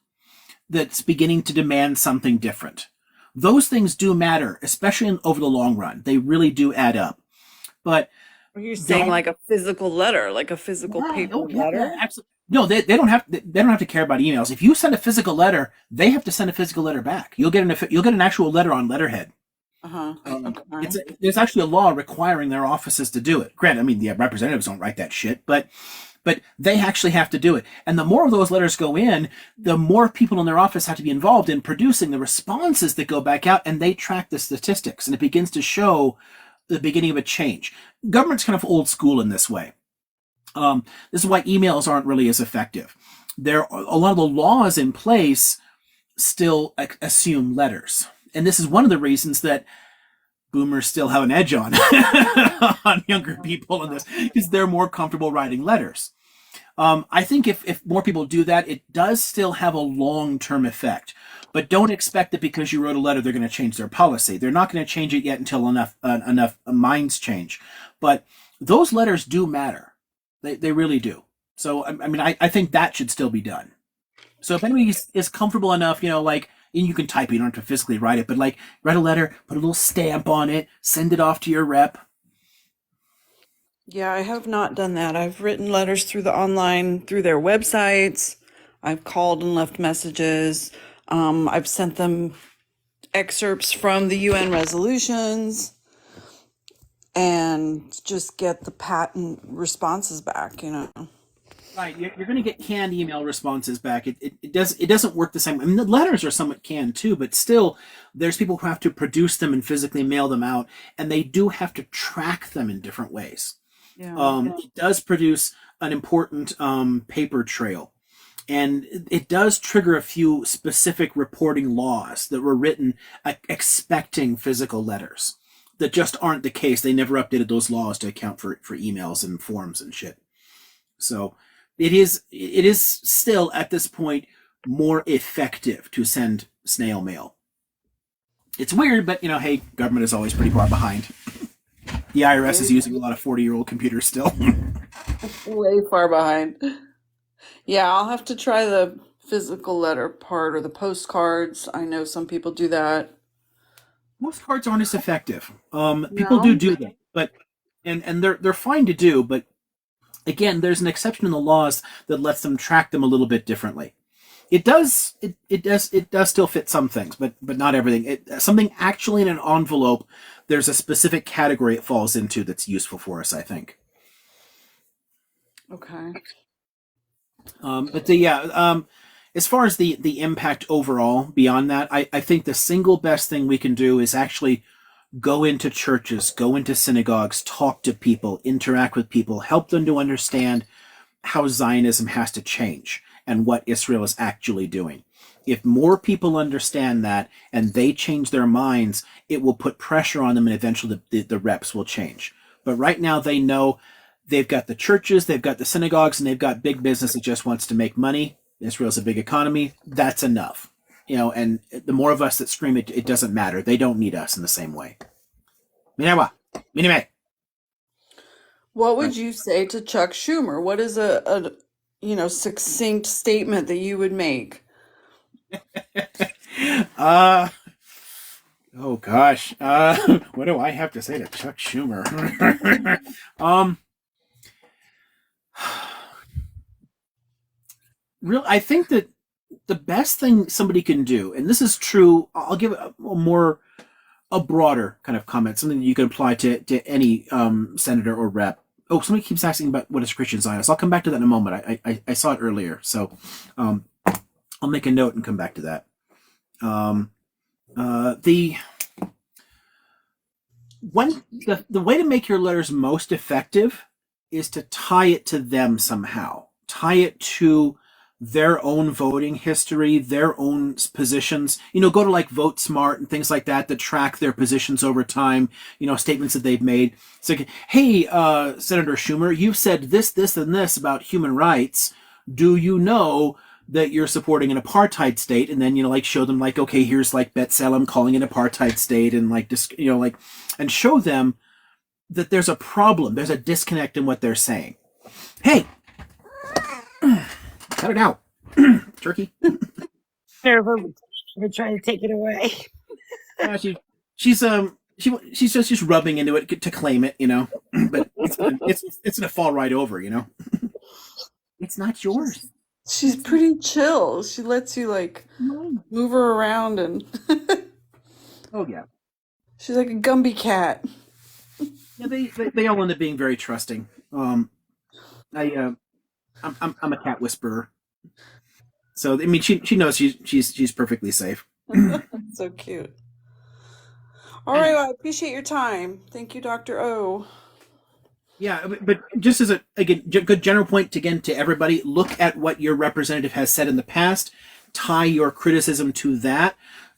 that's beginning to demand something different. Those things do matter, especially over the long run. They really do add up. But you're saying like a physical letter, like a physical paper letter? Yeah, absolutely. No, they don't have to care about emails. If you send a physical letter, they have to send a physical letter back. You'll get an actual letter on letterhead. Okay. There's actually a law requiring their offices to do it. Granted, the representatives don't write that shit, but they actually have to do it. And the more of those letters go in, the more people in their office have to be involved in producing the responses that go back out, and they track the statistics, and it begins to show the beginning of a change. Government's kind of old school in this way. This is why emails aren't really as effective. There are a lot of the laws in place still assume letters. And this is one of the reasons that boomers still have an edge on younger people in this, because they're more comfortable writing letters. I think if more people do that, it does still have a long-term effect. But don't expect that because you wrote a letter, they're going to change their policy. They're not going to change it yet until enough minds change. But those letters do matter. They really do. So I mean, I think that should still be done. So if anybody is comfortable enough, like, and you can type it, you don't have to physically write it, but like write a letter, put a little stamp on it, send it off to your rep. Yeah, I have not done that. I've written letters through the online, through their websites. I've called and left messages. I've sent them excerpts from the UN resolutions and just get the patent responses back. Right, you're going to get canned email responses back. It doesn't work the same. I mean, the letters are somewhat canned too, but still, there's people who have to produce them and physically mail them out, and they do have to track them in different ways. Yeah. It does produce an important paper trail, and it does trigger a few specific reporting laws that were written expecting physical letters that just aren't the case. They never updated those laws to account for emails and forms and shit. So it is still at this point more effective to send snail mail. It's weird, but hey, government is always pretty far behind. The IRS is using a lot of 40-year-old computers still. Way far behind. Yeah, I'll have to try the physical letter part or the postcards. I know some people do that. Most cards aren't as effective. People do No? that, but and they're fine to do, but again, there's an exception in the laws that lets them track them a little bit differently. It does still fit some things, but not everything. Something actually in an envelope, there's a specific category it falls into that's useful for us, I think. Okay. But as far as the impact overall beyond that, I think the single best thing we can do is actually go into churches, go into synagogues, talk to people, interact with people, help them to understand how Zionism has to change and what Israel is actually doing. If more people understand that and they change their minds, it will put pressure on them and eventually the reps will change. But right now they know they've got the churches, they've got the synagogues, and they've got big business that just wants to make money. Israel's a big economy. That's enough. And the more of us that scream it doesn't matter. They don't need us in the same way. Minewa, minime. What would you say to Chuck Schumer? What is a succinct statement that you would make? Oh gosh. What do I have to say to Chuck Schumer? I think that the best thing somebody can do, and this is true, I'll give a broader kind of comment, something that you can apply to any senator or rep. Oh, somebody keeps asking about what is Christian Zionist. I'll come back to that in a moment. I saw it earlier, so I'll make a note and come back to that. The way to make your letters most effective is to tie it to them somehow. Tie it to their own voting history, their own positions. Go to like Vote Smart and things like that track their positions over time, statements that they've made. It's like, hey, Senator Schumer, you've said this, this, and this about human rights. Do you know that you're supporting an apartheid state? And then, show them like, okay, here's like B'Tselem calling it an apartheid state, and like, and show them that there's a problem. There's a disconnect in what they're saying. Hey, cut it out, turkey. They're trying to take it away. She's just rubbing into it to claim it, but it's gonna fall right over, It's not yours. She's pretty chill. She lets you like move her around and Oh yeah. She's like a Gumby cat. Yeah, they all end up being very trusting. I'm a cat whisperer. So I mean, she knows she's perfectly safe. So cute. All right, well, I appreciate your time. Thank you, Dr. O. Yeah, but just as a good general point to everybody, look at what your representative has said in the past. Tie your criticism to that,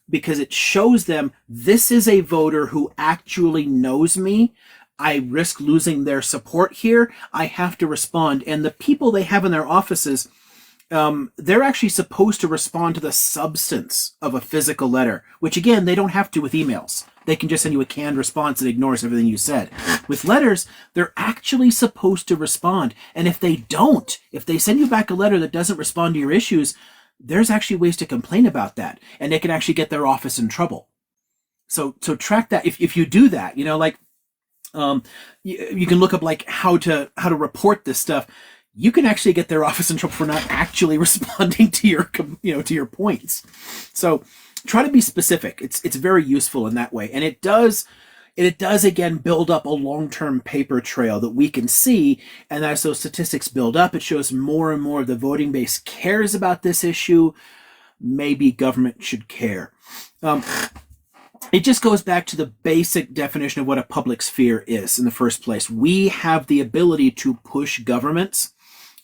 because it shows them this is a voter who actually knows me. I risk losing their support here. I have to respond. And the people they have in their offices, they're actually supposed to respond to the substance of a physical letter, which again, they don't have to with emails. They can just send you a canned response that ignores everything you said. With letters, they're actually supposed to respond. And if they don't, if they send you back a letter that doesn't respond to your issues, there's actually ways to complain about that. And they can actually get their office in trouble. So track that. If you do that, like, you can look up like how to report this stuff. You can actually get their office in trouble for not actually responding to your points. So try to be specific. It's very useful in that way, and it does again build up a long-term paper trail that we can see. And as those statistics build up, it shows more and more of the voting base cares about this issue. Maybe government should care. It just goes back to the basic definition of what a public sphere is in the first place. We have the ability to push governments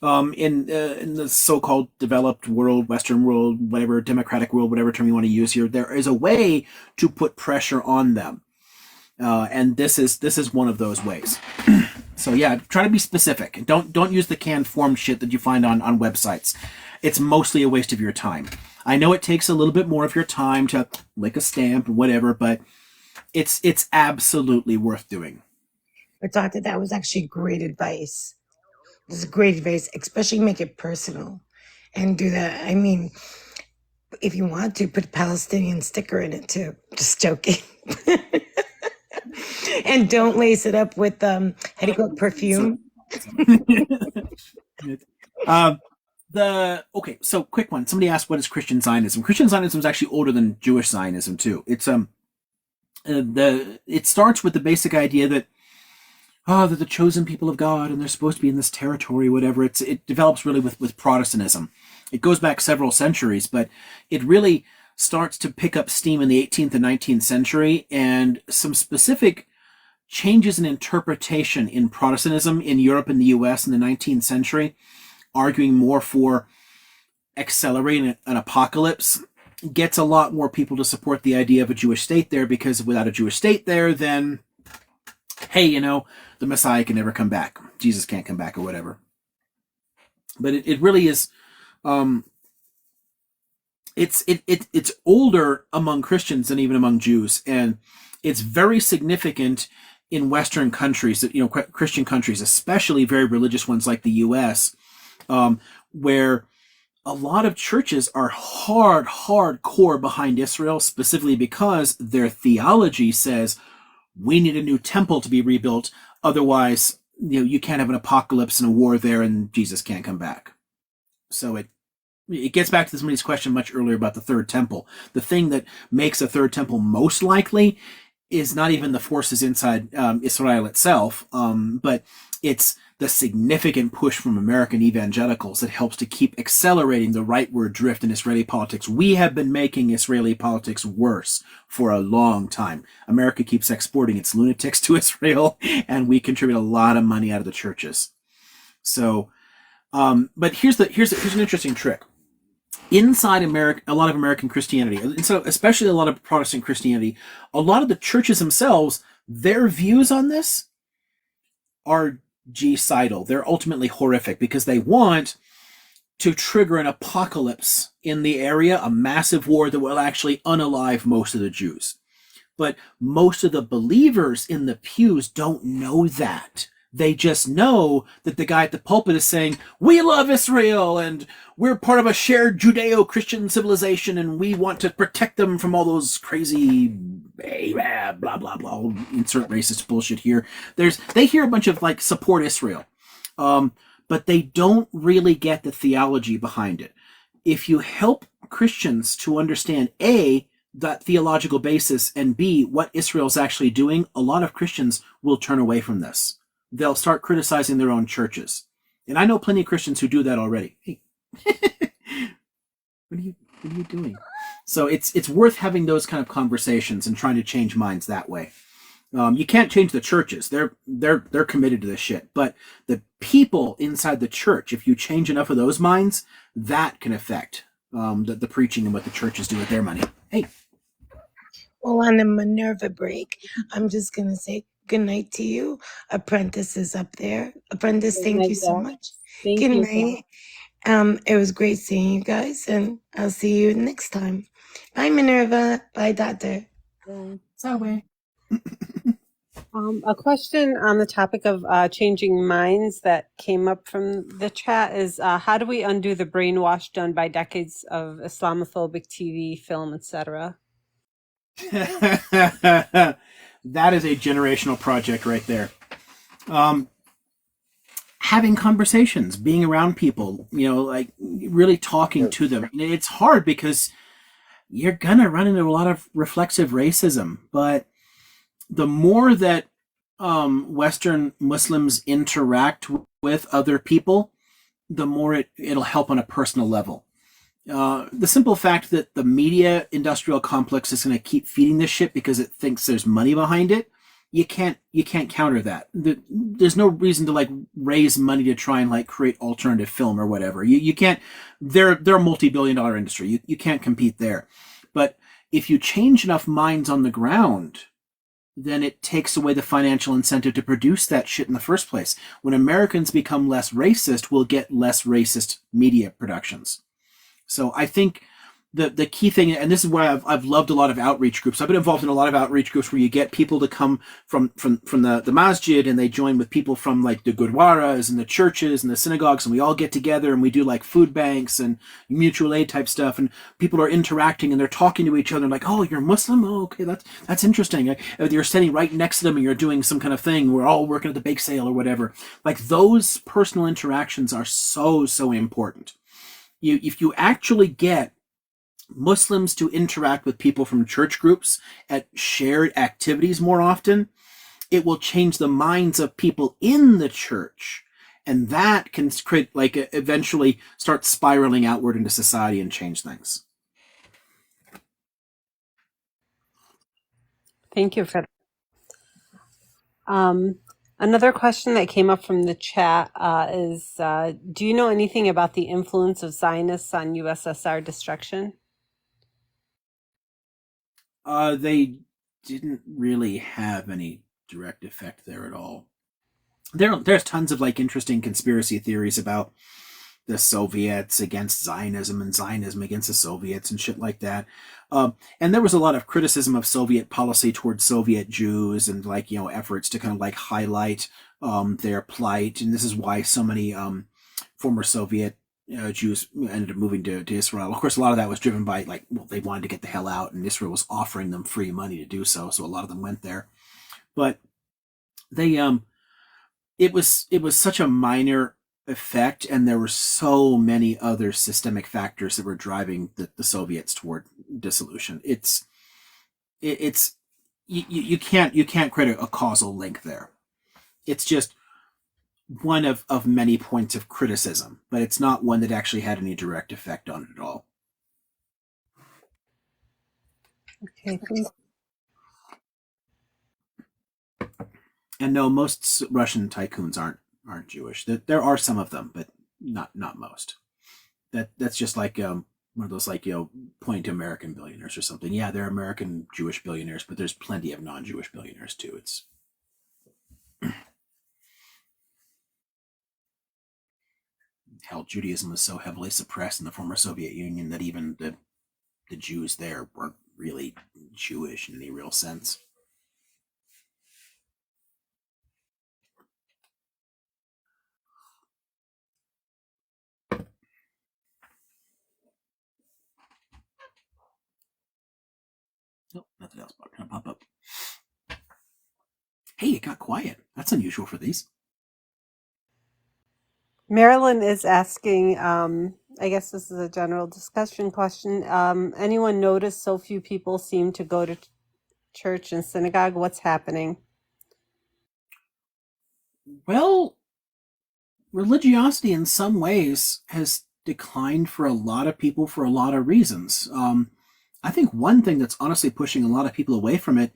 in the so-called developed world, Western world, whatever, democratic world, whatever term you want to use here. There is a way to put pressure on them, and this is one of those ways. So yeah, try to be specific. Don't use the canned form shit that you find on websites. It's mostly a waste of your time. I know it takes a little bit more of your time to lick a stamp or whatever, but it's absolutely worth doing. I thought that was actually great advice. It's great advice, especially make it personal and do that. I mean, if you want to, put a Palestinian sticker in it too. Just joking. And don't lace it up with how do you call it, perfume? So quick one. Somebody asked, what is Christian Zionism? Christian Zionism is actually older than Jewish Zionism too. It starts with the basic idea that they're the chosen people of God and they're supposed to be in this territory, whatever. It develops really with Protestantism. It goes back several centuries, but it really starts to pick up steam in the 18th and 19th century, and some specific changes in interpretation in Protestantism in Europe and the US in the 19th century, arguing more for accelerating an apocalypse, gets a lot more people to support the idea of a Jewish state there, because without a Jewish state there, then, hey, the Messiah can never come back. Jesus can't come back or whatever. But it really is, it's older among Christians than even among Jews. And it's very significant in Western countries, that Christian countries, especially very religious ones like the US, where a lot of churches are hardcore behind Israel, specifically because their theology says we need a new temple to be rebuilt. Otherwise, you can't have an apocalypse and a war there, and Jesus can't come back. So it gets back to somebody's question much earlier about the third temple. The thing that makes a third temple most likely is not even the forces inside Israel itself, but it's the significant push from American evangelicals that helps to keep accelerating the rightward drift in Israeli politics. We have been making Israeli politics worse for a long time. America keeps exporting its lunatics to Israel, and we contribute a lot of money out of the churches. So, but here's an interesting trick. Inside America, a lot of American Christianity, and so especially a lot of Protestant Christianity, a lot of the churches themselves, their views on this are genocidal. They're ultimately horrific because they want to trigger an apocalypse in the area, a massive war that will actually unalive most of the Jews. But most of the believers in the pews don't know that. They just know that the guy at the pulpit is saying, we love Israel and we're part of a shared Judeo-Christian civilization and we want to protect them from all those crazy blah, blah, blah, insert racist bullshit here. They hear a bunch of support Israel, but they don't really get the theology behind it. If you help Christians to understand A, that theological basis, and B, what Israel's actually doing, a lot of Christians will turn away from this. They'll start criticizing their own churches. And I know plenty of Christians who do that already. Hey, what are you doing? So it's worth having those kind of conversations and trying to change minds that way. You can't change the churches. They're committed to this shit. But the people inside the church, if you change enough of those minds, that can affect the preaching and what the churches do with their money. Hey. Well, on the Minerva break, I'm just going to say Good night to you. Apprentice is up there. Apprentice, Good thank night, you so Dad. much. Thank Good you. night. It was great seeing you guys, and I'll see you next time. Bye, Minerva. Bye, Doctor. Bye. Sorry. A question on the topic of changing minds that came up from the chat is how do we undo the brainwash done by decades of Islamophobic TV, film, etc.? That is a generational project right there. Having conversations, being around people, like really talking to them. It's hard because you're gonna run into a lot of reflexive racism, but the more that Western Muslims interact with other people, the more it'll help on a personal level. The simple fact that the media industrial complex is going to keep feeding this shit because it thinks there's money behind it, you can't counter that. There's no reason to like raise money to try and like create alternative film or whatever. You can't. They're a multi-billion-dollar industry. You can't compete there. But if you change enough minds on the ground, then it takes away the financial incentive to produce that shit in the first place. When Americans become less racist, we'll get less racist media productions. So I think the key thing, and this is why I've loved a lot of outreach groups. I've been involved in a lot of outreach groups where you get people to come from the masjid, and they join with people from like the gurdwaras and the churches and the synagogues, and we all get together and we do like food banks and mutual aid type stuff, and people are interacting and they're talking to each other like, oh, you're Muslim? Oh, okay, that's interesting. You're standing right next to them and you're doing some kind of thing. We're all working at the bake sale or whatever. Like those personal interactions are so important. If you actually get Muslims to interact with people from church groups at shared activities more often, it will change the minds of people in the church. And that can create, like, eventually start spiraling outward into society and change things. Thank you for that. Another question that came up from the chat is, do you know anything about the influence of Zionists on USSR destruction? They didn't really have any direct effect there at all. There's tons of like interesting conspiracy theories about the Soviets against Zionism and Zionism against the Soviets and shit like that. And there was a lot of criticism of Soviet policy towards Soviet Jews and like, efforts to kind of like highlight their plight. And this is why so many former Soviet Jews ended up moving to Israel. Of course, a lot of that was driven by like, well, they wanted to get the hell out, and Israel was offering them free money to do so. So a lot of them went there. But they, it was such a minor effect, and there were so many other systemic factors that were driving the Soviets toward dissolution. You can't create a causal link there. It's just one of many points of criticism, but it's not one that actually had any direct effect on it at all. Okay. And no, most Russian tycoons aren't Jewish. There are some of them, but not most. That's just like one of those like pointing to American billionaires or something. Yeah, they're American Jewish billionaires, but there's plenty of non-Jewish billionaires too. It's hell, Judaism was so heavily suppressed in the former Soviet Union that even the Jews there weren't really Jewish in any real sense. Nope, nothing else gonna pop up. Hey, it got quiet. That's unusual for these. Marilyn is asking, I guess this is a general discussion question. Anyone notice so few people seem to go to church and synagogue? What's happening? Well, religiosity in some ways has declined for a lot of people for a lot of reasons. I think one thing that's honestly pushing a lot of people away from it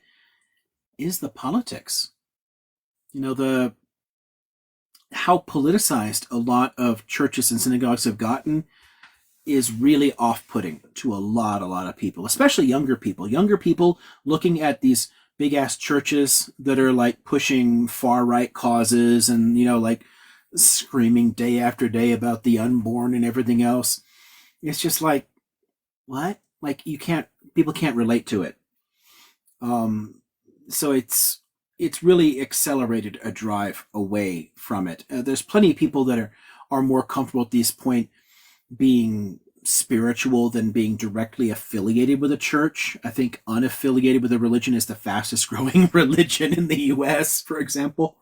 is the politics. How politicized a lot of churches and synagogues have gotten is really off-putting to a lot of people, especially younger people. Younger people looking at these big ass churches that are like pushing far right causes and, like screaming day after day about the unborn and everything else. It's just like, what? Like people can't relate to it. So it's really accelerated a drive away from it. There's plenty of people that are more comfortable at this point being spiritual than being directly affiliated with a church. I think unaffiliated with a religion is the fastest growing religion in the US, for example,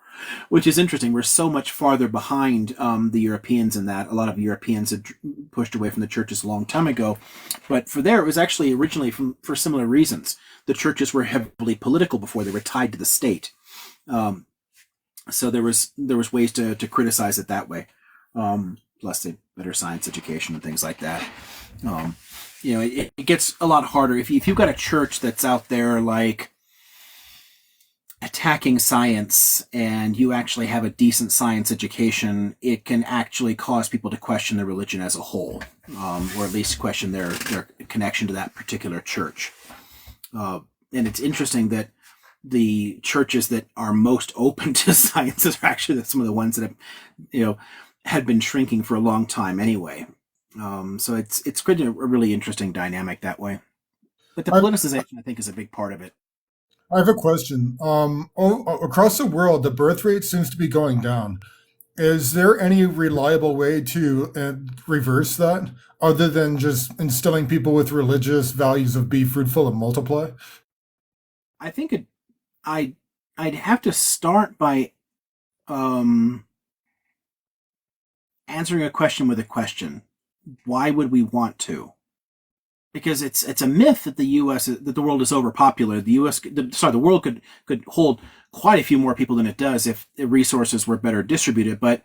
which is interesting. We're so much farther behind the Europeans in that. A lot of Europeans had pushed away from the churches a long time ago, but for there, it was actually originally for similar reasons. The churches were heavily political before they were tied to the state. So there was ways to criticize it that way. Plus the better science education and things like that. It gets a lot harder if you've got a church that's out there like attacking science and you actually have a decent science education. It can actually cause people to question their religion as a whole, or at least question their connection to that particular church. And it's interesting that the churches that are most open to science are actually some of the ones that have, had been shrinking for a long time anyway. So it's created a really interesting dynamic that way. But the I, politicization, I think, is a big part of it. I have a question. Across the world, the birth rate seems to be going down. Is there any reliable way to reverse that other than just instilling people with religious values of be fruitful and multiply? I think I'd have to start by answering a question with a question. Why would we want to? Because it's a myth that the world is overpopulated. The world could hold quite a few more people than it does if the resources were better distributed. But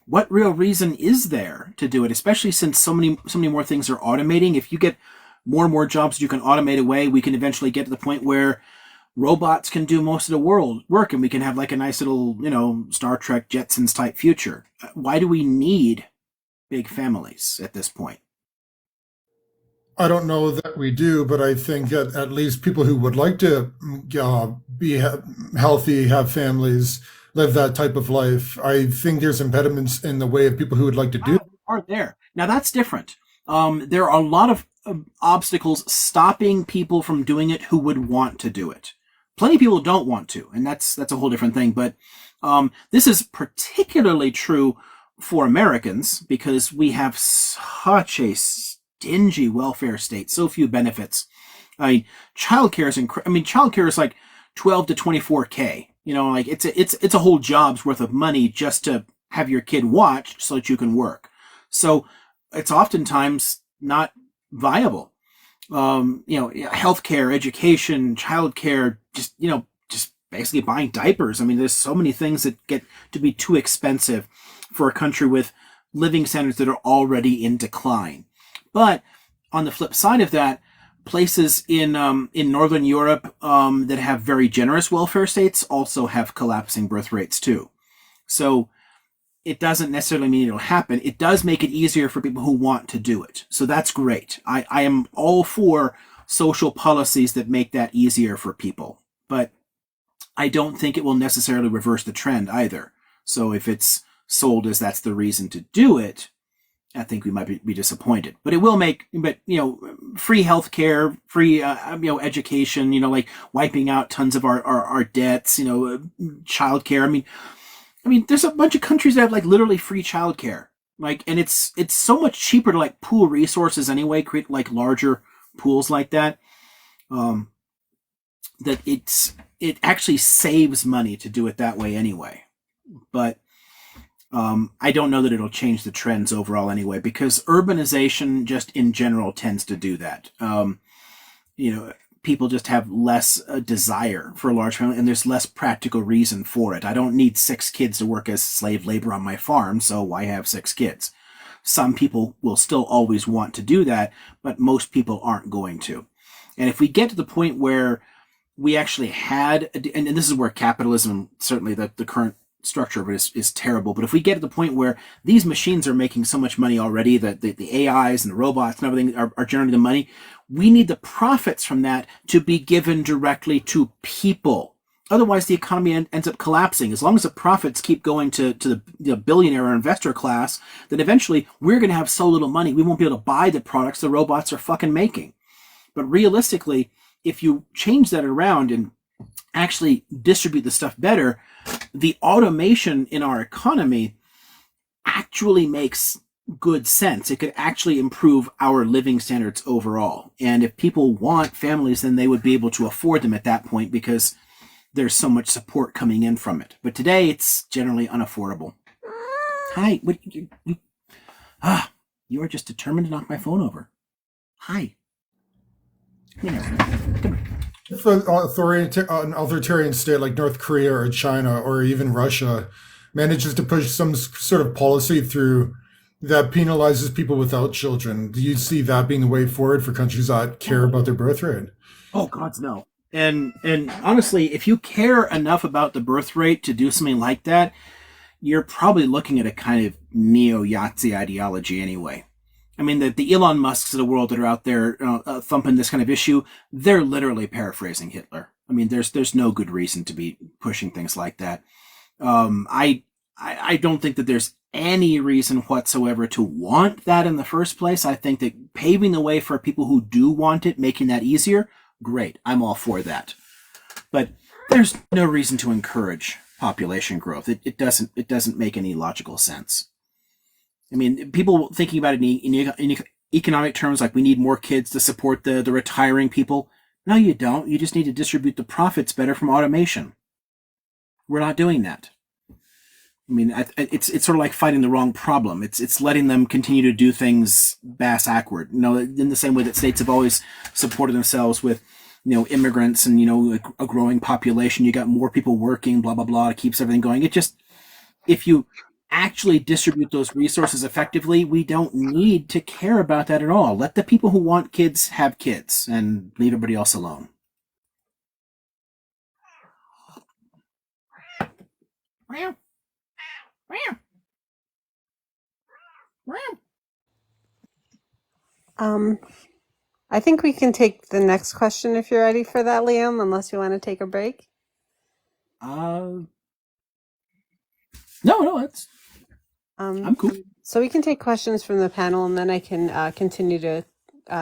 what real reason is there to do it? Especially since so many more things are automating. If you get more and more jobs you can automate away, we can eventually get to the point where robots can do most of the work, and we can have like a nice little, Star Trek Jetsons type future. Why do we need big families at this point? I don't know that we do, but I think at least people who would like to be healthy, have families, live that type of life, I think there's impediments in the way of people who would like to do. Are there. Now that's different. There are a lot of obstacles stopping people from doing it who would want to do it. Plenty of people don't want to, and that's a whole different thing. But this is particularly true for Americans because we have such a stingy welfare state, so few benefits. I mean, childcare is childcare is like 12 to 24K. Like it's a whole job's worth of money just to have your kid watched so that you can work. So it's oftentimes not viable. Healthcare, education, childcare, just basically buying diapers. I mean, there's so many things that get to be too expensive for a country with living standards that are already in decline. But on the flip side of that, places in Northern Europe that have very generous welfare states also have collapsing birth rates too. So it doesn't necessarily mean it'll happen. It does make it easier for people who want to do it. So that's great. I am all for social policies that make that easier for people. But I don't think it will necessarily reverse the trend either. So if it's sold as that's the reason to do it, I think we might be disappointed. But it will make, free healthcare, free, education, like wiping out tons of our debts, childcare. I mean, there's a bunch of countries that have like literally free childcare, and it's so much cheaper to like pool resources anyway, create like larger pools like that, that it actually saves money to do it that way anyway. But I don't know that it'll change the trends overall anyway, because urbanization just in general tends to do that. People just have less desire for a large family, and there's less practical reason for it. I don't need 6 kids to work as slave labor on my farm, so why have 6 kids? Some people will still always want to do that, but most people aren't going to. And if we get to the point where we actually had, and this is where capitalism, certainly the current structure of it is terrible, but if we get to the point where these machines are making so much money already that the AIs and the robots and everything are generating the money, We need the profits from that to be given directly to people. Otherwise, the economy ends up collapsing. As long as the profits keep going to the billionaire or investor class, then eventually we're going to have so little money we won't be able to buy the products the robots are fucking making. But realistically, if you change that around and actually distribute the stuff better, the automation in our economy actually makes good sense. It could actually improve our living standards overall. And if people want families, then they would be able to afford them at that point because there's so much support coming in from it. But today it's generally unaffordable. Hi, what you are just determined to knock my phone over. Hi. You know, come here. If an authoritarian state like North Korea or China or even Russia manages to push some sort of policy through that penalizes people without children, do you see that being the way forward for countries that care about their birth rate? Oh, God's no. And honestly, if you care enough about the birth rate to do something like that, you're probably looking at a kind of neo-Yahtzee ideology anyway. I mean, the Elon Musks of the world that are out there thumping this kind of issue, they're literally paraphrasing Hitler. I mean, there's no good reason to be pushing things like that. I don't think that there's any reason whatsoever to want that in the first place. I think that paving the way for people who do want it, making that easier, great. I'm all for that. But there's no reason to encourage population growth. It doesn't make any logical sense. I mean, people thinking about it in economic terms, like we need more kids to support the retiring people. No, you don't. You just need to distribute the profits better from automation. We're not doing that. I mean, it's sort of like fighting the wrong problem. It's letting them continue to do things bass-ackward. You know, in the same way that states have always supported themselves with, immigrants and, a growing population. You got more people working, blah, blah, blah. It keeps everything going. If you actually distribute those resources effectively, we don't need to care about that at all. Let the people who want kids have kids and leave everybody else alone. I think we can take the next question if you're ready for that, Liam, unless you want to take a break. No, it's I'm cool. So we can take questions from the panel, and then I can continue to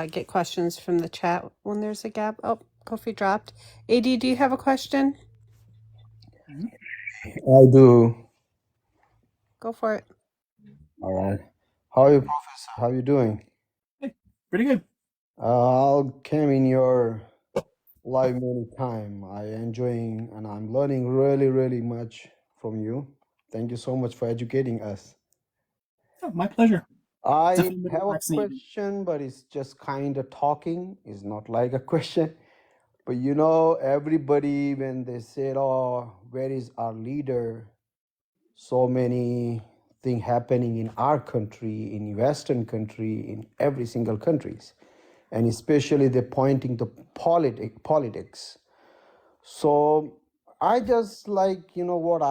get questions from the chat when there's a gap. Oh, Kofi dropped. AD, do you have a question? I do. Go for it. All right. How are you, Professor? How are you doing? Hey, pretty good. I came in your live many time. I enjoying and I'm learning really, really much from you. Thank you so much for educating us. Oh, my pleasure. I Definitely have a vaccinated. question, but it's just kind of talking. It's not like a question. But everybody when they said, "Oh, where is our leader?" So many things happening in our country, in Western country, in every single countries, and especially they're pointing to politics. So I just what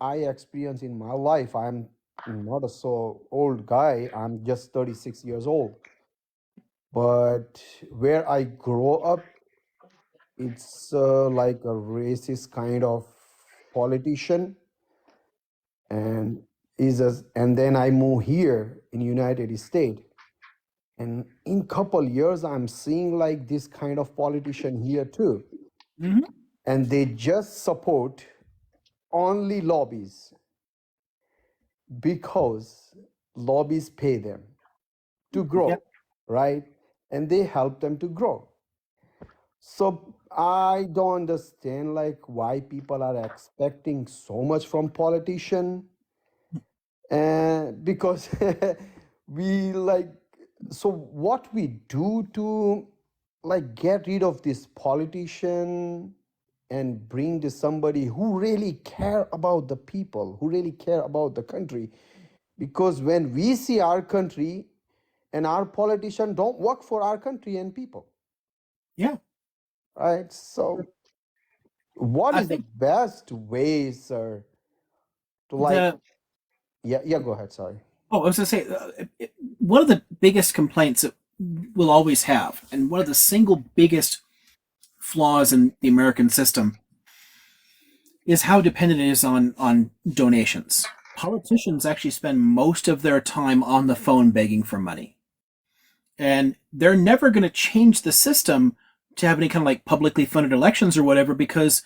I experience in my life. I'm not a so old guy. I'm just 36 years old. But where I grow up, it's like a racist kind of politician, and and then I move here in United States, and in couple years I'm seeing like this kind of politician here too, Mm-hmm. and they just support only lobbies because lobbies pay them to grow, Yep. right? And they help them to grow. So I don't understand like why people are expecting so much from politician, and because we so what we do to like get rid of this politician and bring to somebody who really care about the people, who really care about the country. Because when we see our country and our politician don't work for our country and people, Yeah. right? So what I is the think best way, sir, to yeah, go ahead, sorry. I was going to say, one of the biggest complaints that will always have. And one of the single biggest flaws in the American system is how dependent it is on donations. Politicians actually spend most of their time on the phone begging for money. And they're never going to change the system to have any kind of like publicly funded elections or whatever, because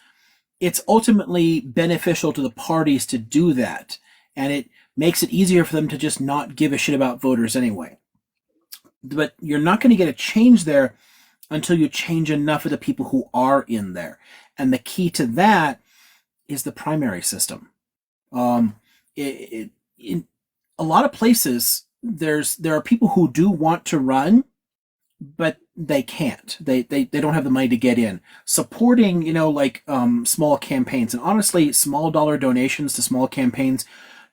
it's ultimately beneficial to the parties to do that. And it makes it easier for them to just not give a shit about voters anyway. But you're not going to get a change there until you change enough of the people who are in there. And the key to that is the primary system. In a lot of places, there are people who do want to run, but they can't. They don't have the money to get in. Supporting, small campaigns, and honestly, small dollar donations to small campaigns,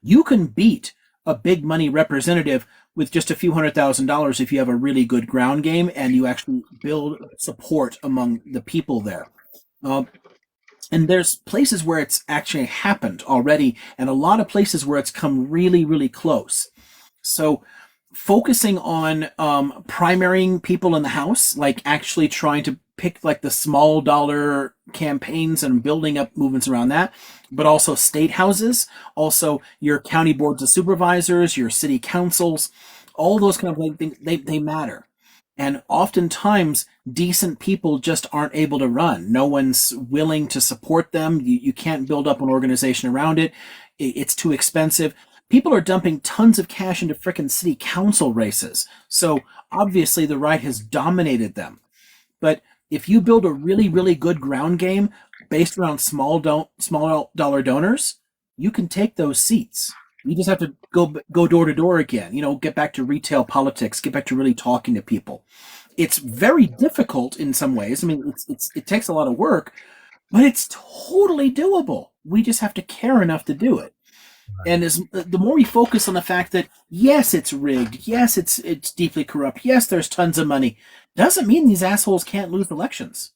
you can beat a big money representative with just a few $100,000 if you have a really good ground game and you actually build support among the people there. And there's places where it's actually happened already, and a lot of places where it's come really, really close. So focusing on primarying people in the House, like actually trying to pick like the small dollar campaigns and building up movements around that, but also state houses, also your county boards of supervisors, your city councils, all those kind of things, they matter. And oftentimes, decent people just aren't able to run. No one's willing to support them. You can't build up an organization around it. It's too expensive. People are dumping tons of cash into frickin' city council races. So obviously the right has dominated them. But if you build a really, really good ground game based around small dollar donors, you can take those seats. You just have to go door to door again, get back to retail politics, get back to really talking to people. It's very difficult in some ways. I mean, it takes a lot of work, but it's totally doable. We just have to care enough to do it. And the more we focus on the fact that, yes, it's rigged, yes, it's deeply corrupt, yes, there's tons of money, doesn't mean these assholes can't lose elections.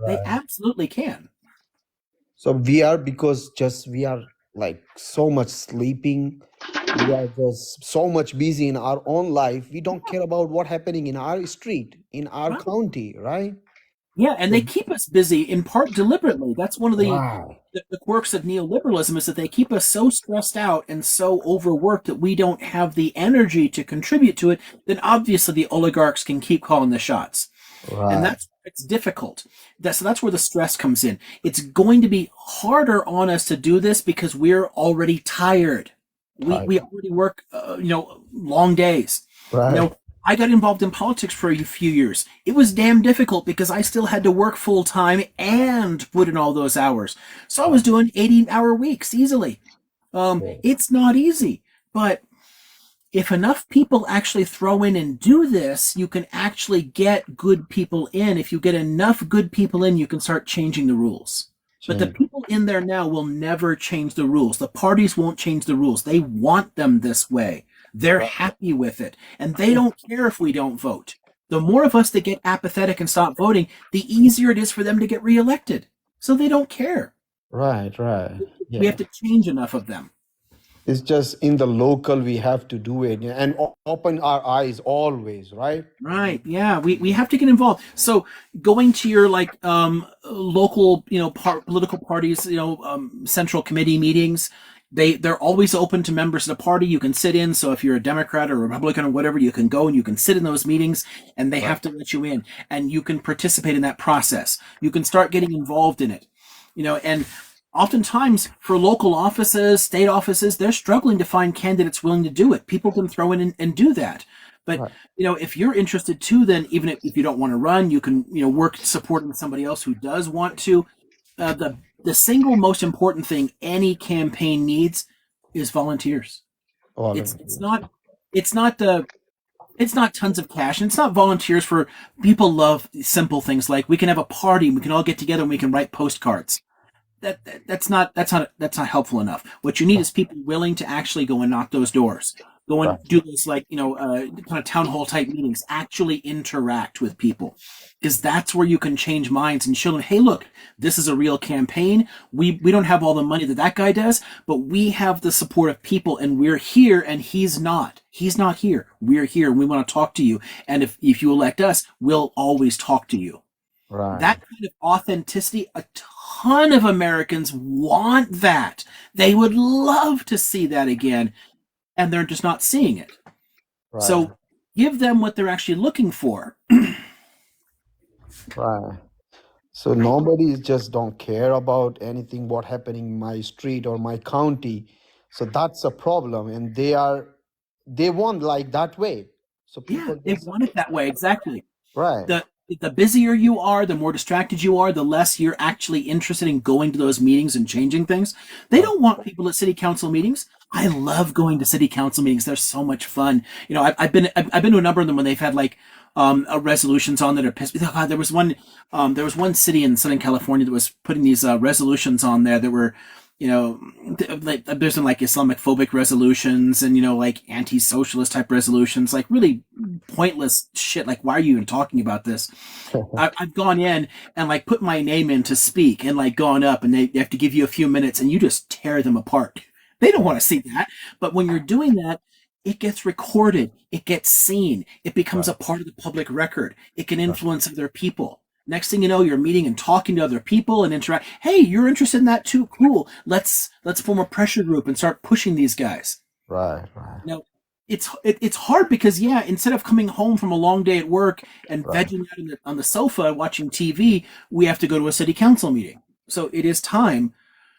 They absolutely can. So we are like so much sleeping. We are just so much busy in our own life. We don't care about what's happening in our street, in our Right. county, right? Yeah, and they keep us busy in part deliberately. That's one of the Wow. quirks of neoliberalism, is that they keep us so stressed out and so overworked that we don't have the energy to contribute to it. Then obviously the oligarchs can keep calling the shots. And Right. it's difficult. So that's where the stress comes in. It's going to be harder on us to do this because we're already tired. We already work, long days. Right. I got involved in politics for a few years. It was damn difficult because I still had to work full time and put in all those hours. So I was doing 80-hour weeks easily. It's not easy, but if enough people actually throw in and do this, you can actually get good people in. If you get enough good people in, you can start changing the rules. But the people in there now will never change the rules. The parties won't change the rules. They want them this way. They're happy with it. And they don't care if we don't vote. The more of us that get apathetic and stop voting, the easier it is for them to get reelected. So they don't care. Right. Right. We Yeah. have to change enough of them. It's just in the local we have to do it and open our eyes always, right? Right. Yeah. We have to get involved. So going to your local, political parties, central committee meetings, they're always open to members of the party. You can sit in. So if you're a Democrat or Republican or whatever, you can go and you can sit in those meetings, and they have to let you in, and you can participate in that process. You can start getting involved in it, and oftentimes for local offices, state offices, they're struggling to find candidates willing to do it. People can throw in and do that. But, Right. If you're interested too, then even if you don't want to run, you can, work supporting somebody else who does want to. The single most important thing any campaign needs is volunteers. It's not tons of cash, and it's not volunteers for people love simple things like we can have a party, we can all get together and we can write postcards. That's not helpful enough. What you need is people willing to actually go and knock those doors. Go Right. and do those, like, kind of town hall type meetings. Actually interact with people, because that's where you can change minds and show them, hey, look, this is a real campaign. We don't have all the money that guy does, but we have the support of people, and we're here, and he's not. He's not here. We're here, and we want to talk to you. And if you elect us, we'll always talk to you. Right. That kind of authenticity, a ton of Americans want that. They would love to see that again, and they're just not seeing it. Right. So give them what they're actually looking for. Right. So nobody just don't care about anything what happening in my street or my county. So that's a problem, and they want like that way. So Yeah, people they just want it that way, exactly. right. The busier you are, the more distracted you are, the less you're actually interested in going to those meetings and changing things. They Right. don't want people at city council meetings. I love going to city council meetings. They're so much fun. I've been to a number of them when they've had like resolutions on that are pissed. Oh, God, there was one city in Southern California that was putting these resolutions on there that were, like, there's been like Islamophobic resolutions and like anti-socialist type resolutions, like really pointless shit. Like, why are you even talking about this? I've gone in and like put my name in to speak and like gone up, and they have to give you a few minutes, and you just tear them apart. They don't want to see that, but when you're doing that, it gets recorded, it gets seen, it becomes Right. a part of the public record. It can Right. influence other people. Next thing you know, you're meeting and talking to other people and interact. Hey, you're interested in that too? Cool. Let's form a pressure group and start pushing these guys. Right. Right. Now, it's hard because, yeah, instead of coming home from a long day at work and Right. vegging out on the sofa watching TV, we have to go to a city council meeting. So it is time,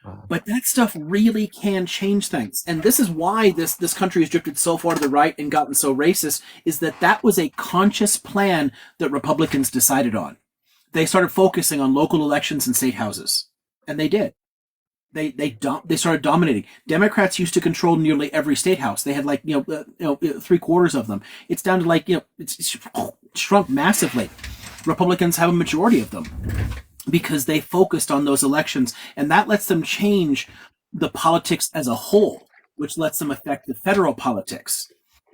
Right. but that stuff really can change things. And this is why this country has drifted so far to the right and gotten so racist, is that was a conscious plan that Republicans decided on. They started focusing on local elections and state houses, and they did. They started dominating. Democrats used to control nearly every state house. They had like 3/4 of them. It's down to like it's shrunk massively. Republicans have a majority of them because they focused on those elections, and that lets them change the politics as a whole, which lets them affect the federal politics.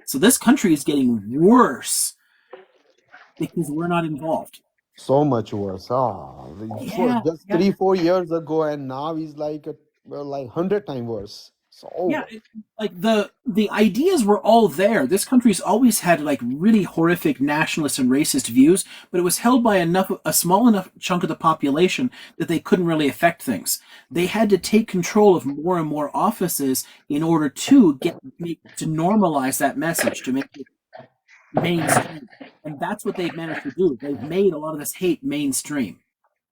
So this country is getting worse because we're not involved. So much worse. For Yeah, just yeah. 3 4 years ago, and now he's like like 100 times worse. Yeah, So like the ideas were all there. This country's always had like really horrific nationalist and racist views, but it was held by a small enough chunk of the population that they couldn't really affect things. They had to take control of more and more offices in order to to normalize that message, to make it mainstream. And that's what they've managed to do. They've made a lot of this hate mainstream.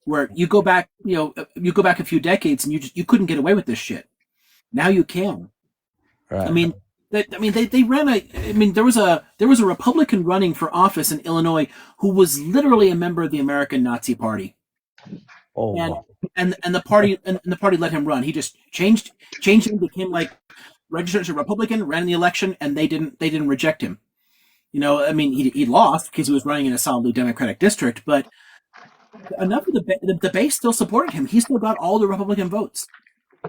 Where you go back a few decades and you couldn't get away with this shit. Now you can. I right. mean, they ran a. I mean, there was a Republican running for office in Illinois who was literally a member of the American Nazi Party, Oh and wow. and the party let him run. He just changed him, became like registered as a Republican, ran in the election, and they didn't reject him. I mean, he lost because he was running in a solidly Democratic district, but enough of the base still supported him. He still got all the Republican votes.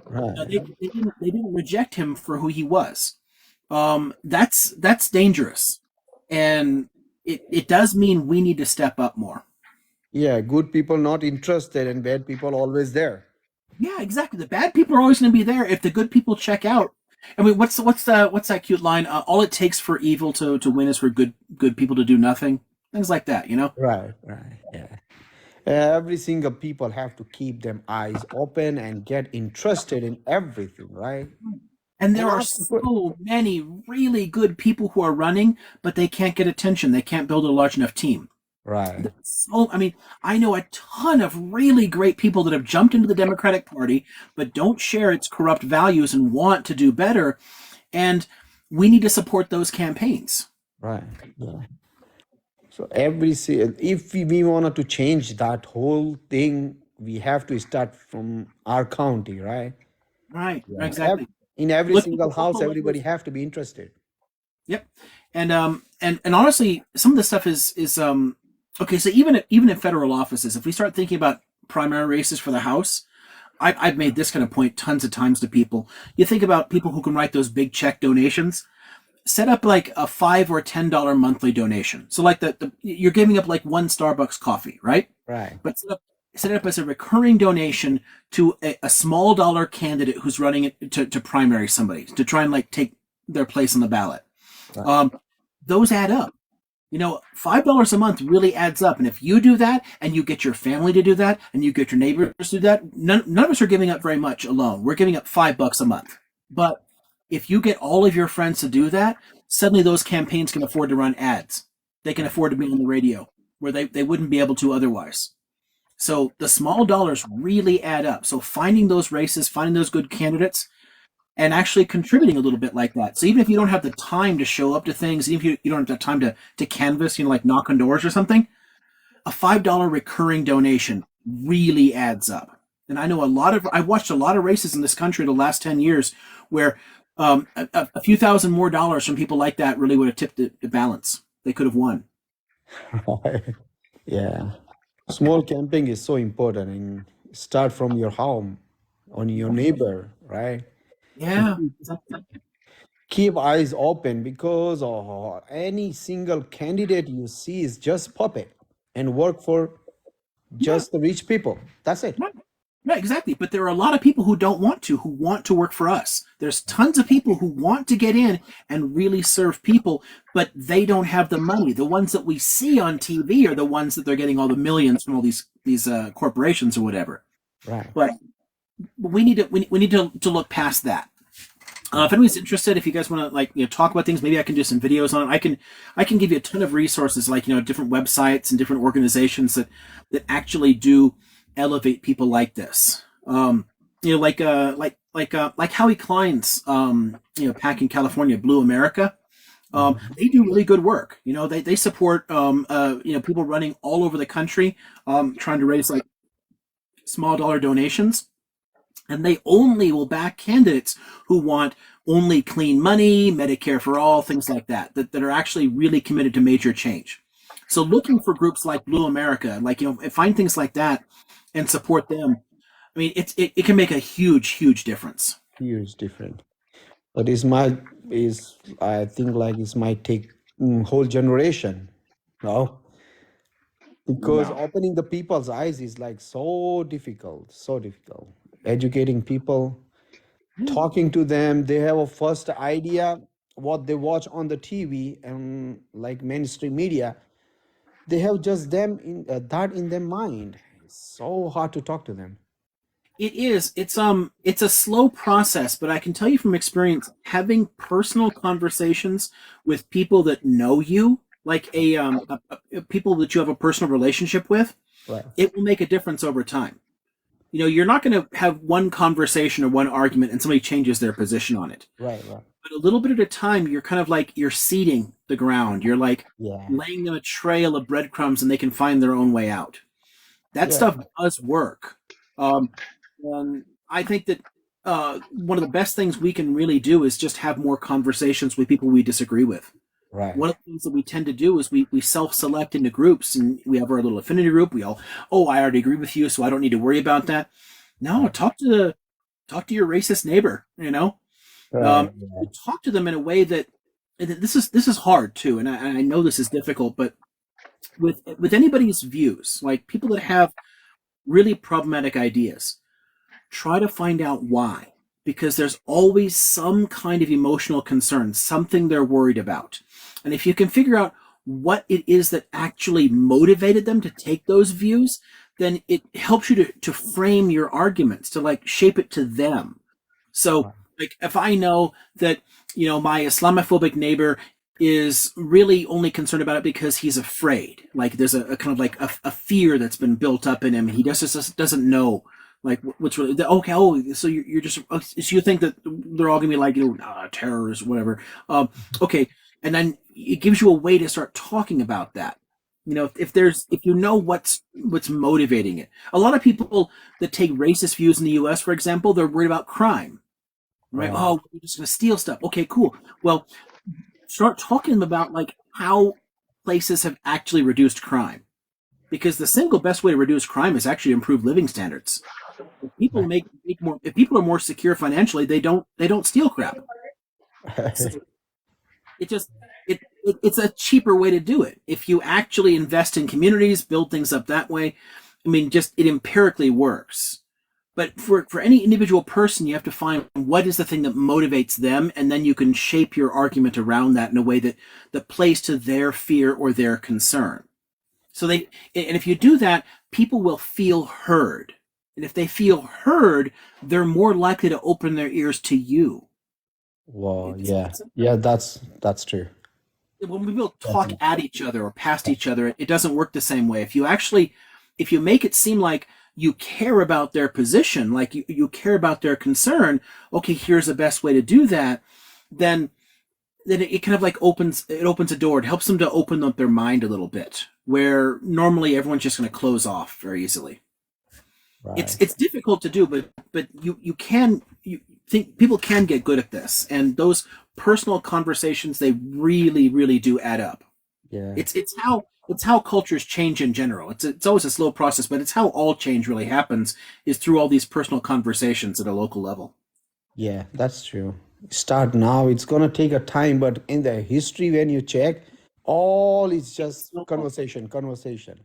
Right. They didn't reject him for who he was. That's dangerous, and it does mean we need to step up more. Yeah, good people not interested and bad people always there. Yeah, exactly. The bad people are always going to be there if the good people check out. I mean, what's that cute line? All it takes for evil to win is for good people to do nothing. Things like that, Right, right. Yeah. Every single people have to keep them eyes open and get interested in everything, right? And And there are ask for so many really good people who are running, but they can't get attention. They can't build a large enough team. right, So, I mean, I know a ton of really great people that have jumped into the Democratic Party, but don't share its corrupt values and want to do better. And we need to support those campaigns. right. Yeah. So if we wanted to change that whole thing, we have to start from our county, right? Right, Yeah. exactly. In every Look at single the house, local everybody leaders. have to be interested. Yep. And honestly, some of this stuff is okay. So even in federal offices, if we start thinking about primary races for the House, I've made this kind of point tons of times to people. You think about people who can write those big check donations. set up like a $5 or $10 monthly donation. So like you're giving up like one Starbucks coffee, right? Right. But set it up as a recurring donation to a small dollar candidate who's running it to primary somebody to try and like take their place on the ballot. Right. Those add up. $5 a month really adds up. And if you do that and you get your family to do that and you get your neighbors to do that, none of us are giving up very much alone. We're giving up $5 a month. But if you get all of your friends to do that, suddenly those campaigns can afford to run ads. They can afford to be on the radio where they wouldn't be able to otherwise. So the small dollars really add up. So finding those races, finding those good candidates, and actually contributing a little bit like that. So even if you don't have the time to show up to things, even if you don't have the time to canvass, like knock on doors or something, a $5 recurring donation really adds up. And I know I've watched a lot of races in this country the last 10 years where a few thousand more dollars from people like that really would have tipped the balance. They could have won. Right. Yeah. Small camping is so important, and start from your home, on your neighbor, right? Yeah. Keep eyes open, because any single candidate you see is just puppet and work for just the rich people. That's it. Right, exactly. But there are a lot of people who want to work for us. There's tons of people who want to get in and really serve people, but they don't have the money. The ones that we see on TV are the ones that they're getting all the millions from all these corporations or whatever. Right. But we need to look past that. If anybody's interested, if you guys want to talk about things, maybe I can do some videos on it. I can give you a ton of resources, like different websites and different organizations that actually do elevate people like this. Like Howie Klein's PAC in California, Blue America. They do really good work. They support people running all over the country, trying to raise like small dollar donations. And they only will back candidates who want only clean money, Medicare for all, things like that are actually really committed to major change. So looking for groups like Blue America, find things like that and support them. I mean, it can make a huge difference. Huge difference. But I think like it might take whole generation, no? Because opening the people's eyes is like so difficult. Educating people, talking to them, they have a first idea what they watch on the TV and like mainstream media. They have just that in their mind. It's so hard to talk to them. It is. It's a slow process, but I can tell you from experience, having personal conversations with people that know you, like people that you have a personal relationship with, Right. it will make a difference over time. You're not going to have one conversation or one argument and somebody changes their position on it. Right. But a little bit at a time, you're kind of like you're seeding the ground. You're like Yeah. laying them a trail of breadcrumbs, and they can find their own way out. That stuff does work. And I think that one of the best things we can really do is just have more conversations with people we disagree with. Right. One of the things that we tend to do is we self-select into groups, and we have our little affinity group. We all, I already agree with you, so I don't need to worry about that. No, talk to your racist neighbor. Right. Talk to them in a way that this is hard too, and I know this is difficult, but with anybody's views, like people that have really problematic ideas, try to find out why, because there's always some kind of emotional concern, something they're worried about. And if you can figure out what it is that actually motivated them to take those views, then it helps you to frame your arguments, to shape it to them. So if I know that, my Islamophobic neighbor is really only concerned about it because he's afraid, like there's a kind of like a fear that's been built up in him, and he just doesn't know what's really okay. So you're just, so you think that they're all gonna be like terrorists, whatever. Okay, and then it gives you a way to start talking about that. If you know what's motivating it. A lot of people that take racist views in the U.S., for example, they're worried about crime, right? Oh, we're just gonna steal stuff. Okay, cool. Well, start talking to them about how places have actually reduced crime, because the single best way to reduce crime is actually improve living standards. If people if people are more secure financially, they don't steal crap. So It just it's a cheaper way to do it. If you actually invest in communities, build things up that way, I mean, just it empirically works. But for any individual person, you have to find what is the thing that motivates them, and then you can shape your argument around that in a way that plays to their fear or their concern. So and if you do that, people will feel heard. And if they feel heard, they're more likely to open their ears to you. Wow, It's, yeah. it's Yeah, that's true. when people talk Definitely. at each other or past each other, it doesn't work the same way. If you make it seem like you care about their position, like you care about their concern, okay, here's the best way to do that, then it kind of like opens a door. It helps them to open up their mind a little bit, where normally everyone's just going to close off very easily. Right. It's difficult to do, but you can you think people can get good at this, and those personal conversations, they really do add up. Yeah. It's how cultures change in general. It's always a slow process, but it's how all change really happens is through all these personal conversations at a local level. Yeah, that's true. Start now. It's gonna take a time, but in the history, when you check, all is just conversation, conversation.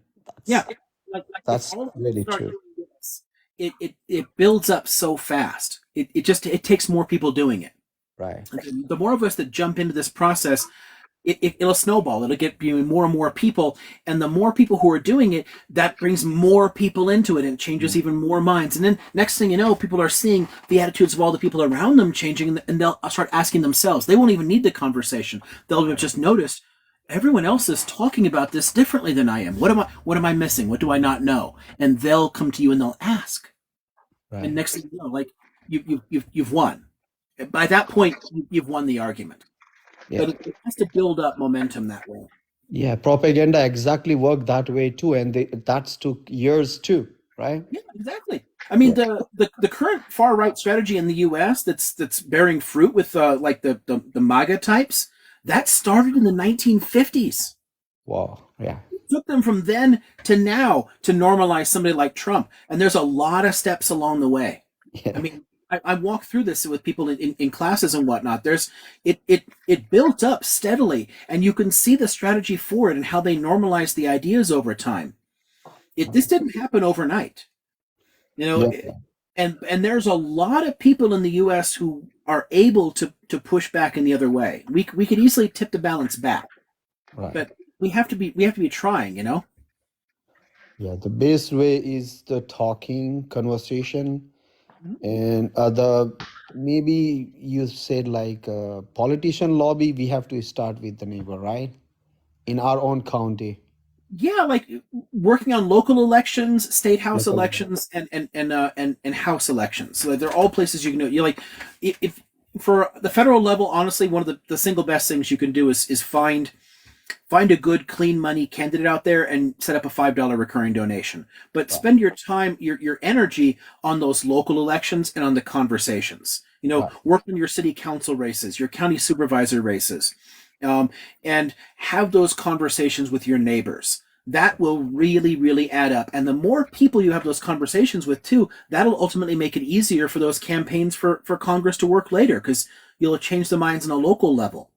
Yeah, That's if that's all of us really start true. doing this, it builds up so fast. It takes more people doing it. Right. The more of us that jump into this process, it'll snowball. It'll get more and more people, and the more people who are doing it, that brings more people into it, and changes even more minds. And then next thing you know, people are seeing the attitudes of all the people around them changing, and they'll start asking themselves. They won't even need the conversation. They'll have just noticed everyone else is talking about this differently than I am. What am I missing? What do I not know? And they'll come to you and they'll ask. And Right. next thing you know, like you've won. By that point, you've won the argument. Yeah. But it has to build up momentum that way. Yeah, propaganda exactly worked that way too, and that's took years too, right? Yeah, exactly. I mean, Yeah. the current far right strategy in the U.S. that's bearing fruit with like the MAGA types, that started in the 1950s. Wow. Yeah. It took them from then to now to normalize somebody like Trump, and there's a lot of steps along the way. I Yeah. mean, I walk through this with people in classes and whatnot. It built up steadily, and you can see the strategy for it and how they normalize the ideas over time. This didn't happen overnight, you know, Yeah. and there's a lot of people in the U.S. who are able to push back in the other way. We could easily tip the balance back, Right. but we have to be trying, you know. Yeah. The best way is the talking conversation, and the maybe you said like politician lobby. We have to start with the neighbor, right? In our own county. Yeah, like working on local elections, state house Local. elections, and house elections. So they're all places you can do. You like if for the federal level, honestly, one of the single best things you can do is find a good clean money candidate out there and set up a $5 recurring donation. But spend your time, your energy on those local elections and on the conversations. You know, Right. work on your city council races, your county supervisor races, and have those conversations with your neighbors. That will really add up. And the more people you have those conversations with too, that'll ultimately make it easier for those campaigns for Congress to work later, because you'll change the minds on a local level.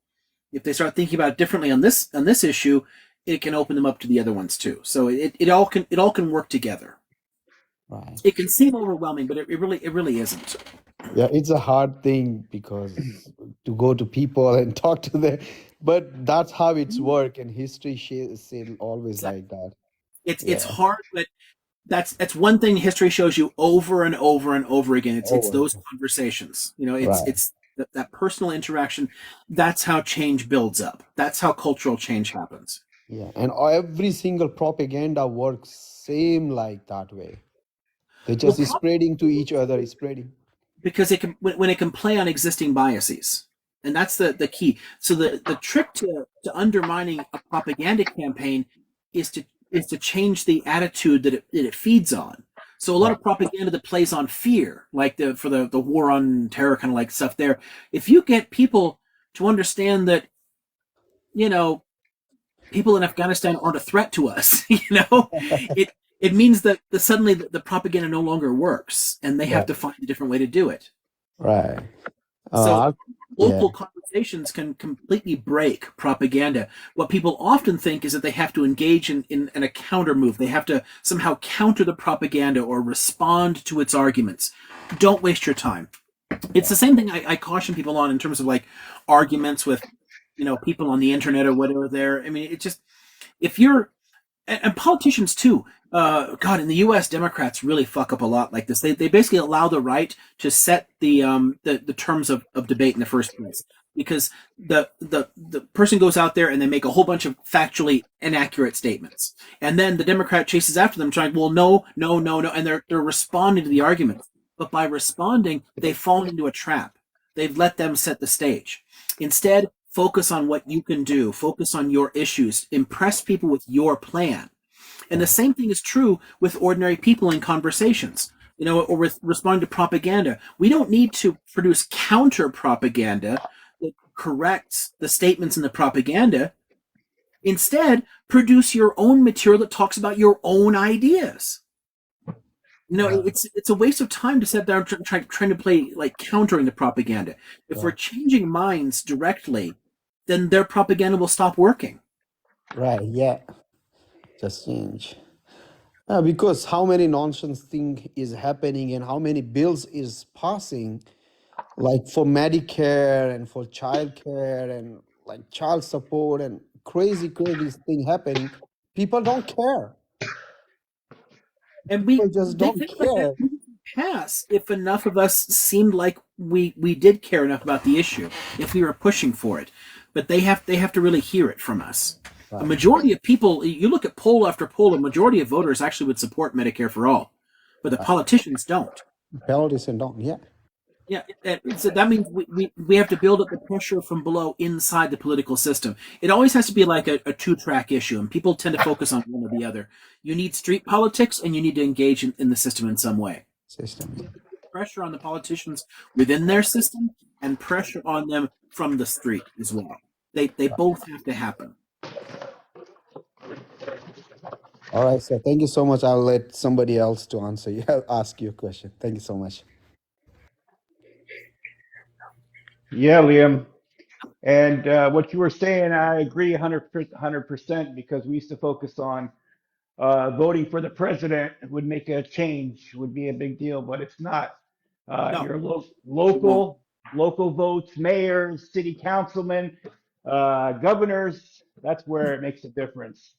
If they start thinking about it differently on this issue, it can open them up to the other ones too. So it all can work together. Right. It can seem overwhelming, but it really isn't. Yeah, it's a hard thing because to go to people and talk to them, but that's how it's work, and history said always Exactly. like that. It's Yeah. hard, but that's one thing history shows you over and over and over again. It's Over. those conversations. You know, Right. it's that personal interaction. That's how change builds up. That's how cultural change happens. Yeah, and every single propaganda works same like that way. They Well, just spreading to each other, spreading. because it can when it can play on existing biases, and that's the key. So the trick to undermining a propaganda campaign is to change the attitude that it feeds on. So a lot Right. of propaganda that plays on fear, like the war on terror kind of like stuff there, if you get people to understand that, you know, people in Afghanistan aren't a threat to us, you know, it means that suddenly the propaganda no longer works, and they have Right. to find a different way to do it. Right. So Uh, Yeah. local conversations can completely break propaganda. What people often think is that they have to engage in a counter move. They have to somehow counter the propaganda or respond to its arguments. Don't waste your time. It's the same thing I caution people on in terms of like arguments with, people on the internet or whatever there. I mean, it just, if you're, and politicians too. God, in the U.S., Democrats really fuck up a lot like this. They basically allow the right to set the terms of debate in the first place, because the person goes out there and they make a whole bunch of factually inaccurate statements, and then the Democrat chases after them, trying, well, no, no, no, no, and they're responding to the arguments, but by responding, they've fallen into a trap. They've let them set the stage. Instead, focus on what you can do. Focus on your issues. Impress people with your plan. And the same thing is true with ordinary people in conversations, or with responding to propaganda. We don't need to produce counter propaganda that corrects the statements in the propaganda. Instead, produce your own material that talks about your own ideas. It's a waste of time to sit down trying to play like countering the propaganda. If we're changing minds directly, then their propaganda will stop working. Right, yeah. Just change. Because how many nonsense thing is happening and how many bills is passing, like for Medicare and for childcare and like child support and crazy thing happening. People don't care. And People just don't things like that care. would pass if enough of us seemed like we did care enough about the issue, if we were pushing for it. But they have to really hear it from us. A majority of people, you look at poll after poll, a majority of voters actually would support Medicare for all, but the politicians don't. Politicians don't, yeah. Yeah, so that means we have to build up the pressure from below inside the political system. It always has to be like a two-track issue, and people tend to focus on one or the other. You need street politics, and you need to engage in the system in some way. System. Pressure on the politicians within their system, and pressure on them from the street as well. They both have to happen. All right, so thank you so much. I'll let somebody else to answer you. I'll ask you a question. Thank you so much. Yeah, Liam. And what you were saying, I agree 100%, because we used to focus on voting for the president would make a change, would be a big deal, but it's not. No, Your it won't. local votes, mayors, city councilmen, governors, that's where it makes a difference.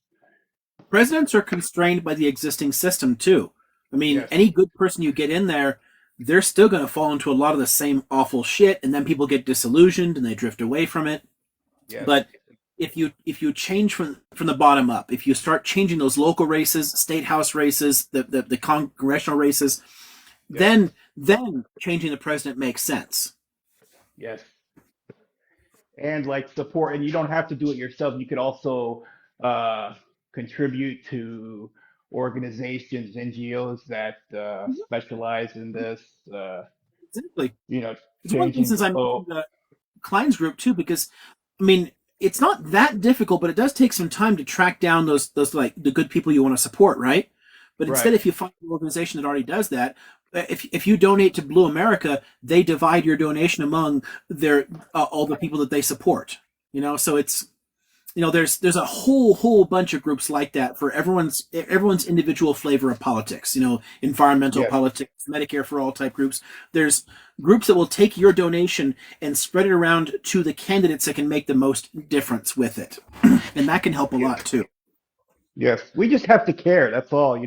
Presidents are constrained by the existing system too. I mean, Yes. any good person you get in there, they're still going to fall into a lot of the same awful shit, and then people get disillusioned and they drift away from it. Yes. But if you change from the bottom up, if you start changing those local races, state house races, the congressional races, Yes. then changing the president makes sense. Yes. And like support, and you don't have to do it yourself. You could also contribute to organizations, NGOs that specialize in this. Exactly. You know, It's one of the changing reasons the I vote. mentioned Klein's group too, because I mean it's not that difficult, but it does take some time to track down those like the good people you want to support, right? But instead, Right. if you find an organization that already does that, if you donate to Blue America, they divide your donation among their all the people that they support. So it's there's a whole bunch of groups like that for everyone's individual flavor of politics. Environmental Yes. politics, Medicare for all type groups. There's groups that will take your donation and spread it around to the candidates that can make the most difference with it, and that can help a lot too. Yes. We just have to care. That's all.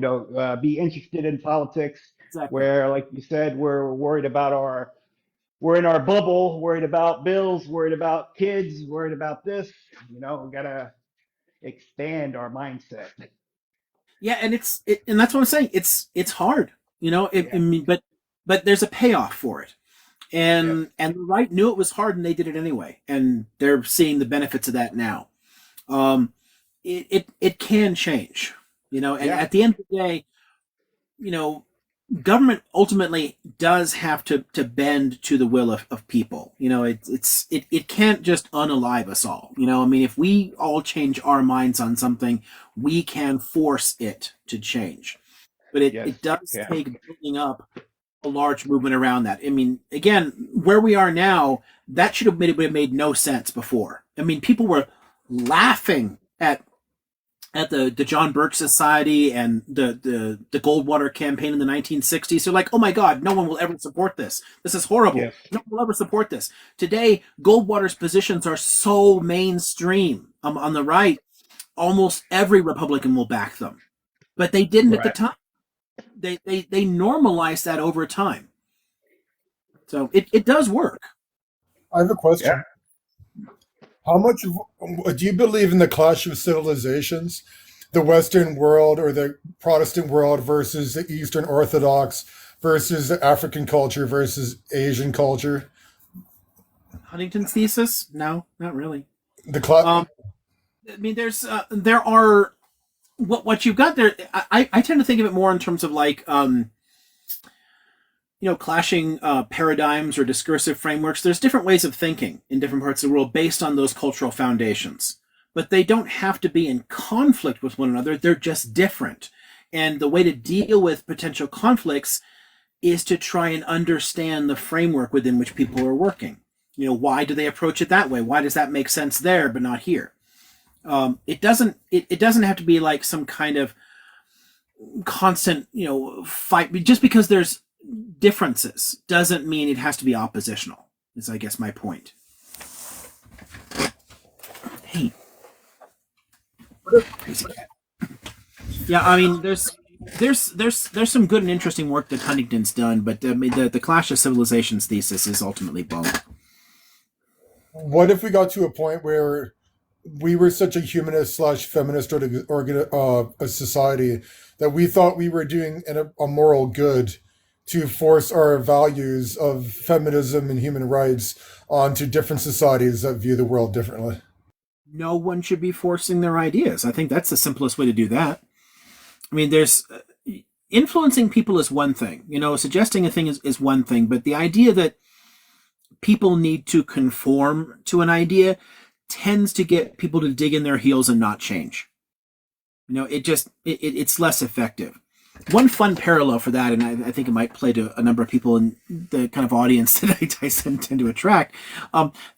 Be interested in politics. Exactly. Where, like you said, we're in our bubble, worried about bills, worried about kids, worried about this. We gotta expand our mindset. Yeah, and and that's what I'm saying. It's hard, I mean, but there's a payoff for it. Yes. And the right knew it was hard, and they did it anyway, and they're seeing the benefits of that now. It can change, and Yeah. at the end of the day, government ultimately does have to bend to the will of people. It can't just unalive us all. I mean, if we all change our minds on something, we can force it to change. But Yes. it does Yeah. take building up a large movement around that. I mean, again, where we are now, that should have made no sense before. I mean, people were laughing at the John Birch Society and the Goldwater campaign in the 1960s. They're like, oh my God, no one will ever support this. This is horrible. Yes. No one will ever support this. Today, Goldwater's positions are so mainstream. On the right, almost every Republican will back them, but they didn't at the Right. time. They normalized that over time. So it does work. I have a Yeah. question. How much do you believe in the clash of civilizations, the Western world or the Protestant world versus the Eastern Orthodox versus the African culture versus Asian culture? Huntington's thesis? No, not really. The cla- I mean, there are what you've got there. I tend to think of it more in terms of like clashing paradigms or discursive frameworks. There's different ways of thinking in different parts of the world based on those cultural foundations, but they don't have to be in conflict with one another. They're just different, and the way to deal with potential conflicts is to try and understand the framework within which people are working. Why do they approach it that way? Why does that make sense there but not here? It doesn't have to be like some kind of constant fight. Just because there's differences doesn't mean it has to be oppositional, is I guess my point. Hey, crazy cat. Yeah, I mean, there's some good and interesting work that Huntington's done, but the Clash of Civilizations thesis is ultimately bunk. what if we got to a point where we were such a humanist slash feminist a society that we thought we were doing a moral good to force our values of feminism and human rights onto different societies that view the world differently? No one should be forcing their ideas. I think that's the simplest way to do that. I mean, there's influencing people is one thing, suggesting a thing is one thing, but the idea that people need to conform to an idea tends to get people to dig in their heels and not change. It's less effective. One fun parallel for that, and I think it might play to a number of people in the kind of audience that I tend to attract.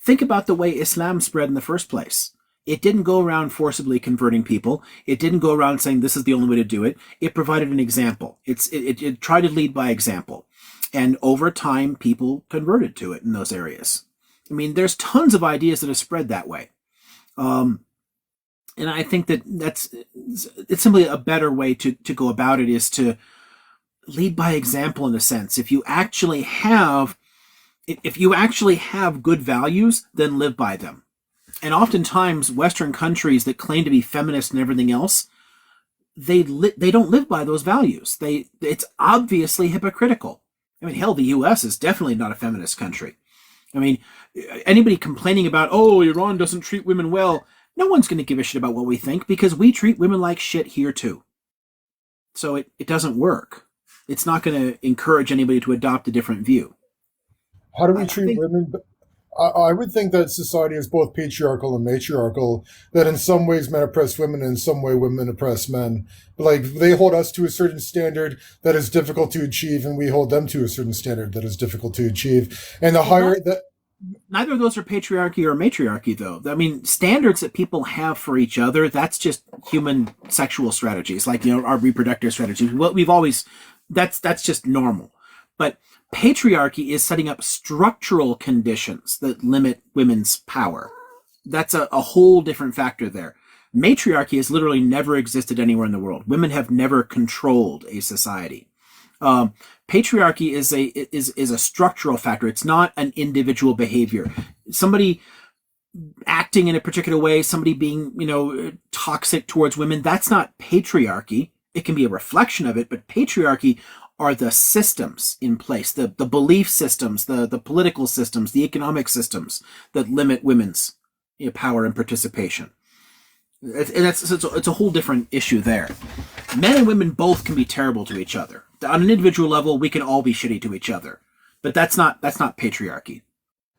Think about the way Islam spread in the first place. It didn't go around forcibly converting people. It didn't go around saying this is the only way to do it. It provided an example. It tried to lead by example. And over time, people converted to it in those areas. I mean, there's tons of ideas that have spread that way. And I think it's simply a better way to go about it is to lead by example in a sense. If you actually have good values, then live by them. And oftentimes, Western countries that claim to be feminist and everything else, they don't live by those values. It's obviously hypocritical. I mean, hell, the U.S. is definitely not a feminist country. I mean, anybody complaining about, oh, Iran doesn't treat women well, no one's going to give a shit about what we think because we treat women like shit here too. So it doesn't work. It's not going to encourage anybody to adopt a different view. How do we treat women? I would think that society is both patriarchal and matriarchal, that in some ways men oppress women and in some way women oppress men. But like they hold us to a certain standard that is difficult to achieve and we hold them to a certain standard that is difficult to achieve. And the higher that neither of those are patriarchy or matriarchy, though. I mean, standards that people have for each other, that's just human sexual strategies, like, our reproductive strategies. What we've always, that's just normal. But patriarchy is setting up structural conditions that limit women's power. That's a whole different factor there. Matriarchy has literally never existed anywhere in the world. Women have never controlled a society. Patriarchy is a structural factor. It's not an individual behavior. Somebody acting in a particular way, somebody being, toxic towards women, that's not patriarchy. It can be a reflection of it, but patriarchy are the systems in place, the belief systems, the political systems, the economic systems that limit women's power and participation. It's a whole different issue there. Men and women both can be terrible to each other. On an individual level, we can all be shitty to each other, but that's not patriarchy.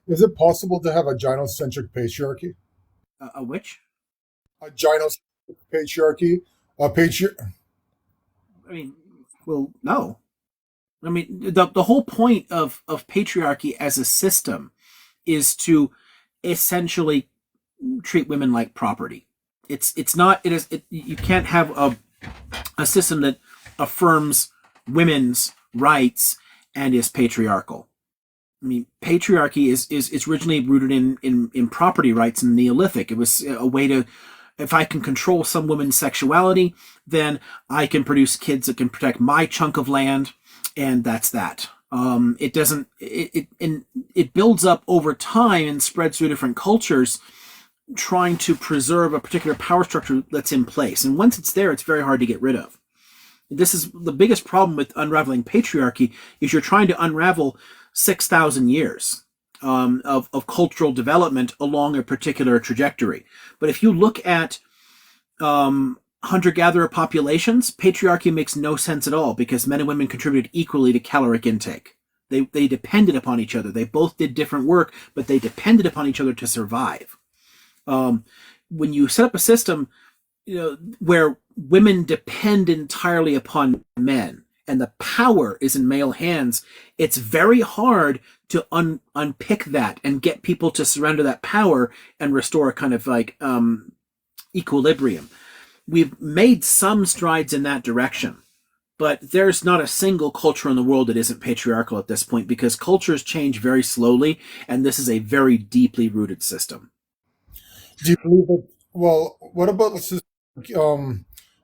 is it possible to have a gynocentric patriarchy? A which? A gynocentric patriarchy? I mean, well, no. I mean, the whole point of patriarchy as a system is to essentially treat women like property. It's not it is it, you can't have a system that affirms women's rights and is patriarchal. I mean, patriarchy is originally rooted in property rights in the Neolithic. It was a way to, if I can control some woman's sexuality, then I can produce kids that can protect my chunk of land, and that's that. It doesn't it builds up over time and spreads through different cultures, trying to preserve a particular power structure that's in place. And once it's there, it's very hard to get rid of. This is the biggest problem with unraveling patriarchy, is you're trying to unravel 6,000 years of cultural development along a particular trajectory. But if you look at hunter-gatherer populations, patriarchy makes no sense at all, because men and women contributed equally to caloric intake. They depended upon each other. They both did different work, but they depended upon each other to survive. When you set up a system, where women depend entirely upon men and the power is in male hands, it's very hard to unpick that and get people to surrender that power and restore a kind of like equilibrium. We've made some strides in that direction, but there's not a single culture in the world that isn't patriarchal at this point, because cultures change very slowly, and this is a very deeply rooted system. Do you believe that? Well, what about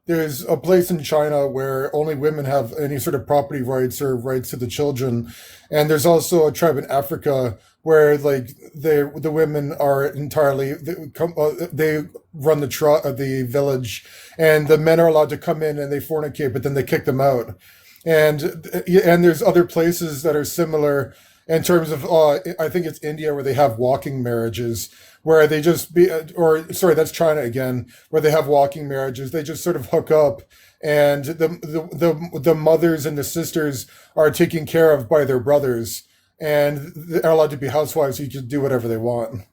there's a place in China where only women have any sort of property rights or rights to the children, and there's also a tribe in Africa where like the women are entirely they run the village, and the men are allowed to come in and they fornicate, but then they kick them out. And there's other places that are similar in terms of I think it's India, where they have walking marriages, where they just be, or sorry, that's China again, where they have walking marriages. They just sort of hook up, and the mothers and the sisters are taken care of by their brothers, and they're allowed to be housewives, so you can do whatever they want.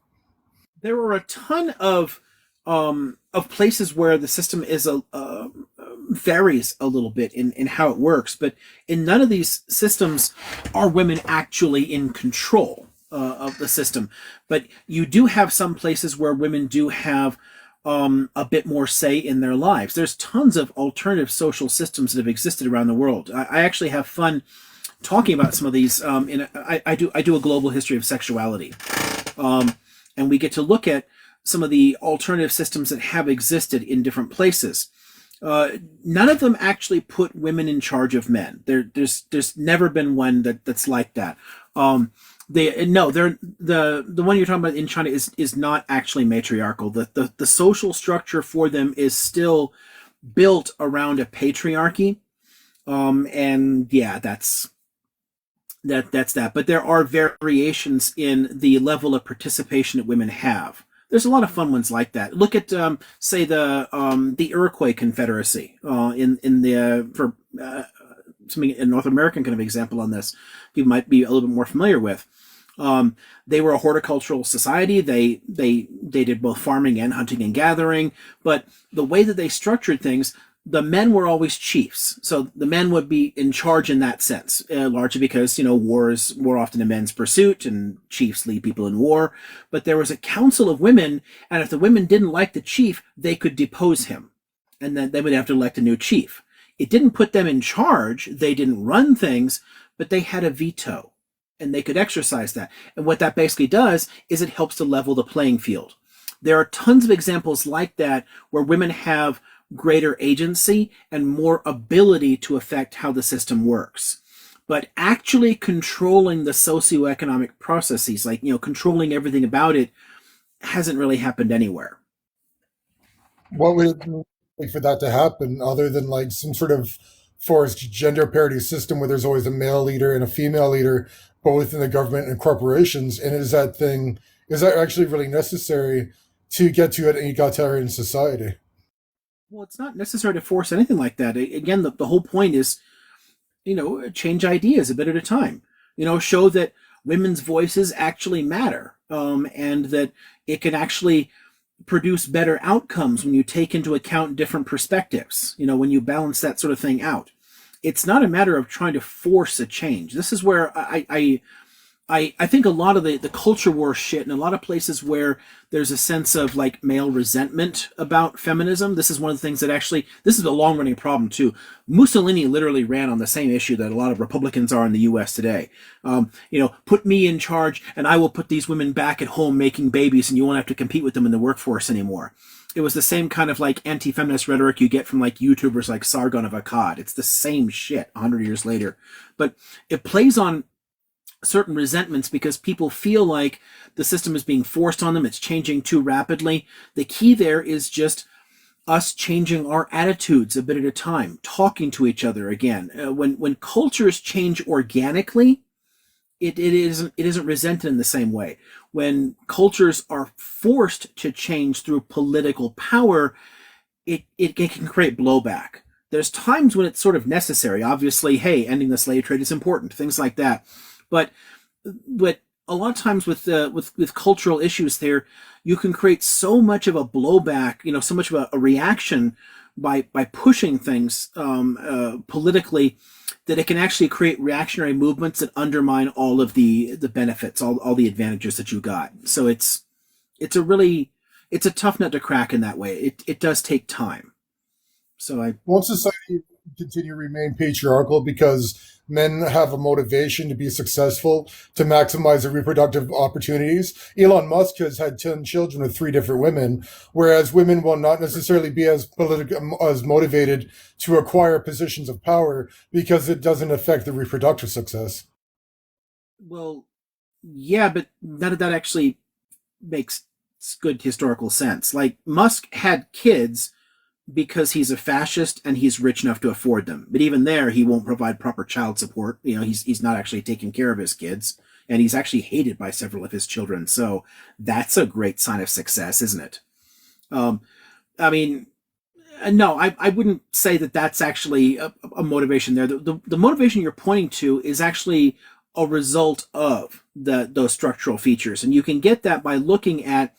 There are a ton of places where the system is varies a little bit in how it works, but in none of these systems are women actually in control of the system. But you do have some places where women do have a bit more say in their lives. There's tons of alternative social systems that have existed around the world. I actually have fun talking about some of these. I do a global history of sexuality, and we get to look at some of the alternative systems that have existed in different places. None of them actually put women in charge of men. There's never been one that's like that. The one you're talking about in China is not actually matriarchal. The social structure for them is still built around a patriarchy. And yeah, that's that. But there are variations in the level of participation that women have. There's a lot of fun ones like that. Look at say the Iroquois Confederacy for something a North American kind of example on this. People might be a little bit more familiar with. They were a horticultural society. They did both farming and hunting and gathering, but the way that they structured things, the men were always chiefs. So the men would be in charge in that sense, largely because, war is more often a men's pursuit and chiefs lead people in war. But there was a council of women, and if the women didn't like the chief, they could depose him, and then they would have to elect a new chief. It didn't put them in charge. They didn't run things, but they had a veto, and they could exercise that. And what that basically does is it helps to level the playing field. There are tons of examples like that where women have greater agency and more ability to affect how the system works. But actually controlling the socioeconomic processes, like, controlling everything about it, hasn't really happened anywhere. What would it take for that to happen, other than like some sort of forced gender parity system where there's always a male leader and a female leader, both in the government and corporations? And is that actually really necessary to get to an egalitarian society? Well, it's not necessary to force anything like that. Again, the whole point is, change ideas a bit at a time. Show that women's voices actually matter, and that it can actually produce better outcomes when you take into account different perspectives, when you balance that sort of thing out. it's not a matter of trying to force a change. This is where I think a lot of the culture war shit in a lot of places where there's a sense of like male resentment about feminism. This is one of the things that actually, this is a long running problem too. Mussolini literally ran on the same issue that a lot of Republicans are in the US today. Put me in charge and I will put these women back at home making babies and you won't have to compete with them in the workforce anymore. It was the same kind of like anti-feminist rhetoric you get from like YouTubers like Sargon of Akkad. It's the same shit 100 years later. But it plays on certain resentments because people feel like the system is being forced on them. It's changing too rapidly. The key there is just us changing our attitudes a bit at a time, talking to each other again. When cultures change organically, it isn't resented in the same way. When cultures are forced to change through political power, it can create blowback. There's times when it's sort of necessary. Obviously, hey, ending the slave trade is important, things like that. But a lot of times with cultural issues there, you can create so much of a blowback, so much of a reaction by pushing things politically, that it can actually create reactionary movements that undermine all of the benefits, all the advantages that you got. So it's a tough nut to crack in that way. It does take time. So Won't society continue to remain patriarchal because men have a motivation to be successful, to maximize their reproductive opportunities? Elon Musk has had 10 children with 3 different women, whereas women will not necessarily be as motivated to acquire positions of power because it doesn't affect their reproductive success. Well, yeah, but none of that actually makes good historical sense. Like, Musk had kids because he's a fascist and he's rich enough to afford them. But even there, he won't provide proper child support. He's not actually taking care of his kids, and he's actually hated by several of his children. So that's a great sign of success, isn't it? I mean, no, I wouldn't say that that's actually a motivation there. The motivation you're pointing to is actually a result of those structural features. And you can get that by looking at,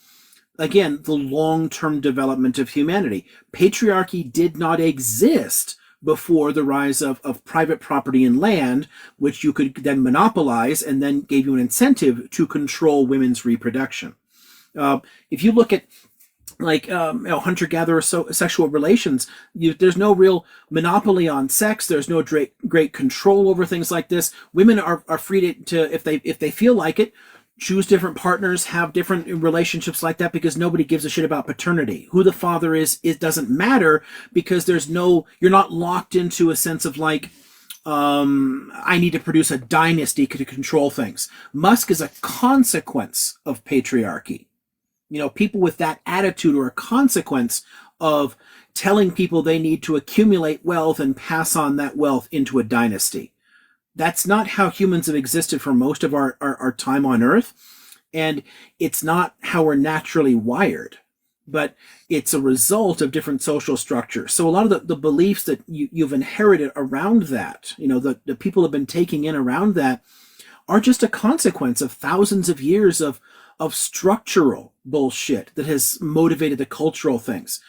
again, the long-term development of humanity. Patriarchy did not exist before the rise of private property and land, which you could then monopolize and then gave you an incentive to control women's reproduction. If you look at hunter-gatherer sexual relations, there's no real monopoly on sex. There's no great control over things like this. Women are free to if they feel like it, choose different partners, have different relationships like that, because nobody gives a shit about paternity. Who the father is, it doesn't matter, because you're not locked into a sense of like, I need to produce a dynasty to control things. Musk is a consequence of patriarchy. People with that attitude are a consequence of telling people they need to accumulate wealth and pass on that wealth into a dynasty. That's not how humans have existed for most of our time on Earth. And it's not how we're naturally wired, but it's a result of different social structures. So a lot of the beliefs that you've inherited around that, the people have been taking in around that, are just a consequence of thousands of years of structural bullshit that has motivated the cultural things.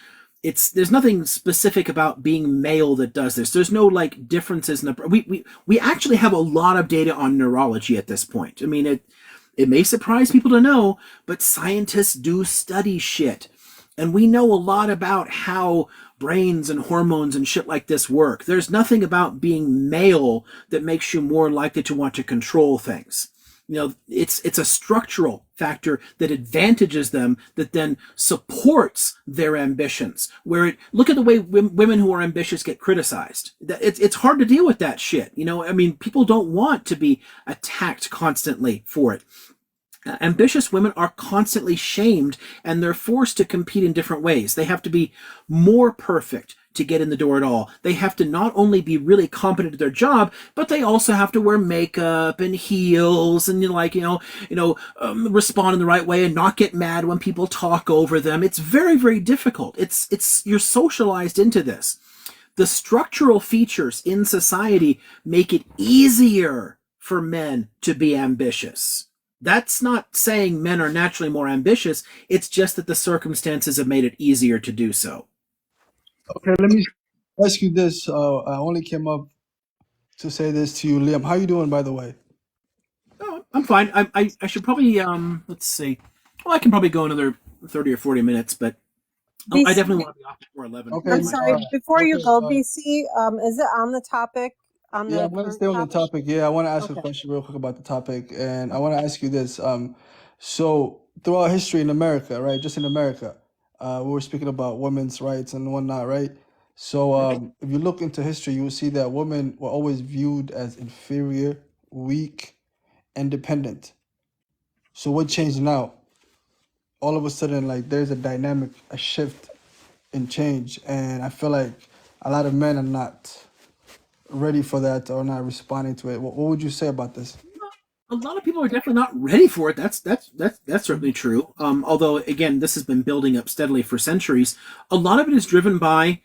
There's nothing specific about being male that does this. There's no like differences in we actually have a lot of data on neurology at this point. I mean, it may surprise people to know, but scientists do study shit. And we know a lot about how brains and hormones and shit like this work. There's nothing about being male that makes you more likely to want to control things. It's a structural factor that advantages them, that then supports their ambitions. Look at the way women who are ambitious get criticized. It's hard to deal with that shit. People don't want to be attacked constantly for it. Ambitious women are constantly shamed, and they're forced to compete in different ways. They have to be more perfect to get in the door at all. They have to not only be really competent at their job, but they also have to wear makeup and heels and respond in the right way and not get mad when people talk over them. It's very, very difficult. You're socialized into this. The structural features in society make it easier for men to be ambitious. That's not saying men are naturally more ambitious. It's just that the circumstances have made it easier to do so. Okay, let me ask you this. I only came up to say this to you, Liam. How you doing, by the way? Oh, I'm fine. I should probably let's see. Well, I can probably go another 30 or 40 minutes, but I BC, definitely want to be off before 11 Okay, I'm on my sorry, schedule. before you okay. go, BC, is it on the topic, on Yeah, the I'm gonna current stay on the topic? topic. Yeah, I want to ask a Okay. question real quick about the topic, and I want to ask you this. So throughout history in America, right, just in America, we were speaking about women's rights and whatnot, right? So if you look into history, you will see that women were always viewed as inferior, weak, and dependent. So what changed now? All of a sudden, like there's a dynamic, a shift in change, and I feel like a lot of men are not ready for that or not responding to it. What would you say about this? A lot of people are definitely not ready for it. That's certainly true. Although again, this has been building up steadily for centuries. A lot of it is driven by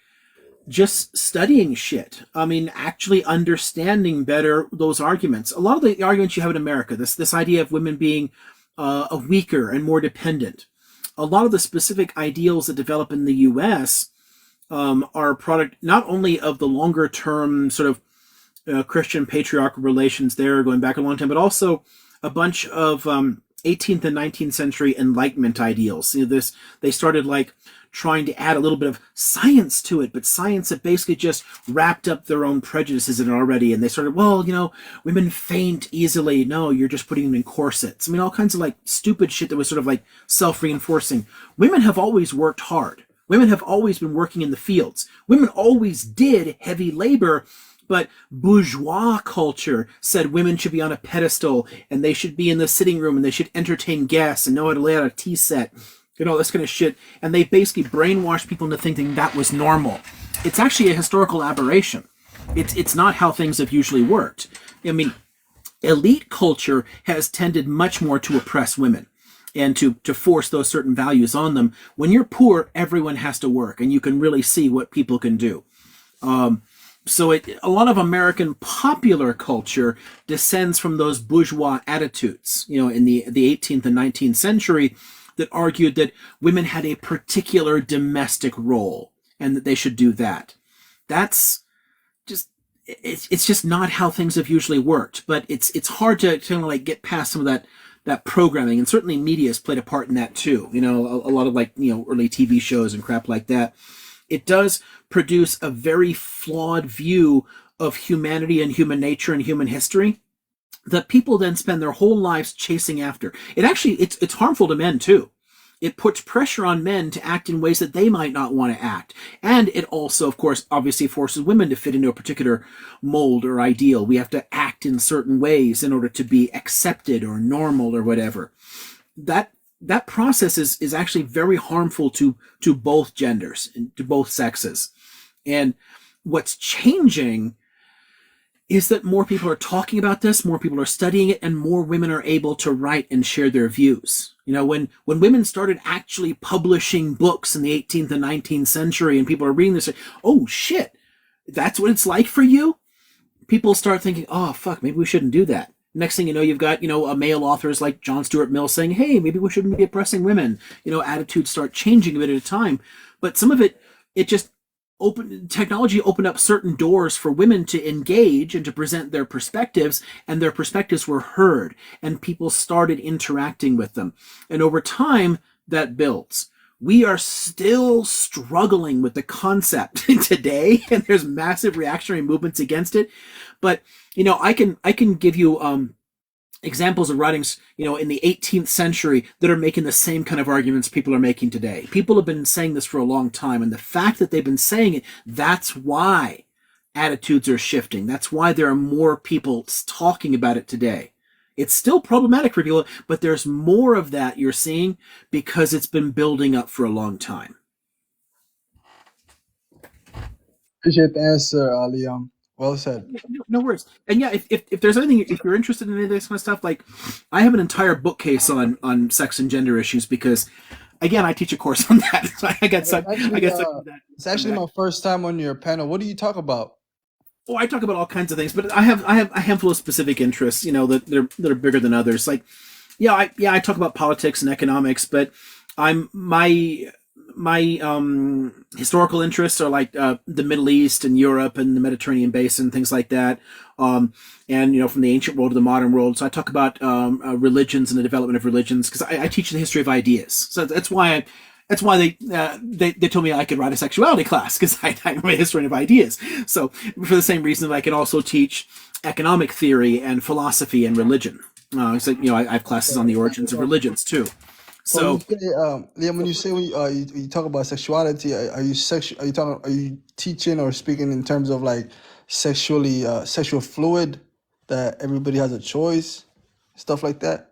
just studying shit. I mean, actually understanding better those arguments. A lot of the arguments you have in America, this idea of women being a weaker and more dependent. A lot of the specific ideals that develop in the U.S. Are a product not only of the longer term sort of Christian patriarchal relations there going back a long time, but also a bunch of 18th and 19th century Enlightenment ideals. They started like trying to add a little bit of science to it, but science that basically just wrapped up their own prejudices in it already. And they started, well, women faint easily. No, you're just putting them in corsets. I mean, all kinds of like stupid shit that was sort of like self-reinforcing. Women have always worked hard. Women have always been working in the fields. Women always did heavy labor, but bourgeois culture said women should be on a pedestal and they should be in the sitting room and they should entertain guests and know how to lay out a tea set, this kind of shit. And they basically brainwashed people into thinking that was normal. It's actually a historical aberration. It's not how things have usually worked. I mean, elite culture has tended much more to oppress women and to force those certain values on them. When you're poor, everyone has to work, and you can really see what people can do. So a lot of American popular culture descends from those bourgeois attitudes, in the 18th and 19th century, that argued that women had a particular domestic role and that they should do that. That's just it's just not how things have usually worked. But it's hard to kind of like get past some of that programming, and certainly media has played a part in that too. A lot of like early TV shows and crap like that. It does produce a very flawed view of humanity and human nature and human history that people then spend their whole lives chasing after. It's harmful to men too. It puts pressure on men to act in ways that they might not want to act. And it also, of course, obviously forces women to fit into a particular mold or ideal. We have to act in certain ways in order to be accepted or normal or whatever. That process is actually very harmful to both genders and to both sexes. And what's changing is that more people are talking about this, more people are studying it, and more women are able to write and share their views. When women started actually publishing books in the 18th and 19th century, and people are reading this, oh shit, that's what it's like for you? People start thinking, oh fuck, maybe we shouldn't do that. Next thing you know, you've got, a male authors like John Stuart Mill saying, hey, maybe we shouldn't be oppressing women. Attitudes start changing a bit at a time. But some of it just technology opened up certain doors for women to engage and to present their perspectives, and their perspectives were heard, and people started interacting with them. And over time, that builds. We are still struggling with the concept today, and there's massive reactionary movements against it. But I can give you examples of writings, in the 18th century that are making the same kind of arguments people are making today. People have been saying this for a long time, and the fact that they've been saying it, that's why attitudes are shifting. That's why there are more people talking about it today. It's still problematic for people, but there's more of that you're seeing because it's been building up for a long time. Appreciate the answer, Liam. Well said. No worries. And yeah, if there's anything, if you're interested in any of this kind of stuff, like I have an entire bookcase on sex and gender issues because, again, I teach a course on that. So I got stuck. It's actually my first time on your panel. What do you talk about? Oh, I talk about all kinds of things, but I have a handful of specific interests, that are bigger than others. Like, I talk about politics and economics, but my my historical interests are like the Middle East and Europe and the Mediterranean basin, things like that. And from the ancient world to the modern world. So I talk about religions and the development of religions because I teach the history of ideas. So that's why they told me I could write a sexuality class because I'm a historian of ideas. So for the same reason, I can also teach economic theory and philosophy and religion. So I have classes on the origins of religions too. When you So say, Liam, when you say you talk about sexuality, are you are you teaching or speaking in terms of like sexual fluid that everybody has a choice, stuff like that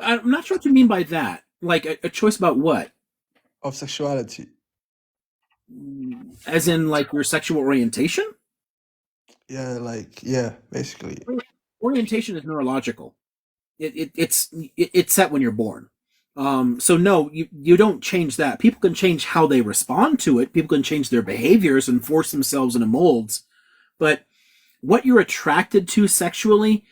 I'm not sure what you mean by that. Like a choice about what? of sexuality? As in like your sexual orientation? Yeah, like yeah, basically. Orientation is neurological. It's set when you're born. So no, you don't change that. People can change how they respond to it. People can change their behaviors and force themselves into molds. But what you're attracted to sexually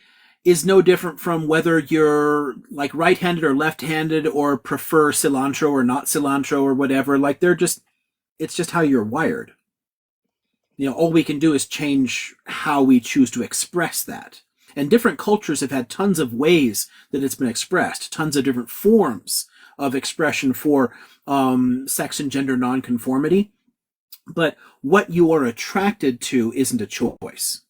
is no different from whether you're like right-handed or left-handed or prefer cilantro or not cilantro or whatever. Like it's just how you're wired. All we can do is change how we choose to express that. And different cultures have had tons of ways that it's been expressed, tons of different forms of expression for sex and gender nonconformity. But what you are attracted to isn't a choice.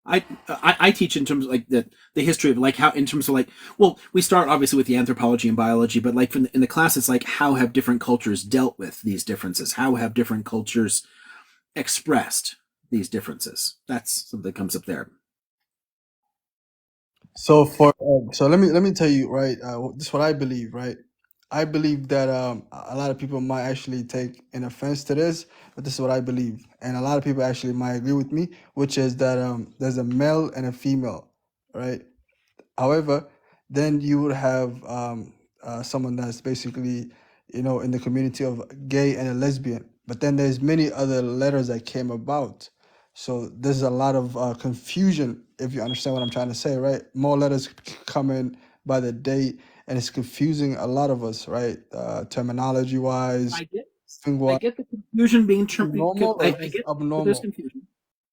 I teach in terms of like the history of like how in terms of like we start obviously with the anthropology and biology, but like in the class it's like how have different cultures dealt with these differences, how have different cultures expressed these differences. That's something that comes up there. So let me tell you right. This is what I believe. Right, I believe that a lot of people might actually take an offense to this, but this is what I believe, and a lot of people actually might agree with me, which is that there's a male and a female, right? However, then you would have someone that's basically, in the community of gay and a lesbian. But then there's many other letters that came about. So there's a lot of confusion, if you understand what I'm trying to say, right? More letters come in by the day, and it's confusing a lot of us, right? Terminology wise, I get thing I wise. get the confusion being Normal or I is get that there's abnormal? confusion.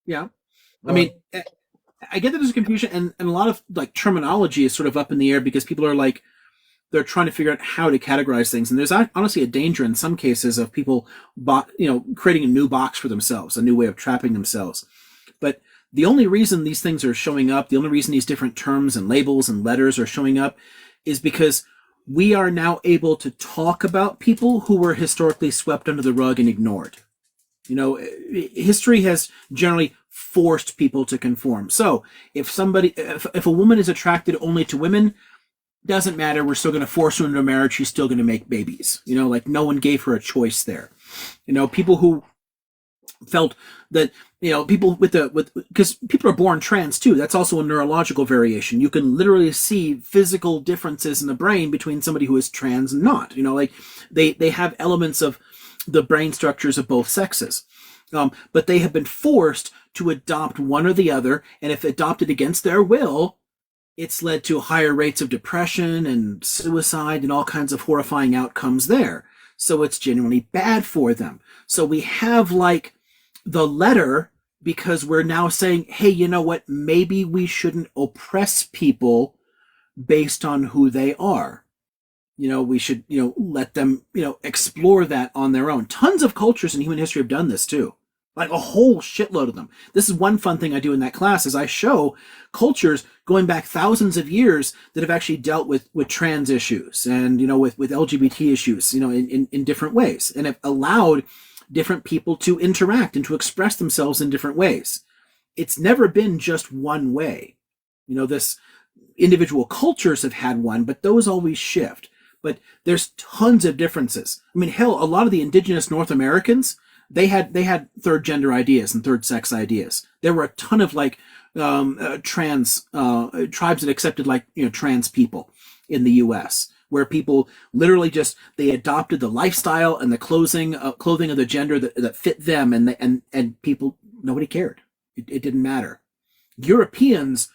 Yeah. I Go mean, ahead. I get that there's confusion and a lot of like terminology is sort of up in the air because people are like they're trying to figure out how to categorize things, and there's honestly a danger in some cases of people creating a new box for themselves, a new way of trapping themselves. But the only reason these things are showing up, the only reason these different terms and labels and letters are showing up is because we are now able to talk about people who were historically swept under the rug and ignored. History has generally forced people to conform. So if a woman is attracted only to women, doesn't matter. We're still going to force her into marriage. She's still going to make babies. Like no one gave her a choice there. People who felt that people because people are born trans too. That's also a neurological variation. You can literally see physical differences in the brain between somebody who is trans and not. Like they have elements of the brain structures of both sexes. But they have been forced to adopt one or the other, and if adopted against their will, it's led to higher rates of depression and suicide and all kinds of horrifying outcomes there. So it's genuinely bad for them. So we have like the letter because we're now saying, hey, you know what? Maybe we shouldn't oppress people based on who they are. We should, let them, explore that on their own. Tons of cultures in human history have done this too. Like a whole shitload of them. This is one fun thing I do in that class is I show cultures going back thousands of years that have actually dealt with trans issues and, with LGBT issues, in different ways and have allowed different people to interact and to express themselves in different ways. It's never been just one way. This individual cultures have had one, but those always shift. But there's tons of differences. I mean, hell, a lot of the indigenous North Americans, they had third gender ideas and third sex ideas. There were a ton of like trans tribes that accepted like trans people in the U.S. where people literally just they adopted the lifestyle and the clothing of the gender that fit them, and people nobody cared. It didn't matter. Europeans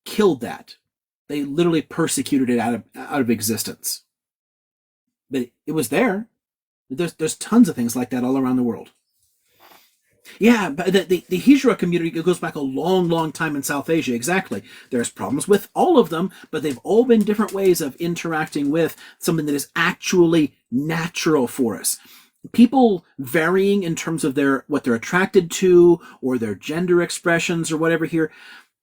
killed that. They literally persecuted it out of existence. But it was there. There's tons of things like that all around the world. Yeah, but the Hijra community goes back a long, long time in South Asia. Exactly. There's problems with all of them, but they've all been different ways of interacting with something that is actually natural for us. People varying in terms of what they're attracted to or their gender expressions or whatever here.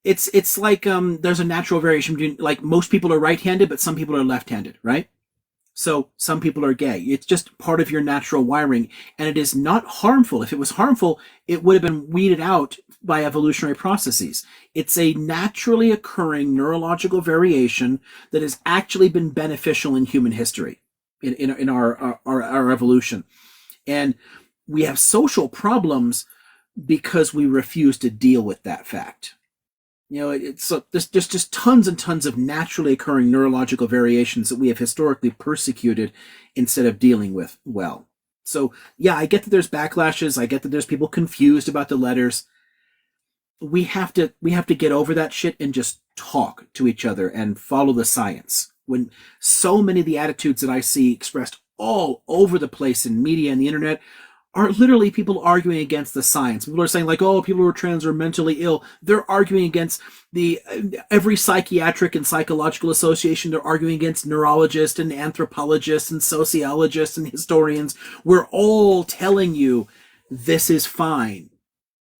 It's like there's a natural variation between, like, most people are right-handed, but some people are left-handed, right? So some people are gay. It's just part of your natural wiring, and it is not harmful. If it was harmful, it would have been weeded out by evolutionary processes. It's a naturally occurring neurological variation that has actually been beneficial in human history, in our evolution. And we have social problems because we refuse to deal with that fact. There's just tons and tons of naturally occurring neurological variations that we have historically persecuted instead of dealing with well. So, yeah, I get that there's backlashes. I get that there's people confused about the letters. We have to get over that shit and just talk to each other and follow the science. When so many of the attitudes that I see expressed all over the place in media and the internet are literally people arguing against the science. People are saying, like, oh, people who are trans are mentally ill. They're arguing against every psychiatric and psychological association. They're arguing against neurologists and anthropologists and sociologists and historians. We're all telling you this is fine.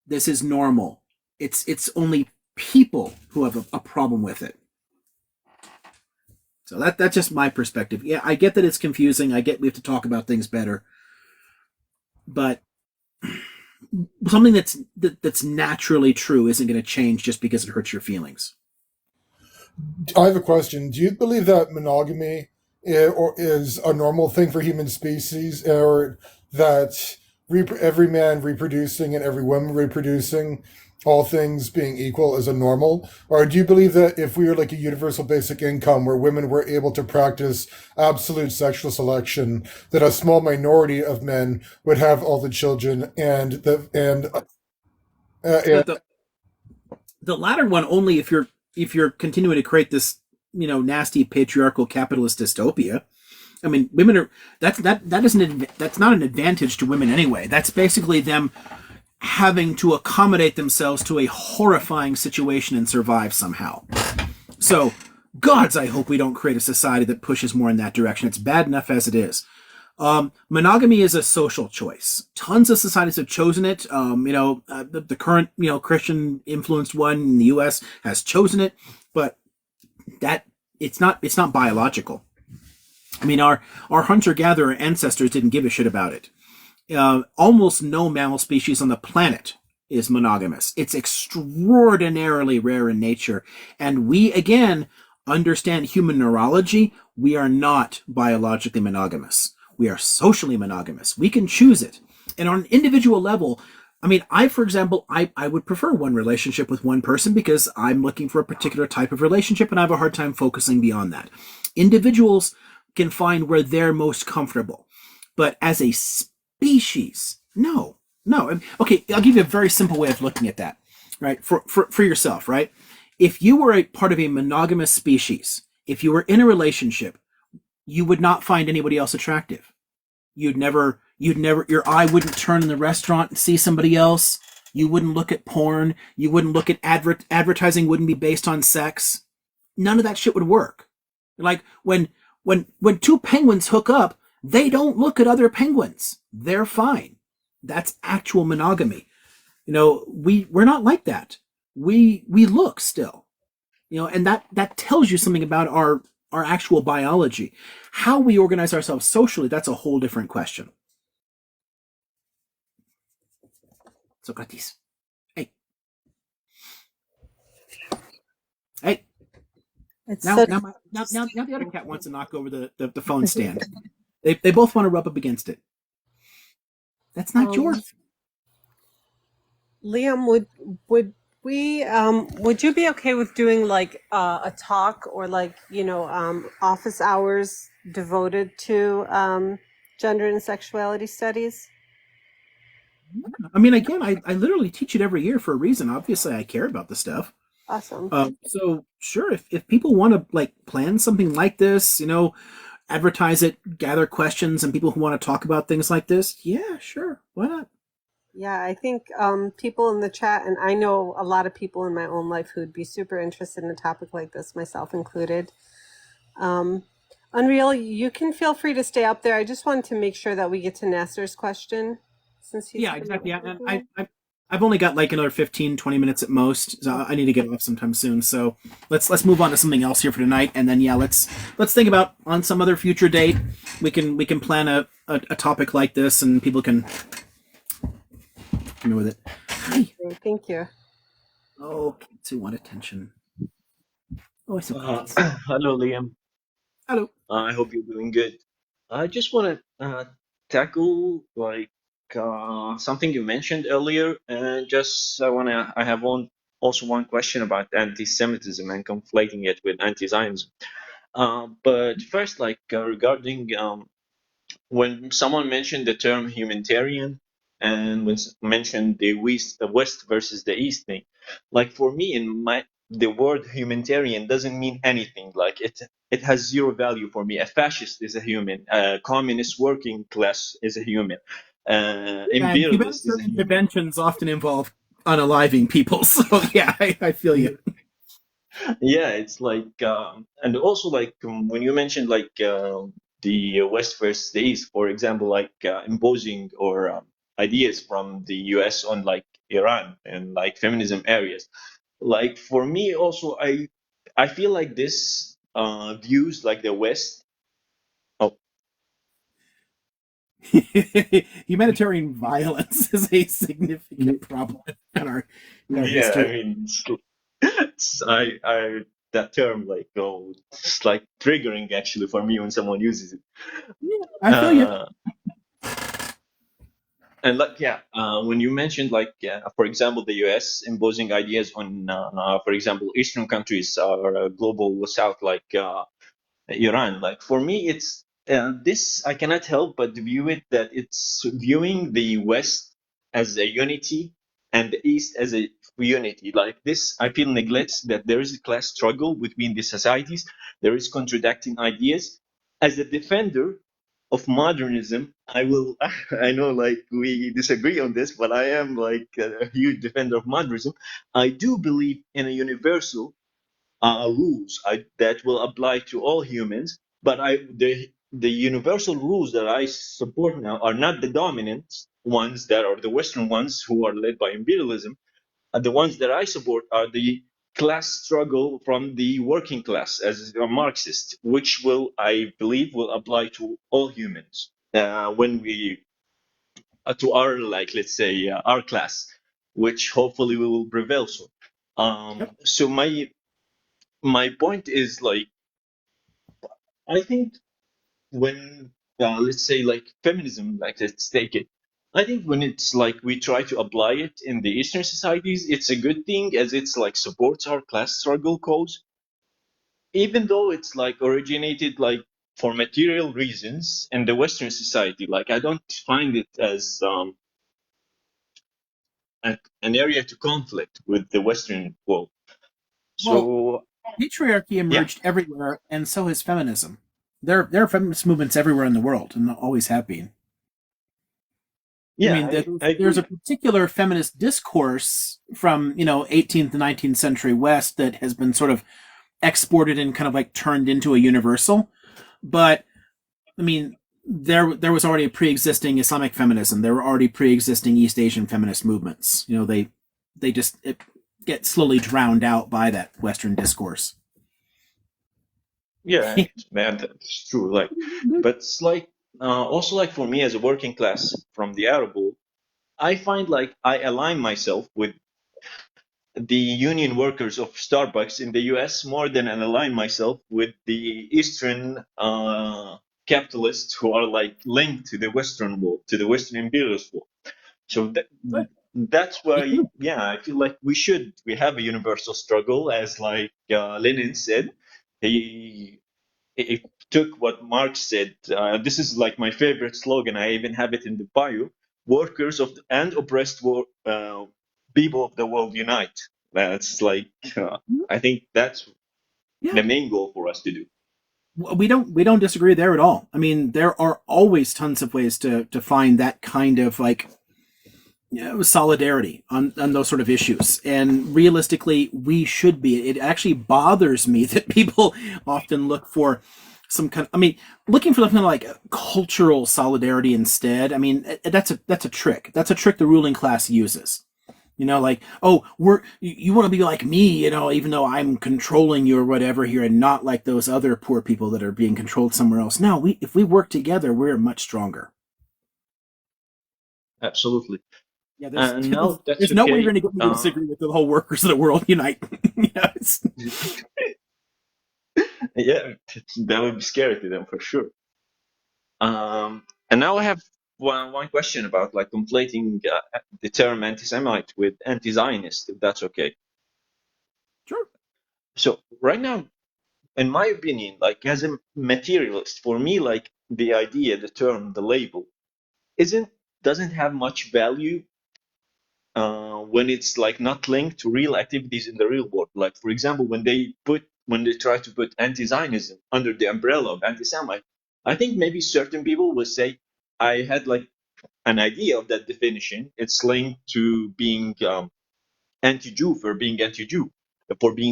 This is normal. It's only people who have a problem with it. So that's just my perspective. Yeah, I get that it's confusing. I get we have to talk about things better. But something that's naturally true isn't going to change just because it hurts your feelings. I have a question. Do you believe that monogamy is a normal thing for human species, or that every man reproducing and every woman reproducing, all things being equal, is a normal? Or do you believe that if we were like a universal basic income where women were able to practice absolute sexual selection, that a small minority of men would have all the children, and The latter one only if you're continuing to create this nasty patriarchal capitalist dystopia. I mean, women are that's not an advantage to women anyway. That's basically them having to accommodate themselves to a horrifying situation and survive somehow. So, gods, I hope we don't create a society that pushes more in that direction. It's bad enough as it is. Monogamy is a social choice. Tons of societies have chosen it. The current, Christian influenced one in the U.S. has chosen it, but that it's not biological. I mean, our hunter-gatherer ancestors didn't give a shit about it. Almost no mammal species on the planet is monogamous. It's extraordinarily rare in nature, and we again understand human neurology. We are not biologically monogamous. We are socially monogamous. We can choose it. And on an individual level, I mean, for example, I would prefer one relationship with one person because I'm looking for a particular type of relationship and I have a hard time focusing beyond that. Individuals can find where they're most comfortable. But as a species, no. Okay, I'll give you a very simple way of looking at that, right? For yourself, right? If you were a part of a monogamous species, if you were in a relationship, you would not find anybody else attractive. You'd never, your eye wouldn't turn in the restaurant and see somebody else. You wouldn't look at porn. You wouldn't look at advertising wouldn't be based on sex. None of that shit would work. Like when two penguins hook up, they don't look at other penguins. They're fine. That's actual monogamy. We're not like that. We look still. And that tells you something about our actual biology. How we organize ourselves socially, that's a whole different question. Socrates. Hey. Now the other cat wants to knock over the phone stand. They both want to rub up against it. That's not yours. Liam, would you be okay with doing like a talk or office hours devoted to gender and sexuality studies? I mean, again, I literally teach it every year for a reason. Obviously, I care about the stuff. Awesome. So sure, if people want to like plan something like this, advertise it, gather questions, and people who want to talk about things like this, yeah, sure, why not? Yeah, I think people in the chat, and I know a lot of people in my own life who'd be super interested in a topic like this, myself included. Unreal, you can feel free to stay up there. I just wanted to make sure that we get to Nasser's question since he's Yeah, been exactly. And working. I've only got like another 15, 20 minutes at most. So I need to get off sometime soon. So let's move on to something else here for tonight, and then yeah, let's think about on some other future date we can plan a topic like this, and people can come in with it. Hi. Great, thank you. Oh, kids who want attention. Oh, I saw Uh, cookies. hello, Liam. Hello. I hope you're doing good. I just want to tackle something you mentioned earlier, and just I have also one question about anti-Semitism and conflating it with anti-Zionism. But first, regarding when someone mentioned the term humanitarian and when mentioned the West versus the East thing, like for me, the word humanitarian doesn't mean anything. Like it has zero value for me. A fascist is a human. A communist working class is a human. And Imperialist is a humanitarian human. interventions often involve unaliving people. So yeah, I feel you. Yeah, it's and also when you mentioned the West versus the East, for example, imposing or ideas from the US on like Iran and like feminism areas. Like for me, also, I feel like this views like the West. Oh, Humanitarian violence is a significant problem in our yeah, I history. mean, I that term it's like triggering actually for me when someone uses it. Yeah, I feel you. Uh, And when you mentioned for example, the U.S. imposing ideas on, for example, Eastern countries or global South, Iran. Like for me, it's this I cannot help but view it that it's viewing the West as a unity and the East as a unity. Like this, I feel neglects that there is a class struggle between the societies. There is contradicting ideas. As a defender of modernism, I will. I know, like we disagree on this, but I am like a huge defender of modernism. I do believe in a universal rules that will apply to all humans. But the universal rules that I support now are not the dominant ones that are the Western ones who are led by imperialism. The ones that I support are the class struggle from the working class as a Marxist, which I believe, will apply to all humans when we to our let's say our class, which hopefully we will prevail soon. Yep. So my point is I think when let's say feminism, let's take it. I think when it's we try to apply it in the Eastern societies, it's a good thing as it's supports our class struggle cause, even though it's originated for material reasons in the Western society. Like I don't find it as an area to conflict with the Western world. Well, So patriarchy yeah, emerged everywhere, and so has feminism. There are feminist movements everywhere in the world, and always have been. I yeah, mean, I there's a agree. particular feminist discourse from 18th and 19th century West that has been sort of exported and kind of like turned into a universal. But I mean, there was already a pre-existing Islamic feminism. There were already pre-existing East Asian feminist movements. They just get slowly drowned out by that Western discourse. Yeah, man, that's true. But it's also for me as a working class from the Arab world, I find I align myself with the union workers of Starbucks in the US more than I align myself with the Eastern capitalists who are linked to the Western world, to the Western imperialist world. So that's why, yeah, I feel like we have a universal struggle, as Lenin said. He took what Marx said. This is my favorite slogan. I even have it in the bio. Workers and oppressed people of the world unite. That's like, I think that's Yeah, the main goal for us to do. we don't disagree there at all. I mean, there are always tons of ways to find that kind of like, solidarity on those sort of issues. And realistically, we should be. It actually bothers me that people often look for some kind of, I mean, looking for something like cultural solidarity instead. I mean, that's a trick. That's a trick the ruling class uses. Like, oh, you want to be like me, even though I'm controlling you or whatever here, and not like those other poor people that are being controlled somewhere else. No, if we work together, we're much stronger. Absolutely. Yeah, there's And now that's there's no way you're okay. going to get me to disagree with the whole workers of the world unite. Yeah, that would be scary to them for sure. And now I have one question about like conflating the term anti-Semite with anti-Zionist, if that's okay. Sure. So right now, in my opinion, like as a materialist, for me, like the idea, the term, the label, doesn't have much value when it's like not linked to real activities in the real world. Like for example, when they try to put anti-Zionism under the umbrella of anti-Semite, I think maybe certain people will say, I had like an idea of that definition. It's linked to being anti-Jew, for being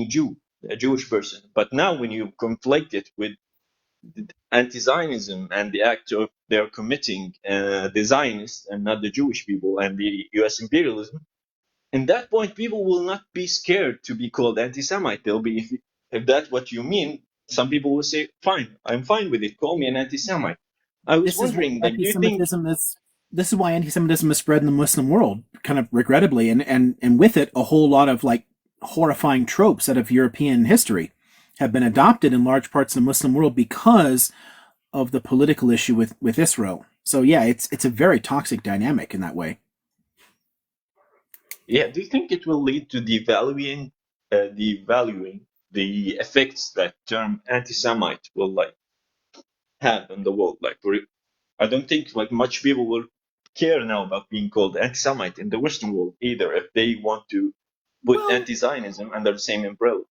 Jew, a Jewish person. But now when you conflate it with anti-Zionism and the act of they're committing the Zionists and not the Jewish people and the U.S. imperialism, in that point, people will not be scared to be called anti-Semite. They'll be, if that's what you mean, some people will say, fine, I'm fine with it. Call me an anti-Semite. I was This is why wondering, like, do you think, anti-Semitism is. This is why anti-Semitism is spread in the Muslim world, kind of regrettably, and with it, a whole lot of like horrifying tropes out of European history have been adopted in large parts of the Muslim world because of the political issue with Israel. So yeah, it's a very toxic dynamic in that way. yeah, do you think it will lead to devaluing the effects that term anti-Semite will like have in the world? Like, I don't think like much people will care now about being called anti-Semite in the Western world either if they want to put Well, anti-Zionism under the same umbrella.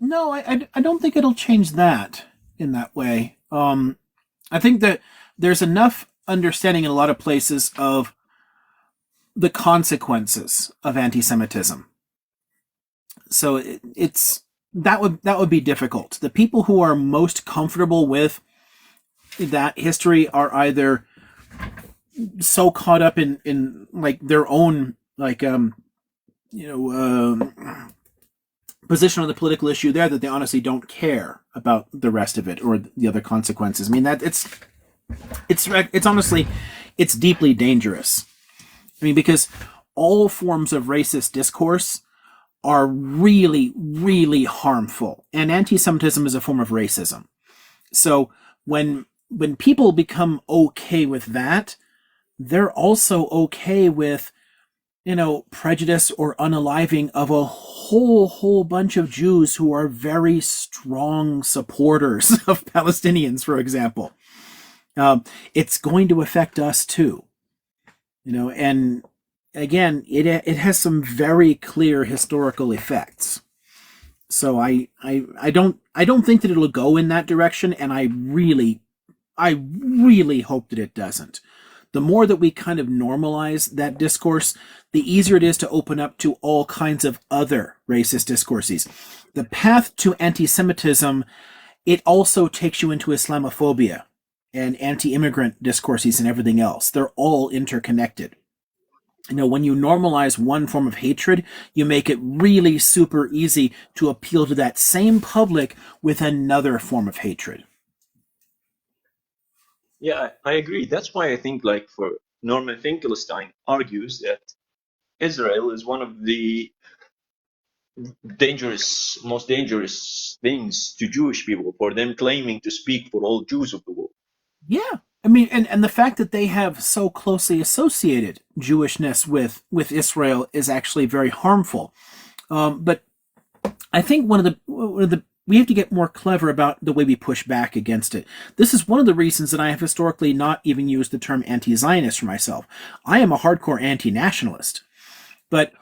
no, I don't think it'll change that in that way. I think that there's enough understanding in a lot of places of the consequences of anti-Semitism. So it's that would be difficult. The people who are most comfortable with that history are either so caught up in like their own like position on the political issue there that they honestly don't care about the rest of it or the other consequences. I mean that it's honestly it's deeply dangerous. I mean, because all forms of racist discourse are really, really harmful, and anti-Semitism is a form of racism. So when people become okay with that, they're also okay with prejudice or unaliving of a whole bunch of Jews who are very strong supporters of Palestinians, for example. It's going to affect us too. And again, it has some very clear historical effects. So I don't think that it'll go in that direction, and I really hope that it doesn't. The more that we kind of normalize that discourse, the easier it is to open up to all kinds of other racist discourses. The path to anti-Semitism, it also takes you into Islamophobia and anti-immigrant discourses and everything else. They're all interconnected. When you normalize one form of hatred, you make it really super easy to appeal to that same public with another form of hatred. Yeah, I agree. That's why I think, like, for Norman Finkelstein argues that Israel is one of the most dangerous things to Jewish people for them claiming to speak for all Jews of the world. Yeah. I mean, and the fact that they have so closely associated Jewishness with Israel is actually very harmful. But I think one of the we have to get more clever about the way we push back against it. This is one of the reasons that I have historically not even used the term anti-Zionist for myself. I am a hardcore anti-nationalist, but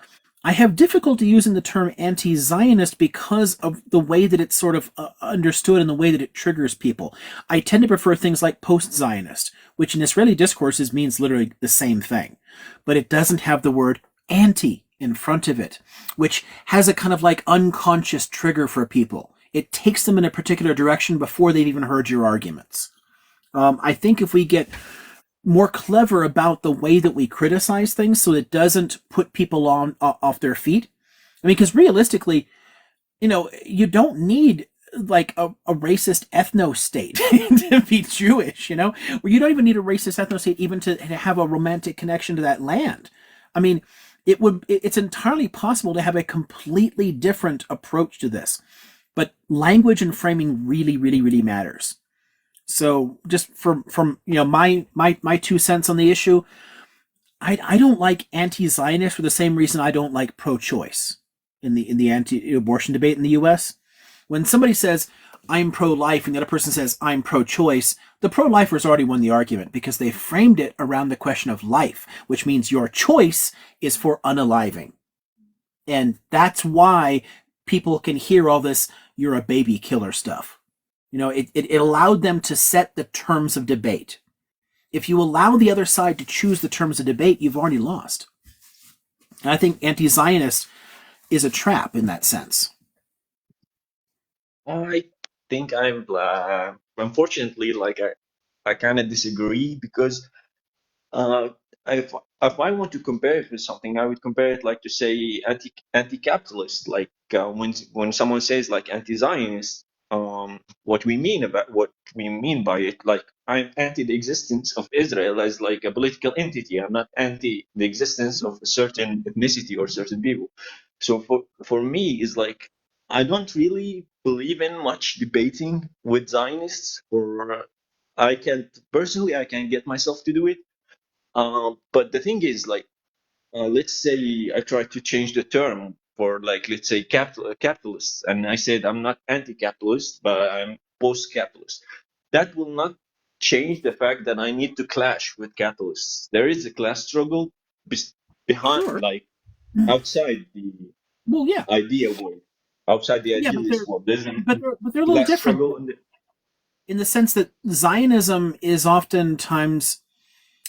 I have difficulty using the term anti-Zionist because of the way that it's sort of understood and the way that it triggers people. I tend to prefer things like post-Zionist, which in Israeli discourses means literally the same thing, but it doesn't have the word anti in front of it, which has a kind of like unconscious trigger for people. It takes them in a particular direction before they've even heard your arguments. I think if we get more clever about the way that we criticize things so it doesn't put people on off their feet. I mean, because realistically, you don't need like a racist ethno state to be Jewish, or you don't even need a racist ethno state even to have a romantic connection to that land. I mean, it's entirely possible to have a completely different approach to this, but language and framing really, really, really matters. So just from my 2 cents on the issue, I don't like anti-Zionist for the same reason I don't like pro-choice in the anti-abortion debate in the U.S. When somebody says I'm pro-life and the other person says I'm pro-choice, the pro-lifers already won the argument because they framed it around the question of life, which means your choice is for unaliving, and that's why people can hear all this "you're a baby killer" stuff. It allowed them to set the terms of debate. If you allow the other side to choose the terms of debate, you've already lost. And I think anti-Zionist is a trap in that sense. I think I'm unfortunately like I kind of disagree because uh, if I want to compare it with something, I would compare it like to say anti-capitalist. Like when someone says like anti-Zionist, what we mean by it, like I'm anti the existence of Israel as like a political entity. I'm not anti the existence of a certain ethnicity or certain people. So for me, is like I don't really believe in much debating with Zionists, or I can get myself to do it. But the thing is, like, let's say I try to change the term for, like, let's say capitalists, and I said I'm not anti-capitalist, but I'm post-capitalist. That will not change the fact that I need to clash with capitalists. There is a class struggle behind, Sure. like, outside the Well, yeah. idea world, outside the Yeah, idealist world. There's a but they're a little class different struggle in the sense that Zionism is oftentimes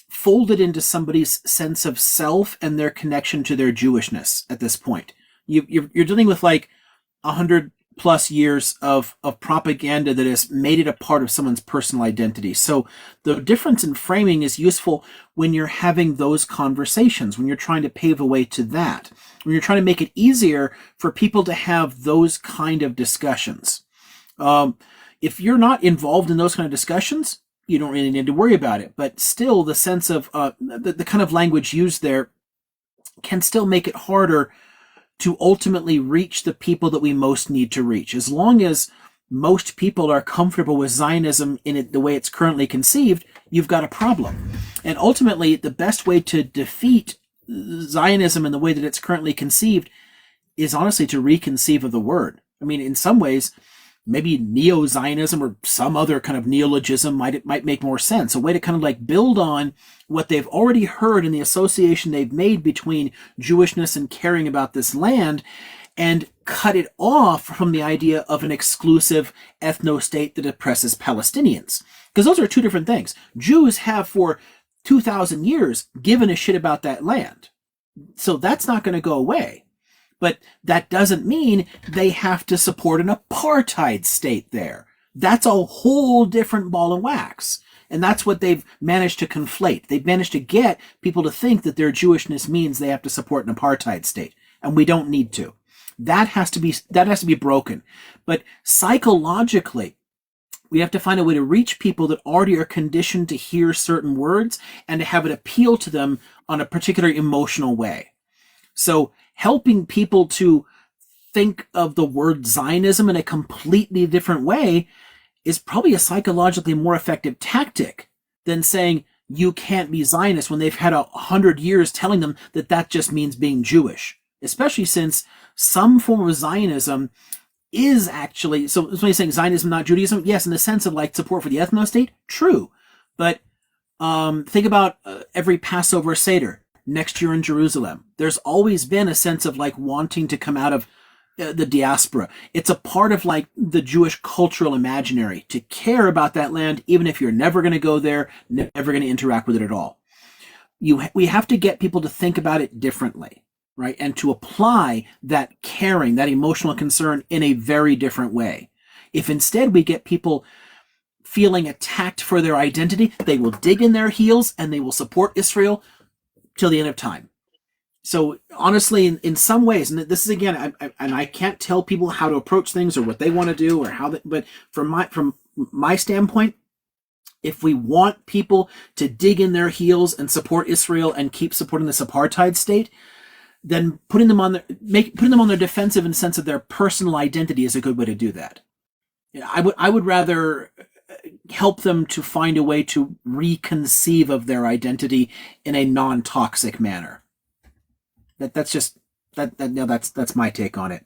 folded into somebody's sense of self and their connection to their Jewishness at this point. You're dealing with like 100+ years of propaganda that has made it a part of someone's personal identity. So the difference in framing is useful when you're having those conversations, when you're trying to pave a way to that, when you're trying to make it easier for people to have those kind of discussions. If you're not involved in those kind of discussions, you don't really need to worry about it. But still, the sense of the kind of language used there can still make it harder to ultimately reach the people that we most need to reach. As long as most people are comfortable with Zionism in it the way it's currently conceived, you've got a problem. And ultimately, the best way to defeat Zionism in the way that it's currently conceived is honestly to reconceive of the word. I mean, in some ways, maybe neo-Zionism or some other kind of neologism might make more sense. A way to kind of like build on what they've already heard in the association they've made between Jewishness and caring about this land, and cut it off from the idea of an exclusive ethno-state that oppresses Palestinians. Because those are two different things. Jews have for 2,000 years given a shit about that land. So that's not going to go away. But that doesn't mean they have to support an apartheid state there. That's a whole different ball of wax. And that's what they've managed to conflate. They've managed to get people to think that their Jewishness means they have to support an apartheid state. And we don't need to. That has to be broken. But psychologically, we have to find a way to reach people that already are conditioned to hear certain words and to have it appeal to them on a particular emotional way. So helping people to think of the word Zionism in a completely different way is probably a psychologically more effective tactic than saying you can't be Zionist when they've had 100 years telling them that that just means being Jewish, especially since some form of Zionism is actually, so when you're saying Zionism, not Judaism, yes, in the sense of like support for the ethno-state, true. But think about every Passover Seder. next year in Jerusalem. There's always been a sense of like wanting to come out of the diaspora. It's a part of like the Jewish cultural imaginary to care about that land, even if you're never going to go there, never going to interact with it at all. We have to get people to think about it differently, right? And to apply that caring, that emotional concern in a very different way. If instead we get people feeling attacked for their identity, they will dig in their heels and they will support Israel till the end of time. So honestly, in some ways, and this is again, I can't tell people how to approach things or what they want to do or how, but from my standpoint, if we want people to dig in their heels and support Israel and keep supporting this apartheid state, then putting them on their defensive in the sense of their personal identity is a good way to do that. I would rather help them to find a way to reconceive of their identity in a non-toxic manner. That's my take on it.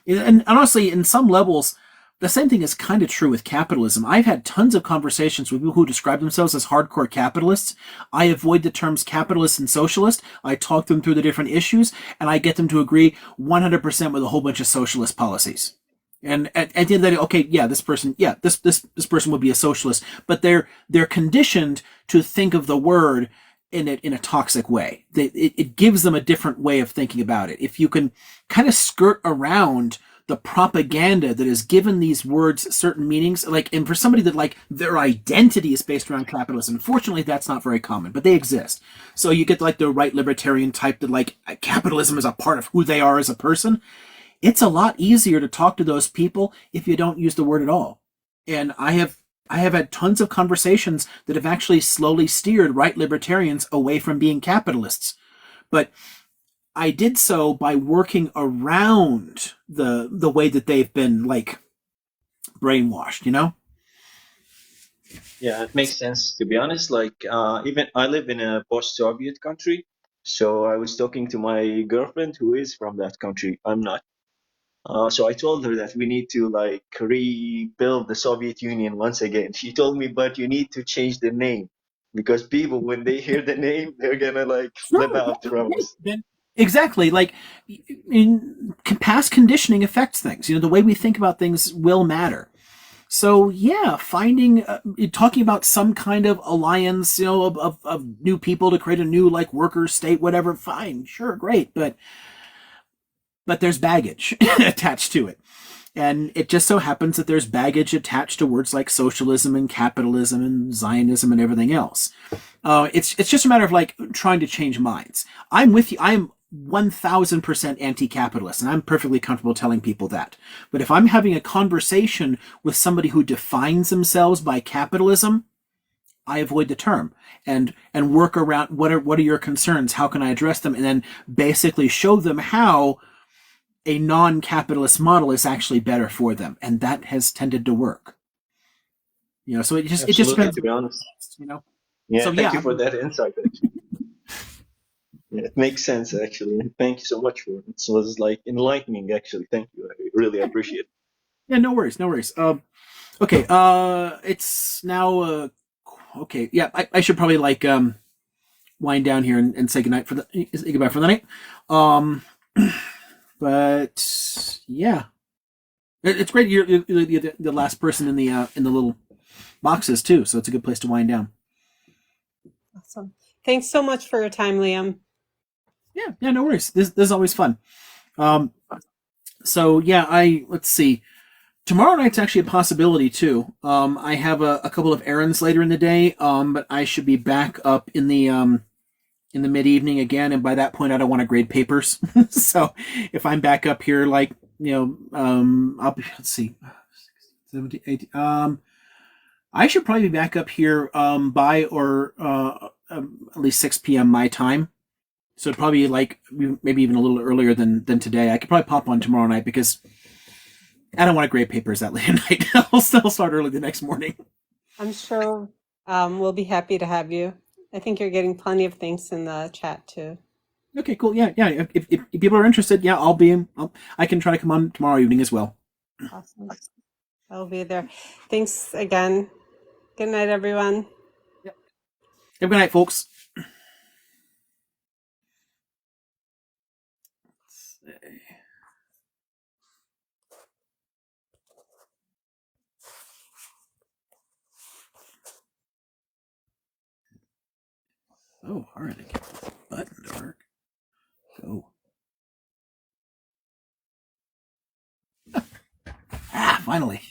And honestly, in some levels, the same thing is kind of true with capitalism. I've had tons of conversations with people who describe themselves as hardcore capitalists. I avoid the terms capitalist and socialist. I talk them through the different issues, and I get them to agree 100% with a whole bunch of socialist policies. And at the end of the day, okay, yeah, this person would be a socialist, but they're conditioned to think of the word in a toxic way. It gives them a different way of thinking about it. If you can kind of skirt around the propaganda that has given these words certain meanings, and for somebody that like their identity is based around capitalism, unfortunately that's not very common, but they exist. So you get like the right libertarian type that like capitalism is a part of who they are as a person. It's a lot easier to talk to those people if you don't use the word at all. And I have had tons of conversations that have actually slowly steered right libertarians away from being capitalists. But I did so by working around the way that they've been like brainwashed, you know? Yeah, it makes sense. To be honest, like even I live in a post-Soviet country, so I was talking to my girlfriend who is from that country. I'm not. So I told her that we need to like rebuild the Soviet Union once again. She told me, but you need to change the name because people, when they hear the name, they're gonna like flip Right, out from us. exactly. Like past conditioning affects things. You know, the way we think about things will matter. So yeah, talking about some kind of alliance, you know, of new people to create a new like worker state, whatever. Fine, sure, great, but there's baggage attached to it. And it just so happens that there's baggage attached to words like socialism and capitalism and Zionism and everything else. It's just a matter of like trying to change minds. I'm with you. I am 1000% anti-capitalist, and I'm perfectly comfortable telling people that. But if I'm having a conversation with somebody who defines themselves by capitalism, I avoid the term and work around what are your concerns? How can I address them? And then basically show them how a non-capitalist model is actually better for them, and that has tended to work. You know, so it just Absolutely, depends, to be honest. you know. Yeah, So thank yeah, you for that insight. Actually, yeah, it makes sense. Actually, thank you so much for it. It was like enlightening. Actually, thank you. I really appreciate it. yeah, no worries, no worries. Okay, it's now okay. Yeah, I should probably like wind down here and say goodnight say goodbye for the night. Um, but yeah, it's great. You're the last person in the little boxes too, so it's a good place to wind down. Awesome. Thanks so much for your time, Liam. Yeah, no worries. This is always fun. So yeah, let's see. Tomorrow night's actually a possibility too. I have a couple of errands later in the day. But I should be back up in the mid evening again, and by that point, I don't want to grade papers. So if I'm back up here, like I'll be. Let's see, 17, 18. I should probably be back up here by or at least 6 p.m. my time. So probably like maybe even a little earlier than today. I could probably pop on tomorrow night because I don't want to grade papers that late at night. I'll still start early the next morning. I'm sure we'll be happy to have you. I think you're getting plenty of thanks in the chat too. Okay, cool. Yeah. If people are interested, yeah, I can try to come on tomorrow evening as well. Awesome. I'll be there. Thanks again. Good night, everyone. Have a good night, folks. So hard to get this button to work. Go. Finally.